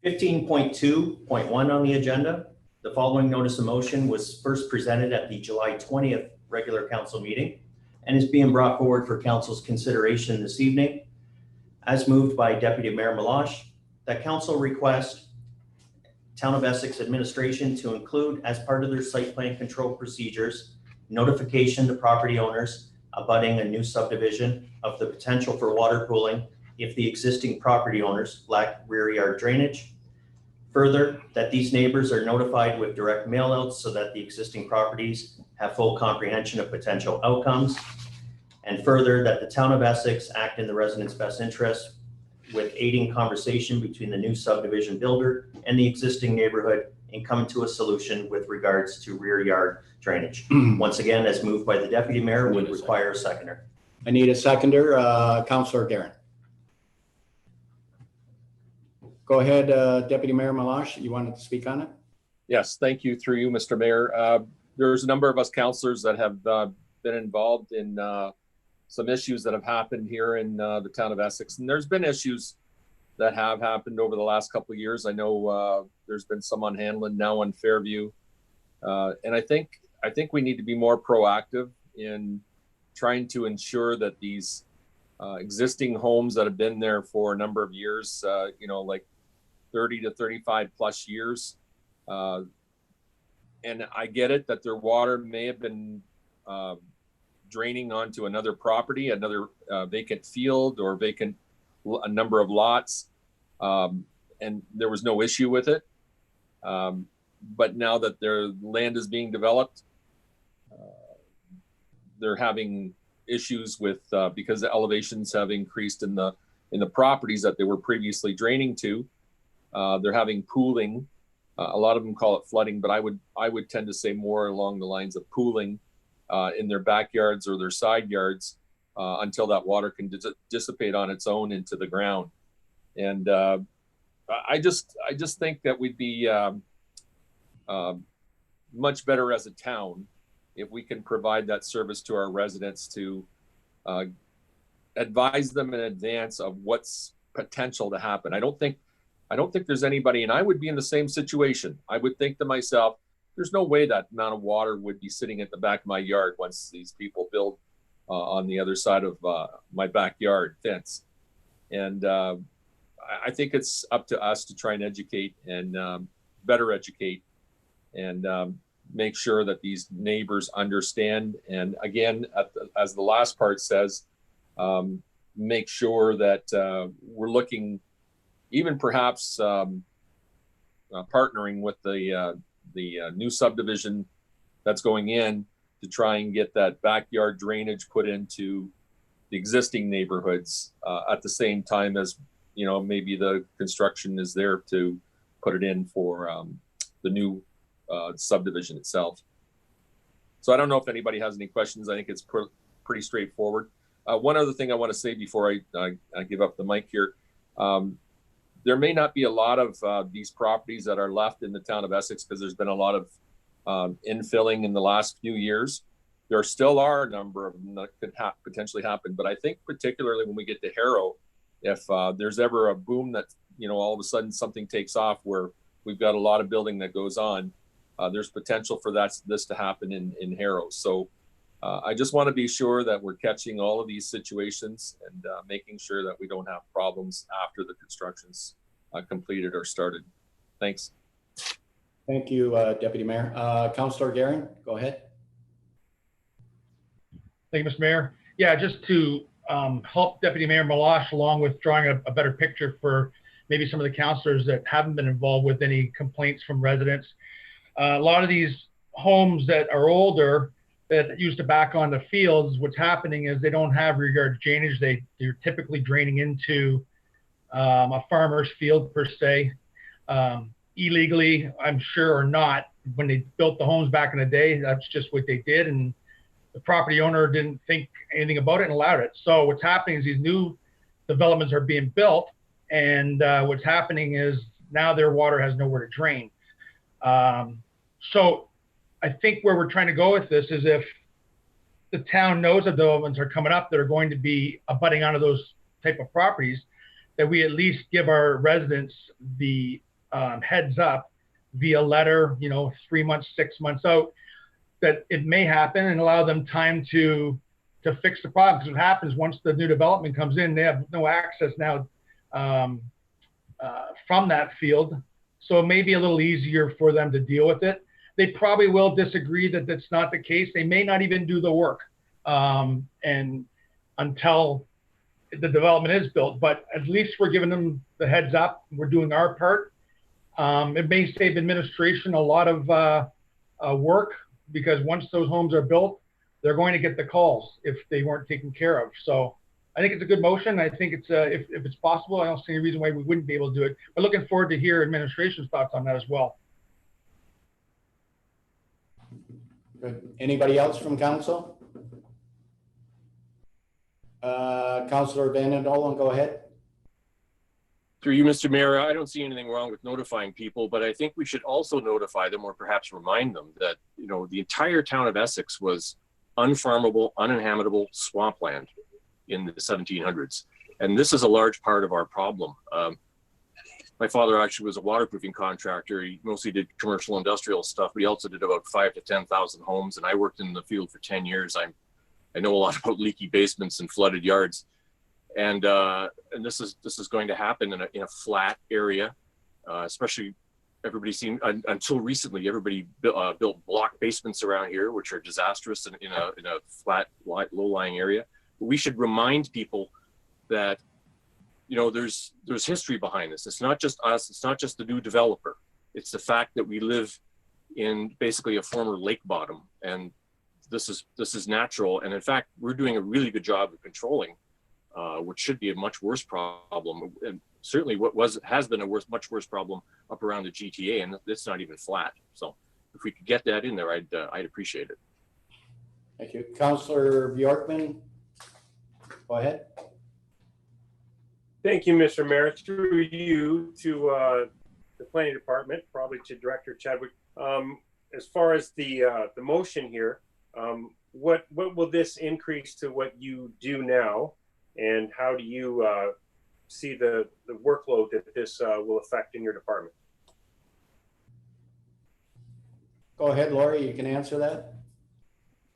15.2.1 on the agenda. The following notice of motion was first presented at the July 20th regular council meeting and is being brought forward for council's consideration this evening. As moved by Deputy Mayor Meloche, that council request Town of Essex administration to include as part of their site plan control procedures, notification to property owners abutting a new subdivision of the potential for water pooling if the existing property owners lack rear yard drainage. Further, that these neighbors are notified with direct mail outs so that the existing properties have full comprehension of potential outcomes. And further, that the Town of Essex act in the residents' best interest with aiding conversation between the new subdivision builder and the existing neighborhood in coming to a solution with regards to rear yard drainage. Once again, as moved by the Deputy Mayor, would require a seconder. I need a seconder, Councillor Guerin. Go ahead, Deputy Mayor Meloche, you wanted to speak on it? Yes, thank you through you, Mr. Mayor. There's a number of us councillors that have been involved in some issues that have happened here in the Town of Essex. And there's been issues that have happened over the last couple of years. I know there's been some on Hanlon, now on Fairview. And I think we need to be more proactive in trying to ensure that these existing homes that have been there for a number of years, you know, like 30 to 35 plus years. And I get it that their water may have been draining onto another property, another vacant field or a number of lots. And there was no issue with it. But now that their land is being developed, they're having issues with because the elevations have increased in the properties that they were previously draining to. They're having pooling. A lot of them call it flooding, but I would tend to say more along the lines of pooling in their backyards or their side yards until that water can dissipate on its own into the ground. And I just think that we'd be much better as a town if we can provide that service to our residents to advise them in advance of what's potential to happen. I don't think there's anybody, and I would be in the same situation. I would think to myself, there's no way that amount of water would be sitting at the back of my yard once these people build on the other side of my backyard fence. And I think it's up to us to try and educate and better educate and make sure that these neighbors understand. And again, as the last part says, make sure that we're looking, even perhaps partnering with the new subdivision that's going in to try and get that backyard drainage put into the existing neighborhoods at the same time as, you know, maybe the construction is there to put it in for the new subdivision itself. So I don't know if anybody has any questions. I think it's pretty straightforward. One other thing I want to say before I give up the mic here. There may not be a lot of these properties that are left in the town of Essex because there's been a lot of infilling in the last few years. There still are a number of them that could potentially happen, but I think particularly when we get to Harrow, if there's ever a boom that, you know, all of a sudden something takes off where we've got a lot of building that goes on, there's potential for this to happen in Harrow. So I just want to be sure that we're catching all of these situations and making sure that we don't have problems after the construction's completed or started. Thanks. Thank you, Deputy Mayor. Councillor Guerin, go ahead. Thank you, Mr. Mayor. Yeah, just to help Deputy Mayor Meloche along with drawing a better picture for maybe some of the councillors that haven't been involved with any complaints from residents. A lot of these homes that are older that used to back on the fields, what's happening is they don't have rear yard drainage. They're typically draining into a farmer's field per se. Illegally, I'm sure, or not, when they built the homes back in the day, that's just what they did. And the property owner didn't think anything about it and allowed it. So what's happening is these new developments are being built, and what's happening is now their water has nowhere to drain. So I think where we're trying to go with this is if the town knows that developments are coming up that are going to be abutting onto those type of properties, that we at least give our residents the heads up via letter, you know, 3 months, 6 months out, that it may happen, and allow them time to fix the problem. Because what happens once the new development comes in, they have no access now from that field. So it may be a little easier for them to deal with it. They probably will disagree that that's not the case. They may not even do the work and until the development is built, but at least we're giving them the heads up. We're doing our part. It may save administration a lot of work, because once those homes are built, they're going to get the calls if they weren't taken care of. So I think it's a good motion. I think it's if it's possible, I don't see any reason why we wouldn't be able to do it. But looking forward to hear administration's thoughts on that as well. Good. Anybody else from council? Councillor Van Dolen, go ahead. Through you, Mr. Mayor, I don't see anything wrong with notifying people, but I think we should also notify them, or perhaps remind them that, you know, the entire town of Essex was unfarmable, uninhabitable swampland in the 1700s. And this is a large part of our problem. My father actually was a waterproofing contractor. He mostly did commercial industrial stuff, but he also did about 5,000 to 10,000 homes. And I worked in the field for 10 years. I know a lot about leaky basements and flooded yards. And this is going to happen in a flat area, especially everybody seemed, until recently, everybody built block basements around here, which are disastrous in a flat, low-lying area. But we should remind people that, you know, there's history behind this. It's not just us. It's not just the new developer. It's the fact that we live in basically a former lake bottom, and this is natural. And in fact, we're doing a really good job of controlling what should be a much worse problem, and certainly has been a much worse problem up around the GTA, and it's not even flat. So if we could get that in there, I'd appreciate it. Thank you. Councillor Bjorkman, go ahead. Thank you, Mr. Mayor. Through you to the planning department, probably to Director Chadwick. As far as the motion here, what will this increase to what you do now, and how do you see the workload that this will affect in your department? Go ahead, Lori, you can answer that.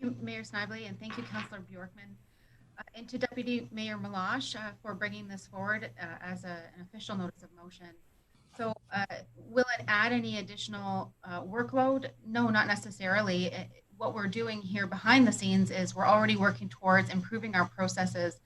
Thank you, Mayor Snively, and thank you, Councillor Bjorkman. And to Deputy Mayor Meloche for bringing this forward as an official notice of motion. So will it add any additional workload? No, not necessarily. What we're doing here behind the scenes is we're already working towards improving our processes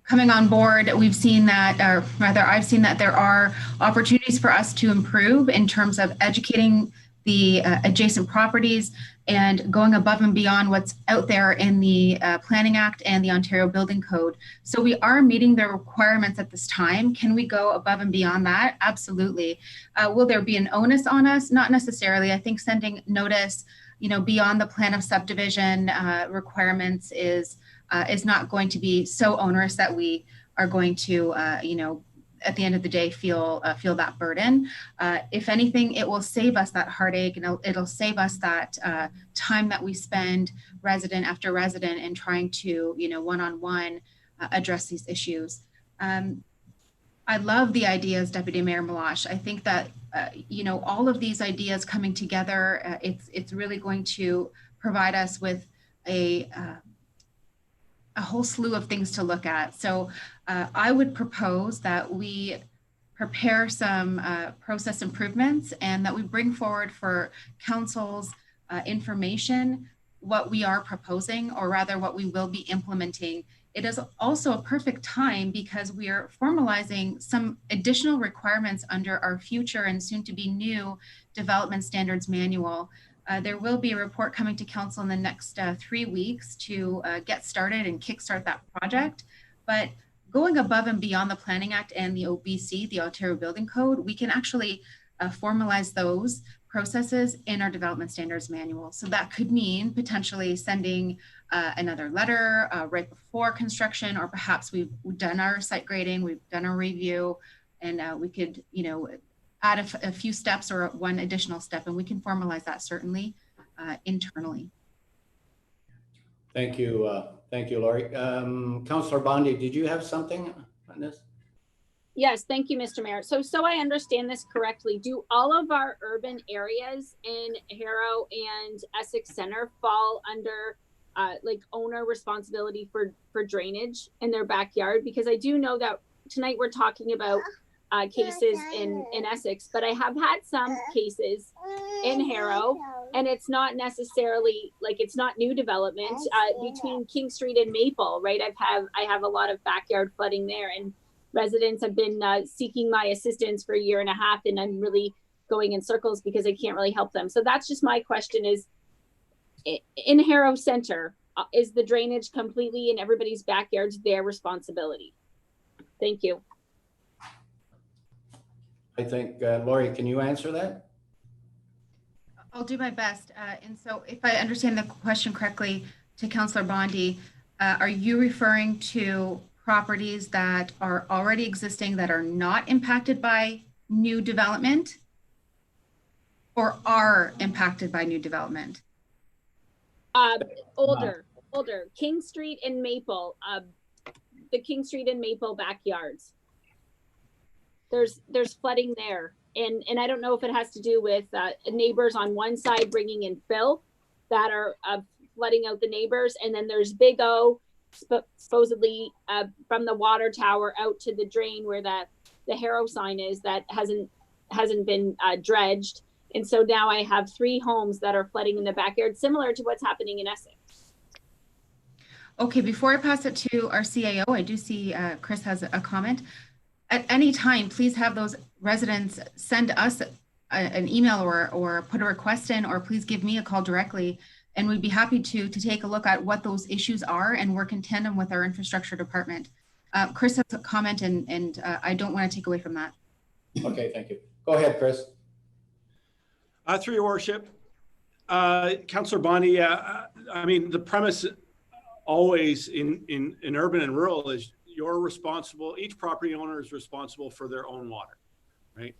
coming on board, we've seen that, or rather, I've seen that there are opportunities for us to improve in terms of educating the adjacent properties and going above and beyond what's out there in the Planning Act and the Ontario Building Code. So we are meeting the requirements at this time. Can we go above and beyond that? Absolutely. Will there be an onus on us? Not necessarily. I think sending notice, beyond the plan of subdivision requirements is not going to be so onerous that we are going to, at the end of the day, feel that burden. If anything, it will save us that heartache, and it'll save us that time that we spend resident after resident in trying to, one-on-one address these issues. I love the ideas, Deputy Mayor Meloche. I think that, all of these ideas coming together, it's really going to provide us with a whole slew of things to look at. So I would propose that we prepare some process improvements and that we bring forward for council's information what we are proposing, or rather what we will be implementing. It is also a perfect time because we are formalizing some additional requirements under our future and soon to be new development standards manual. There will be a report coming to council in the next 3 weeks to get started and kickstart that project. But going above and beyond the Planning Act and the OBC, the Ontario Building Code, we can actually formalize those processes in our development standards manual. So that could mean potentially sending another letter right before construction, or perhaps we've done our site grading, we've done a review, and we could, add a few steps or one additional step, and we can formalize that certainly internally. Thank you, Lori. Councillor Bondi, did you have something on this? Yes, thank you, Mr. Mayor. So I understand this correctly. Do all of our urban areas in Harrow and Essex Center fall under owner responsibility for drainage in their backyard? Because I do know that tonight we're talking about cases in Essex, but I have had some cases in Harrow, and it's not necessarily it's not new development between King Street and Maple, right? I have a lot of backyard flooding there, and residents have been seeking my assistance for a year and a half, and I'm really going in circles because I can't really help them. So that's just my question: is in Harrow Center, is the drainage completely in everybody's backyards their responsibility? Thank you. I think, Lori, can you answer that? I'll do my best. And so if I understand the question correctly to Councillor Bondi, are you referring to properties that are already existing that are not impacted by new development, or are impacted by new development? Older. King Street and Maple, the King Street and Maple backyards. There's flooding there, and I don't know if it has to do with neighbors on one side bringing in fill that are flooding out the neighbors, and then there's Big O supposedly from the water tower out to the drain where the Harrow sign is that hasn't been dredged, and so now I have 3 homes that are flooding in the backyard, similar to what's happening in Essex. Okay, before I pass it to our CAO, I do see Chris has a comment. At any time, please have those residents send us an email or put a request in, or please give me a call directly, and we'd be happy to take a look at what those issues are and work in tandem with our infrastructure department. Chris has a comment, and I don't want to take away from that. Okay, thank you. Go ahead, Chris. Through your worship, Councillor Bondi, I mean, the premise always in urban and rural is you're responsible, each property owner is responsible for their own water, right?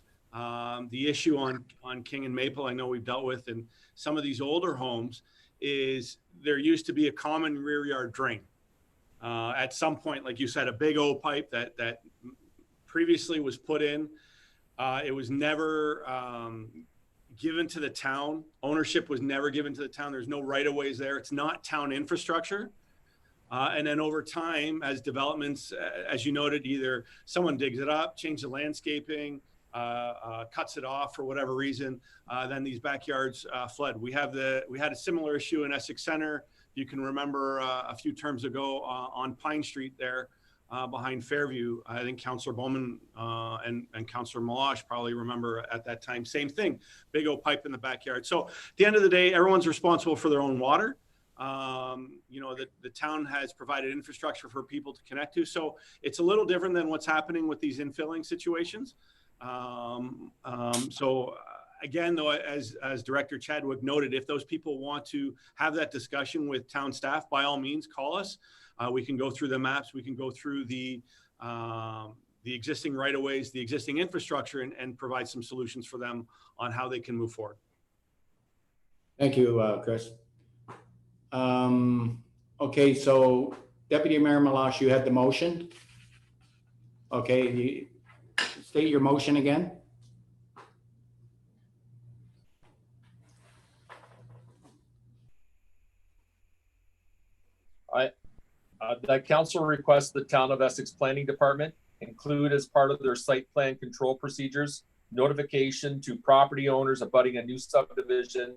The issue on King and Maple, I know we've dealt with in some of these older homes, is there used to be a common rear yard drain. At some point, like you said, a Big O pipe that previously was put in. It was never given to the town. Ownership was never given to the town. There's no right of ways there. It's not town infrastructure. And then over time, as developments, as you noted, either someone digs it up, changes the landscaping, cuts it off for whatever reason, then these backyards flood. We had a similar issue in Essex Center. You can remember a few terms ago on Pine Street there. behind Fairview. I think Councillor Bowman and Councillor Malash probably remember at that time, same thing, big old pipe in the backyard. So at the end of the day, everyone's responsible for their own water. You know, the town has provided infrastructure for people to connect to. So it's a little different than what's happening with these infilling situations. Again, though, as Director Chadwick noted, if those people want to have that discussion with town staff, by all means, call us. We can go through the maps. We can go through the existing right-of-ways, the existing infrastructure, and provide some solutions for them on how they can move forward. Thank you, Chris. Okay, so Deputy Mayor Malash, you had the motion. Okay, state your motion again. That council requests the Town of Essex Planning Department include as part of their site plan control procedures notification to property owners abutting a new subdivision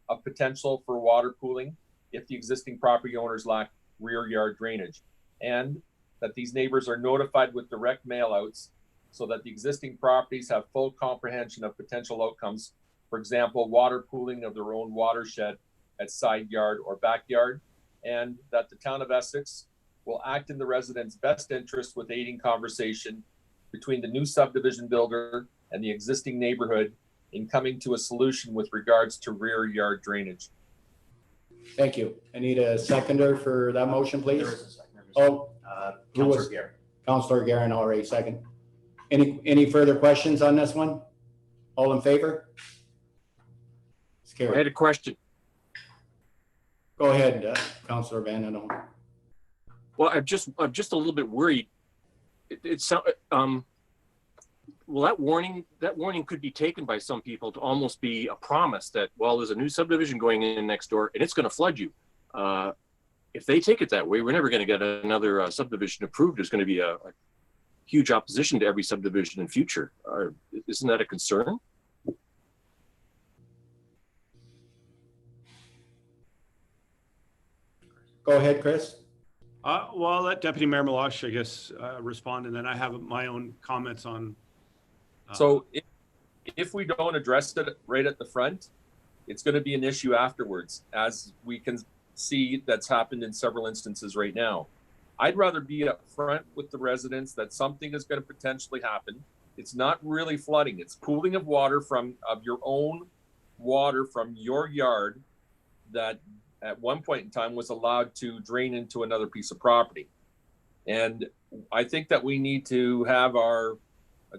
of potential for water pooling if the existing property owners lack rear yard drainage, and that these neighbors are notified with direct mailouts so that the existing properties have full comprehension of potential outcomes, for example, water pooling of their own watershed at side yard or backyard, and that the Town of Essex will act in the residents' best interest with aiding conversation between the new subdivision builder and the existing neighborhood in coming to a solution with regards to rear yard drainage. Thank you. I need a seconder for that motion, please. There is a seconder. Oh, who was? Councillor Guerin. Councillor Guerin already second. Any further questions on this one? All in favor? It's carried. I had a question. Go ahead, Councillor Van Anu. Well, I'm just a little bit worried. Well, that warning could be taken by some people to almost be a promise that, well, there's a new subdivision going in next door and it's going to flood you. If they take it that way, we're never going to get another subdivision approved. There's going to be a huge opposition to every subdivision in future. Isn't that a concern? Go ahead, Chris. Well, I'll let Deputy Mayor Malash, I guess, respond, and then I have my own comments on. So if we don't address it right at the front, it's going to be an issue afterwards, as we can see that's happened in several instances right now. I'd rather be up front with the residents that something is going to potentially happen. It's not really flooding. It's pooling of water of your own water from your yard that at one point in time was allowed to drain into another piece of property. And I think that we need to have our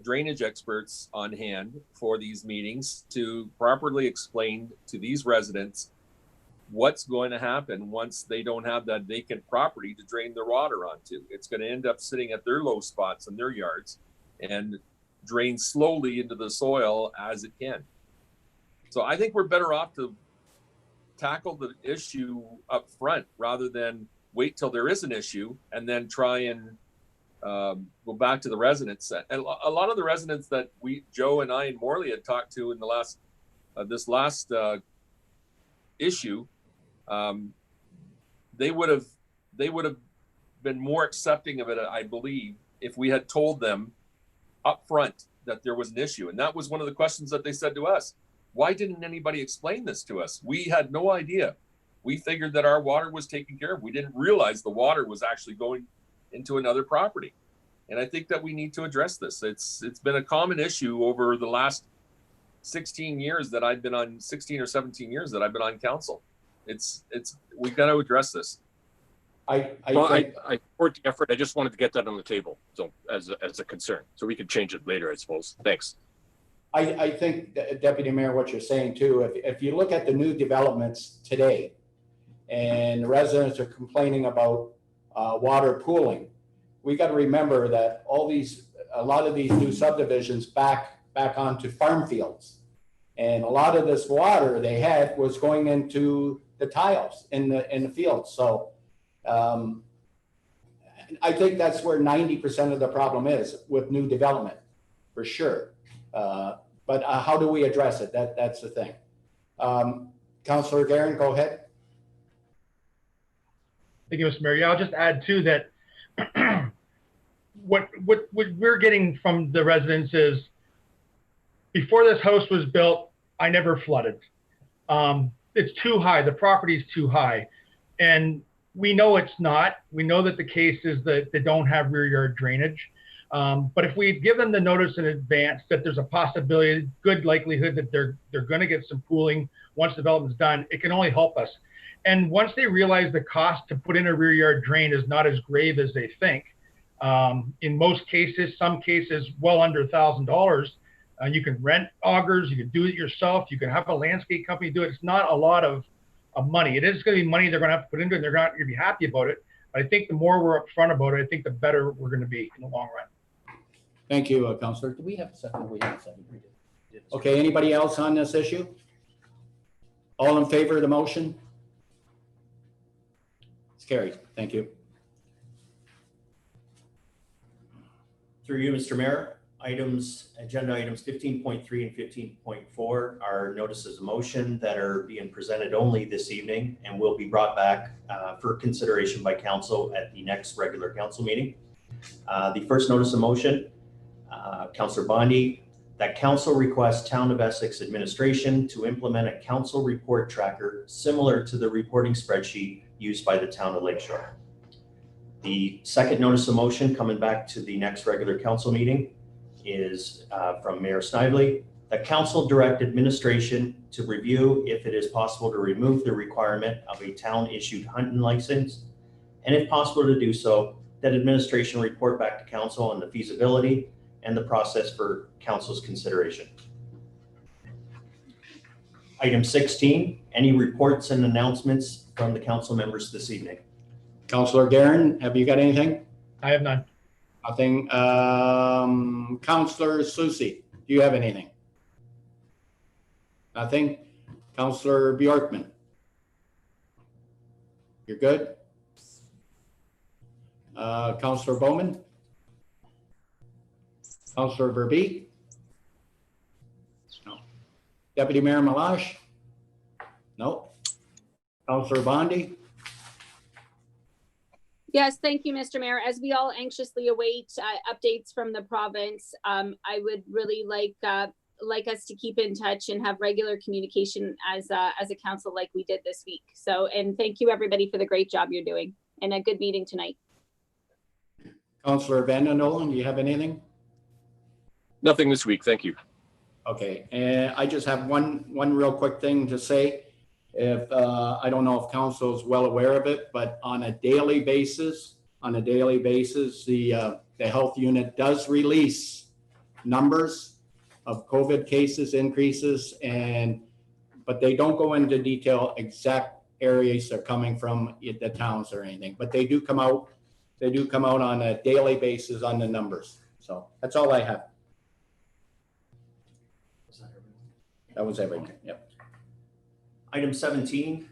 drainage experts on hand for these meetings to properly explain to these residents what's going to happen once they don't have that vacant property to drain their water onto. It's going to end up sitting at their low spots in their yards and drain slowly into the soil as it can. So I think we're better off to tackle the issue up front rather than wait till there is an issue and then try and go back to the residents. And a lot of the residents that Joe and I and Morley had talked to in the last this last issue, they would have been more accepting of it, I believe, if we had told them up front that there was an issue. And that was one of the questions that they said to us. Why didn't anybody explain this to us? We had no idea. We figured that our water was taken care of. We didn't realize the water was actually going into another property. And I think that we need to address this. It's been a common issue over the last 16 years that I've been on, 16 or 17 years that I've been on council. We've got to address this. I support the effort. I just wanted to get that on the table, so as a concern, so we could change it later, I suppose. Thanks. I think, Deputy Mayor, what you're saying too, if you look at the new developments today and the residents are complaining about water pooling, we got to remember that a lot of these new subdivisions back onto farm fields. And a lot of this water they had was going into the tiles in the fields. So I think that's where 90% of the problem is with new development, for sure. But how do we address it? That's the thing. Councillor Guerin, go ahead. Thank you, Mr. Mayor. Yeah, I'll just add too that what we're getting from the residents is, before this house was built, I never flooded. It's too high. The property is too high. And we know it's not. We know that the case is that they don't have rear yard drainage. But if we give them the notice in advance that there's a possibility, good likelihood that they're going to get some pooling once development's done, it can only help us. And once they realize the cost to put in a rear yard drain is not as grave as they think, in most cases, some cases, well under $1,000, you can rent augers, you can do it yourself, you can have a landscape company do it. It's not a lot of money. It is going to be money they're going to have to put into it, and they're not going to be happy about it. But I think the more we're upfront about it, I think the better we're going to be in the long run. Thank you, Councillor. Do we have a second? We have a second. Okay, anybody else on this issue? All in favor of the motion? It's carried. Thank you. Through you, Mr. Mayor, agenda items 15.3 and 15.4 are notices of motion that are being presented only this evening and will be brought back for consideration by council at the next regular council meeting. The first notice of motion, Councillor Bondi, that council requests Town of Essex administration to implement a council report tracker similar to the reporting spreadsheet used by the town of Lakeshore. The second notice of motion coming back to the next regular council meeting is from Mayor Snively, that council direct administration to review if it is possible to remove the requirement of a town issued hunting license, and if possible to do so, that administration report back to council on the feasibility and the process for council's consideration. Item 16, any reports and announcements from the council members this evening? Councillor Guerin, have you got anything? I have none. Nothing. Councillor Susie, do you have anything? Nothing. Councillor Bjorkman? You're good? Councillor Bowman? Councillor Verbeek? No. Deputy Mayor Malash? No. Councillor Bondi? Yes, thank you, Mr. Mayor. As we all anxiously await updates from the province, I would really like us to keep in touch and have regular communication as a council like we did this week. So, and thank you everybody for the great job you're doing and a good meeting tonight. Councillor Van den Dolen, do you have anything? Nothing this week, thank you. Okay, and I just have one real quick thing to say. If I don't know if council is well aware of it, but on a daily basis, the health unit does release numbers of COVID cases increases, but they don't go into detail exact areas they're coming from, the towns or anything. But they do come out. They do come out on a daily basis on the numbers. So that's all I have. That was everything. Yep. Item 17,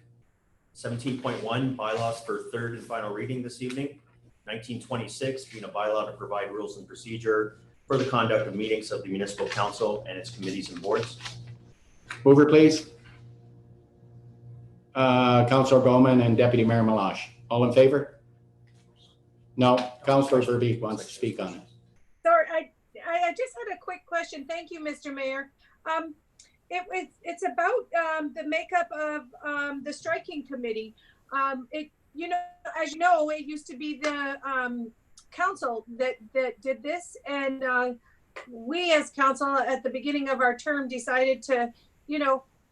17.1, bylaws for third and final reading this evening. 1926 being a bylaw to provide rules and procedure for the conduct of meetings of the municipal council and its committees and boards. Mover, please. Councillor Bowman and Deputy Mayor Malash. All in favor? No. Councillor Verbeek wants to speak on it. Sorry, I just had a quick question. Thank you, Mr. Mayor. It's about the makeup of the striking committee. As you know, it used to be the council that did this, and we as council at the beginning of our term decided to,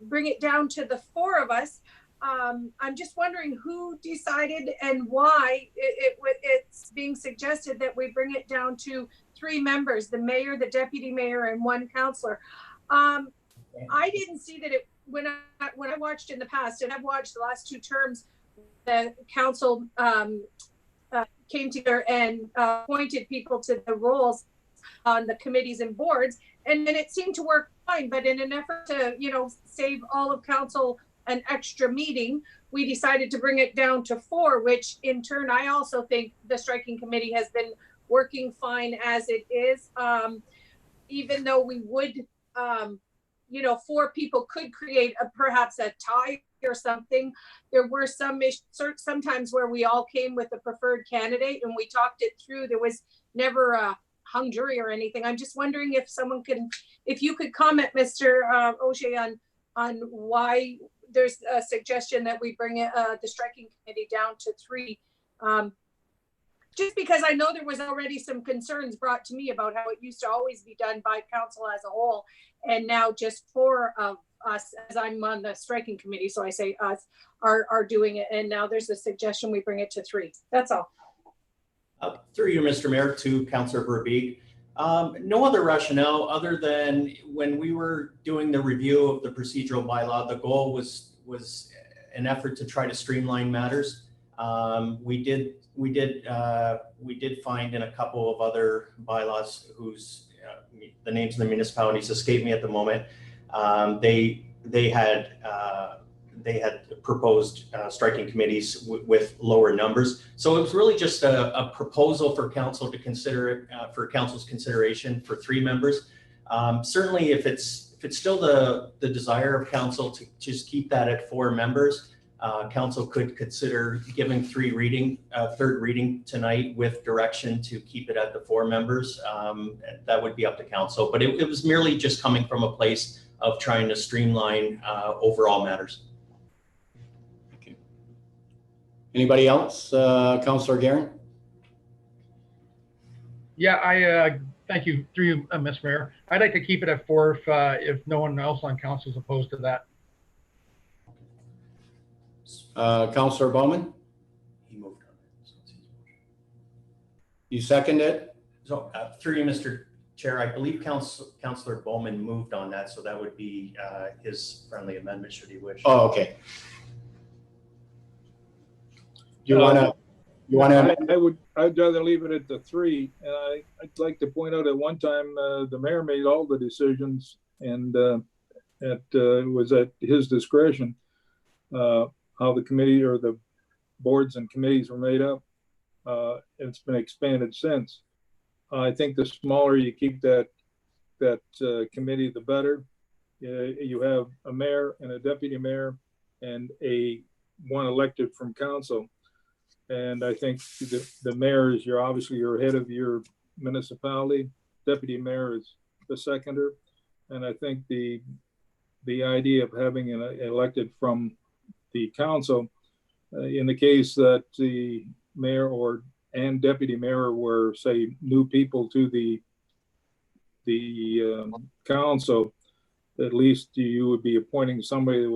bring it down to the four of us. I'm just wondering who decided and why it's being suggested that we bring it down to 3 members: the mayor, the deputy mayor, and 1 councillor. I didn't see that when I watched in the past, and I've watched the last 2 terms, the council came together and appointed people to the roles on the committees and boards, and it seemed to work fine. But in an effort to, save all of council an extra meeting, we decided to bring it down to 4, which in turn, I also think the striking committee has been working fine as it is. Even though we would, 4 people could create perhaps a or something. There were sometimes where we all came with a preferred candidate and we talked it through. There was never a hung jury or anything. I'm just wondering if if you could comment, Mr. O'Shea, on why there's a suggestion that we bring the striking committee down to 3. Just because I know there was already some concerns brought to me about how it used to always be done by council as a whole, and now just 4 of us, as I'm on the striking committee, so I say us, are doing it, and now there's a suggestion we bring it to 3. That's all. Through you, Mr. Mayor, to Councillor Verbeek. No other rationale other than when we were doing the review of the procedural bylaw, the goal was an effort to try to streamline matters. We did find in a couple of other bylaws whose the names of the municipalities escape me at the moment. They had proposed striking committees with lower numbers. So it was really just a proposal for council to consider, for council's consideration for 3 members. Certainly, if it's still the desire of council to just keep that at 4 members, council could consider giving third reading tonight with direction to keep it at the 4 members. That would be up to council, but it was merely just coming from a place of trying to streamline overall matters. Anybody else? Councillor Guerin? Yeah, I thank you through you, Ms. Mayor. I'd like to keep it at 4 if no one else on council is opposed to that. Councillor Bowman? He moved on. You second it? So through you, Mr. Chair, I believe Councillor Bowman moved on that, so that would be his friendly amendment should he wish. Oh, okay. You want to? I'd rather leave it at the 3. And I'd like to point out at one time the mayor made all the decisions, and it was at his discretion how the committee or the boards and committees were made up. It's been expanded since. I think the smaller you keep that committee, the better. You have a mayor and a deputy mayor and one elected from council. And I think the mayor is obviously your head of your municipality. Deputy mayor is the seconder. And I think the idea of having an elected from the council, in the case that the mayor and deputy mayor were, say, new people to the council, at least you would be appointing somebody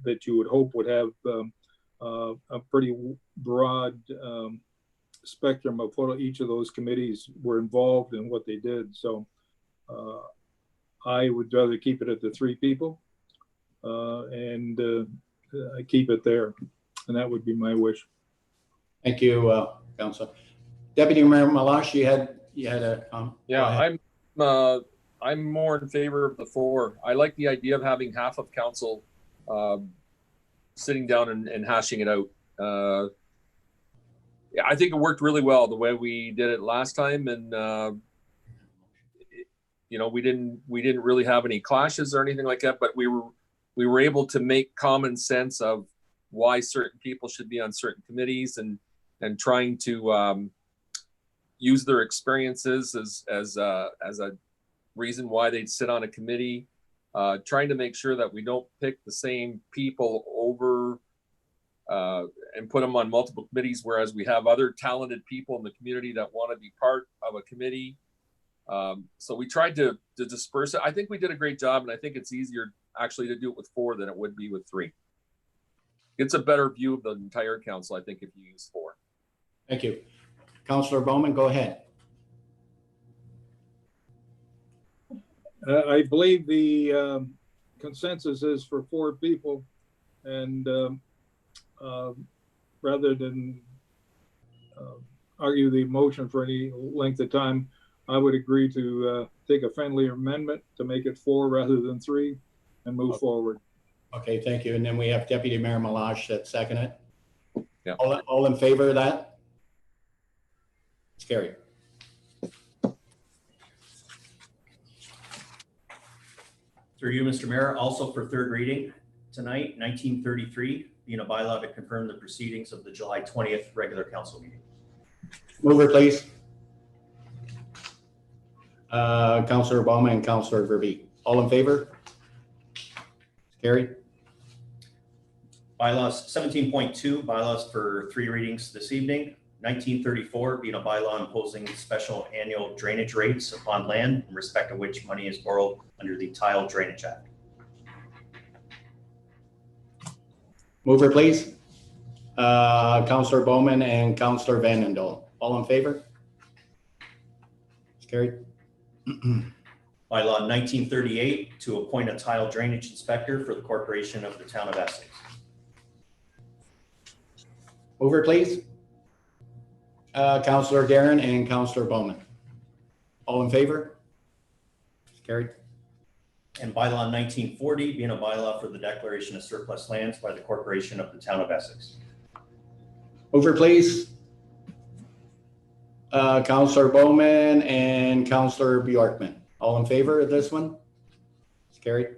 that you would hope would have a pretty broad spectrum of what each of those committees were involved in, what they did. So I would rather keep it at the 3 people and keep it there. And that would be my wish. Thank you, Councilor. Deputy Mayor Malash, you had a yeah, I'm more in favor of the 4. I like the idea of having half of council sitting down and hashing it out. Yeah, I think it worked really well the way we did it last time, and we didn't really have any clashes or anything like that, but we were able to make common sense of why certain people should be on certain committees, and trying to use their experiences as a reason why they'd sit on a committee. Trying to make sure that we don't pick the same people over and put them on multiple committees, whereas we have other talented people in the community that want to be part of a committee. So we tried to disperse it. I think we did a great job, and I think it's easier actually to do it with 4 than it would be with 3. It's a better view of the entire council, I think, if you use 4. Thank you. Councillor Bowman, go ahead. I believe the consensus is for 4 people, and rather than argue the motion for any length of time, I would agree to take a friendly amendment to make it 4 rather than 3 and move forward. Okay, thank you. And then we have Deputy Mayor Malash that second it. Yeah. All in favor of that? It's carried. Through you, Mr. Mayor, also for 3rd reading tonight, 1933, being a bylaw to confirm the proceedings of the July 20th regular council meeting. Mover, please. Councillor Bowman and Councillor Verbeek. All in favor? Carried. Bylaws 17.2, bylaws for 3 readings this evening. 1934, being a bylaw imposing special annual drainage rates upon land in respect of which money is borrowed under the Tile Drainage Act. Mover, please. Councillor Bowman and Councillor Vanendel. All in favor? Carried. Bylaw 1938, to appoint a tile drainage inspector for the corporation of the town of Essex. Mover, please. Councillor Guerin and Councillor Bowman. All in favor? Carried. And bylaw 1940, being a bylaw for the declaration of surplus lands by the corporation of the town of Essex. Mover, please. Councillor Bowman and Councillor Bjorkman. All in favor of this one? It's carried.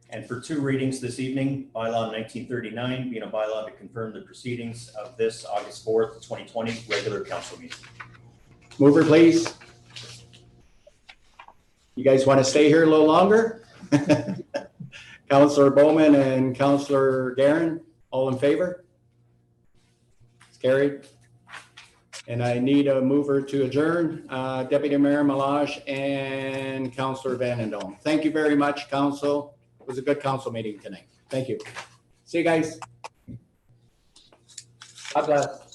And for 2 readings this evening, bylaw 1939, being a bylaw to confirm the proceedings of this August 4th, 2020 regular council meeting. Mover, please. You guys want to stay here a little longer? Councillor Bowman and Councillor Guerin, all in favor? It's carried. And I need a mover to adjourn, Deputy Mayor Meloche and Councillor Vanendel. Thank you very much, council. It was a good council meeting tonight. Thank you. See you guys. God bless.